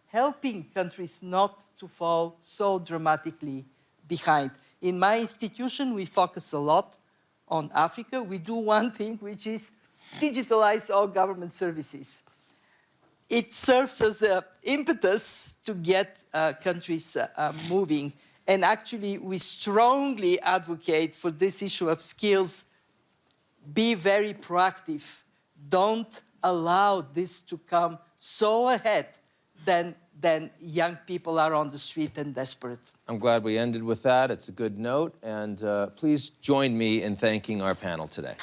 helping countries not to fall so dramatically behind. In my institution, we focus a lot on Africa. We do one thing, which is digitalize all government services. It serves as an impetus to get countries moving. And actually, we strongly advocate for this issue of skills. Be very proactive. Don't allow this to come so ahead than young people are on the street and desperate. I'm glad we ended with that. It's a good note. And please join me in thanking our panel today.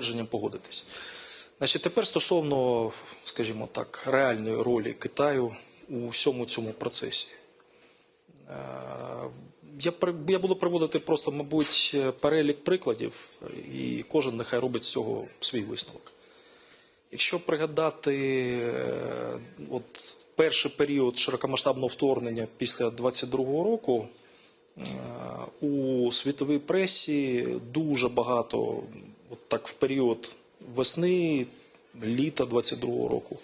твердженням погодитись. Значить, тепер стосовно, скажімо так, реальної ролі Китаю у всьому цьому процесі. Я буду приводити просто, мабуть, перелік прикладів, і кожен нехай робить з цього свій висновок. Якщо пригадати перший період широкомасштабного вторгнення після 22-го року, у світовій пресі дуже багато, в період весни, літа 22-го року,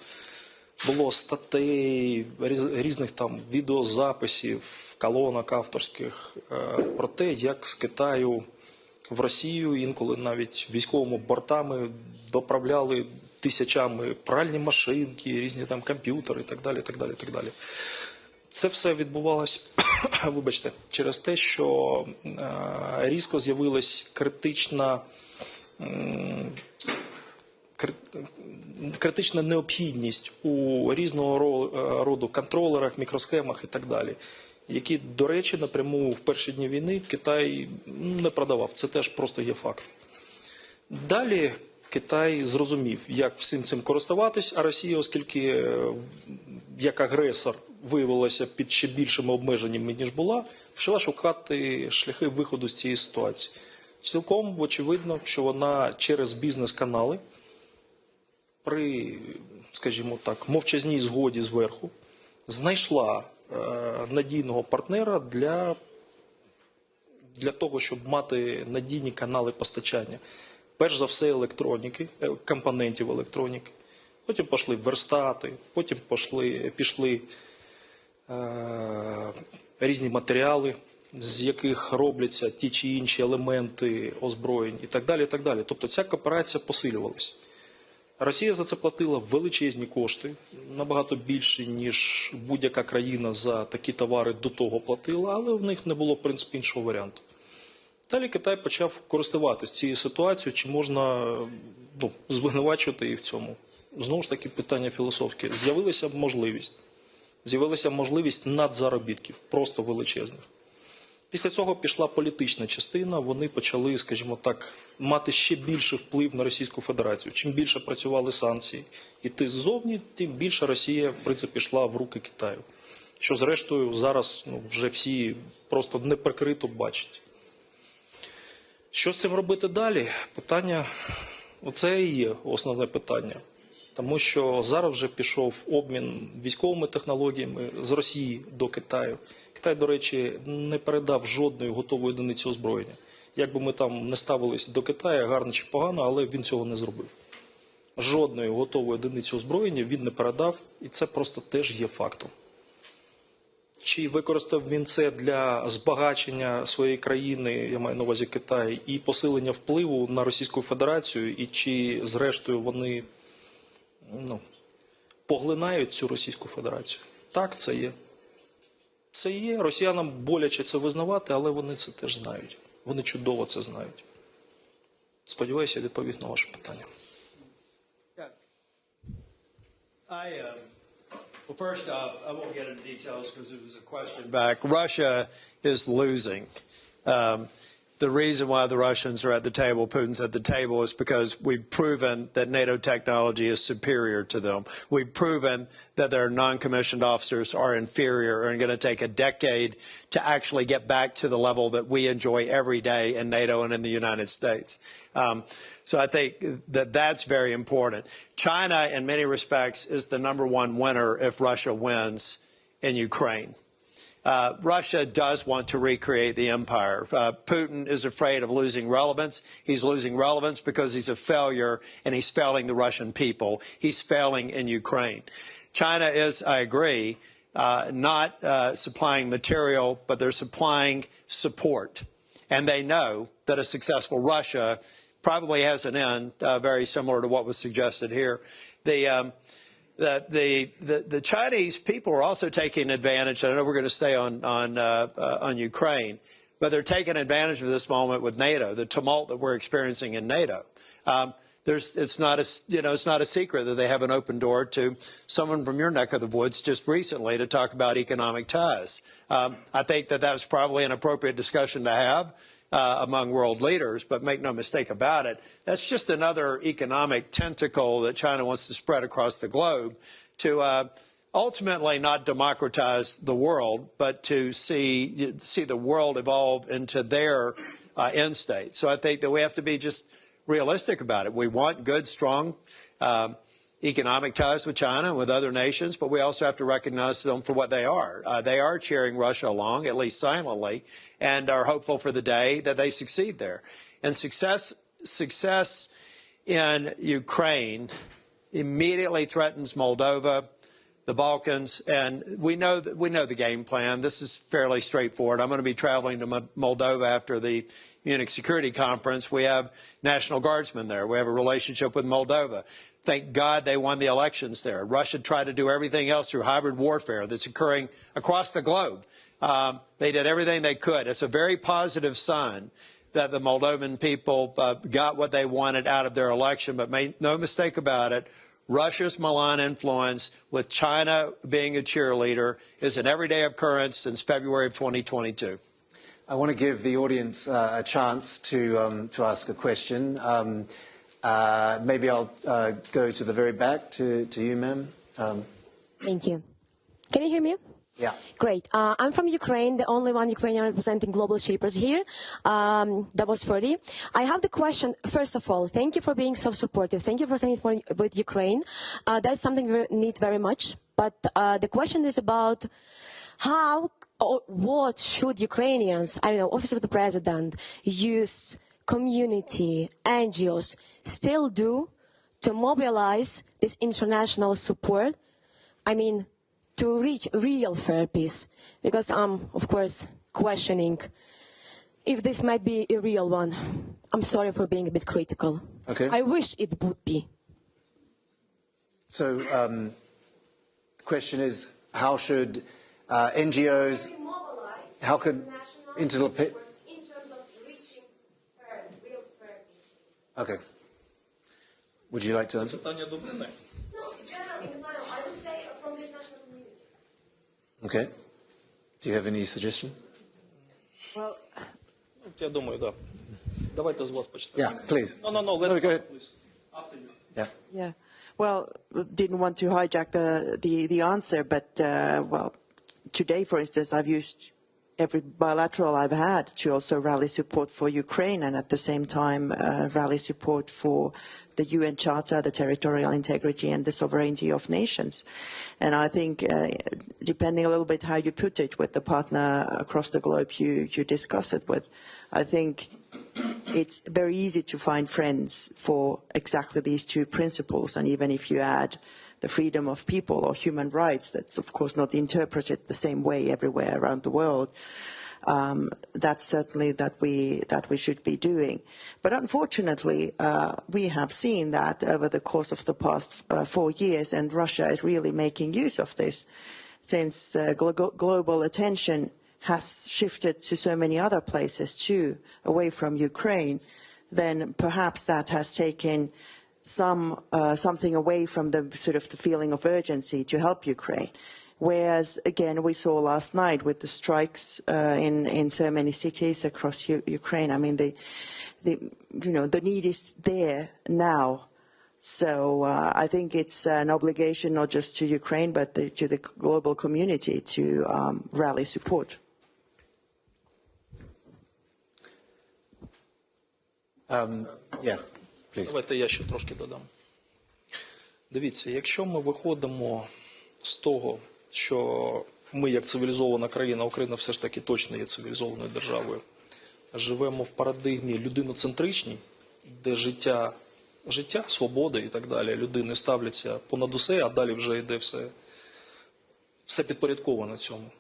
було статей, різних там відеозаписів, колонок авторських про те, як з Китаю в Росію інколи навіть військовими бортами доправляли тисячами пральні машинки, різні там комп'ютери і так далі, так далі, так далі. Це все відбувалося, вибачте, через те, що різко з'явилась критична необхідність у різного роду контролерах, мікросхемах і так далі, які, до речі, напряму в перші дні війни Китай не продавав. Це теж просто є факт. Далі Китай зрозумів, як всім цим користуватись, а Росія, оскільки як агресор виявилася під ще більшими обмеженнями, ніж була, почала шукати шляхи виходу з цієї ситуації. Цілком очевидно, що вона через бізнес-канали при, скажімо так, мовчазній згоді зверху знайшла надійного партнера для того, щоб мати надійні канали постачання. Перш за все електроніки, компонентів електроніки, потім пішли верстати, потім пішли різні матеріали, з яких робляться ті чи інші елементи озброєнь і так далі, і так далі. Тобто ця кооперація посилювалася. Росія за це платила величезні кошти, набагато більше, ніж будь-яка країна за такі товари до того платила, але в них не було, в принципі, іншого варіанту. Далі Китай почав користуватися цією ситуацією, чи можна звинувачувати її в цьому. Знову ж таки, питання філософське. З'явилася можливість надзаробітків, просто величезних. Після цього пішла політична частина, вони почали, скажімо так, мати ще більший вплив на Російську Федерацію. Чим більше працювали санкції і тиск ззовні, тим більше Росія, в принципі, йшла в руки Китаю. Що, зрештою, зараз вже всі просто неприкрито бачать. Що з цим робити далі? Питання, оце і є основне питання. Тому що зараз вже пішов обмін військовими технологіями з Росії до Китаю. Китай, до речі, не передав жодної готової одиниці озброєння. Як би ми там не ставились до Китаю, гарно чи погано, але він цього не зробив. Жодної готової одиниці озброєння він не передав, і це просто теж є фактом. Чи використав він це для збагачення своєї країни, я маю на увазі Китай, і посилення впливу на Російську Федерацію, і чи, зрештою, вони поглинають цю Російську Федерацію? Так, це є. Це є. Росіянам боляче це визнавати, але вони це теж знають. Вони чудово це знають. Сподіваюся, я відповів на ваше питання. Well, first off, I won't get into details because it was a question back. Russia is losing. The reason why the Russians are at the table, Putin's at the table, is because we've proven that NATO technology is superior to them. We've proven that their non-commissioned officers are inferior and going to take a decade to actually get back to the level that we enjoy every day in NATO and in the United States. So I think that that's very important. China, in many respects, is the #1 winner if Russia wins in Ukraine. Russia does want to recreate the empire. Putin is afraid of losing relevance. He's losing relevance because he's a failure, and he's failing the Russian people. He's failing in Ukraine. China is, I agree, not supplying material, but they're supplying support. And they know that a successful Russia probably has an end very similar to what was suggested here. The Chinese people are also taking advantage. I know we're going to stay on Ukraine, but they're taking advantage of this moment with NATO, the tumult that we're experiencing in NATO. It's not a secret that they have an open door to someone from your neck of the woods just recently to talk about economic ties. I think that was probably an appropriate discussion to have. among world leaders, but make no mistake about it, that's just another economic tentacle that China wants to spread across the globe to ultimately not democratize the world, but to see the world evolve into their end state. So I think that we have to be just realistic about it. We want good, strong economic ties with China and with other nations, but we also have to recognize them for what they are. They are cheering Russia along, at least silently, and are hopeful for the day that they succeed there. And success in Ukraine immediately threatens Moldova, the Balkans, and we know the game plan. This is fairly straightforward. I'm going to be traveling to Moldova after the Munich Security Conference. We have National Guardsmen there. We have a relationship with Moldova. Thank God they won the elections there. Russia tried to do everything else through hybrid warfare that's occurring across the globe. They did everything they could. It's a very positive sign that the Moldovan people got what they wanted out of their election, but make no mistake about it, Russia's malign influence, with China being a cheerleader, is an everyday occurrence since February of 2022. I want to give the audience a chance to ask a question. Maybe I'll go to the very back to you, ma'am. Thank you. Can you hear me? Yeah. Great. I'm from Ukraine, the only one Ukrainian representing Global Shapers here. Davos 30. I have the question, first of all, thank you for being so supportive. Thank you for saying with Ukraine. That's something we need very much. But the question is about how or what should Ukrainians, I don't know, Office of the President, youth, community, NGOs still do to mobilize this international support? I mean, to reach real fair peace, because I'm, of course, questioning if this might be a real one. I'm sorry for being a bit critical. Okay. I wish it would be. So the question is, how should NGOs, how could in terms of reaching real fair peace? Okay. Would you like to answer? No, in general, in the final, I would say from the international community. Okay. Do you have any suggestion? Well, я думаю, да. Давайте з вас почнемо. Yeah, please. No, let's go ahead. please. After you. Yeah. Yeah. Well, didn't want to hijack the answer, but well, today, for instance, I've used every bilateral I've had to also rally support for Ukraine, and at the same time rally support for the UN Charter, the territorial integrity and the sovereignty of nations. And I think, depending a little bit how you put it with the partner across the globe you discuss it with, I think it's very easy to find friends for exactly these two principles. And even if you add the freedom of people or human rights, that's of course not interpreted the same way everywhere around the world. That's certainly that we should be doing. But unfortunately, we have seen that over the course of the past 4 years, and Russia is really making use of this, since global attention has shifted to so many other places too, away from Ukraine, then perhaps that has taken something away from the sort of the feeling of urgency to help Ukraine. Whereas, again, we saw last night with the strikes in so many cities across Ukraine. I mean, the need is there now. So I think it's an obligation not just to Ukraine, but to the global community to rally support. Yeah, please. Давайте я ще трошки додам. Дивіться, якщо ми виходимо з того, що ми, як цивілізована країна, Україна все ж таки точно є цивілізованою державою, живемо в парадигмі людиноцентричній, де життя, свобода і так далі, людини ставляться понад усе, а далі вже йде все підпорядковано цьому,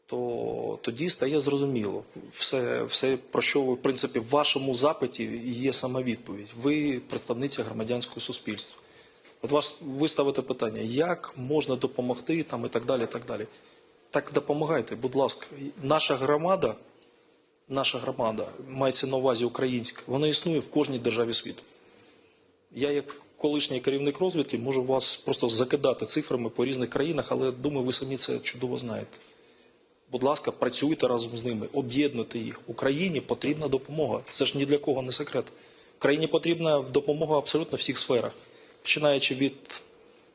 то тоді стає зрозуміло. Все, про що ви, в принципі, в вашому запиті є сама відповідь. Ви представниця громадянського суспільства. От ви ставите питання, як можна допомогти там, і так далі, і так далі. Так допомагайте, будь ласка. Наша громада, мається на увазі українська, вона існує в кожній державі світу. Я, як колишній керівник розвідки, можу вас просто закидати цифрами по різних країнах, але думаю, ви самі це чудово знаєте. Будь ласка, працюйте разом з ними, об'єднуйте їх. Україні потрібна допомога. Це ж ні для кого не секрет. Україні потрібна допомога абсолютно в всіх сферах. Починаючи від,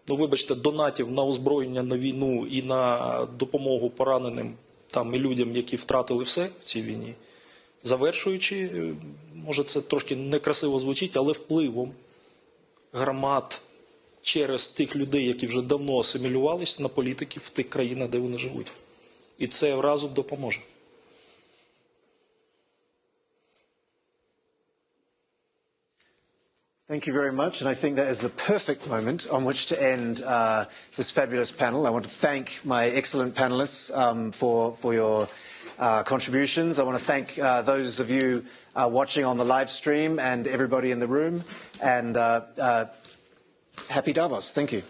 ну вибачте, донатів на озброєння, на війну і на допомогу пораненим там і людям, які втратили все в цій війні. Завершуючи, може це трошки некрасиво звучить, але впливом громад через тих людей, які вже давно асимілювалися на політиків в тих країнах, де вони живуть. І це разом допоможе. Thank you very much, and I think that is the perfect moment on which to end this fabulous panel. I want to thank my excellent panelists for your contributions. I want to thank those of you watching on the live stream and everybody in the room, and happy Davos. Thank you.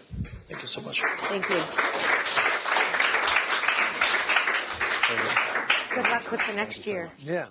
Thank you so much. Thank you. Good luck with the next year. Yeah.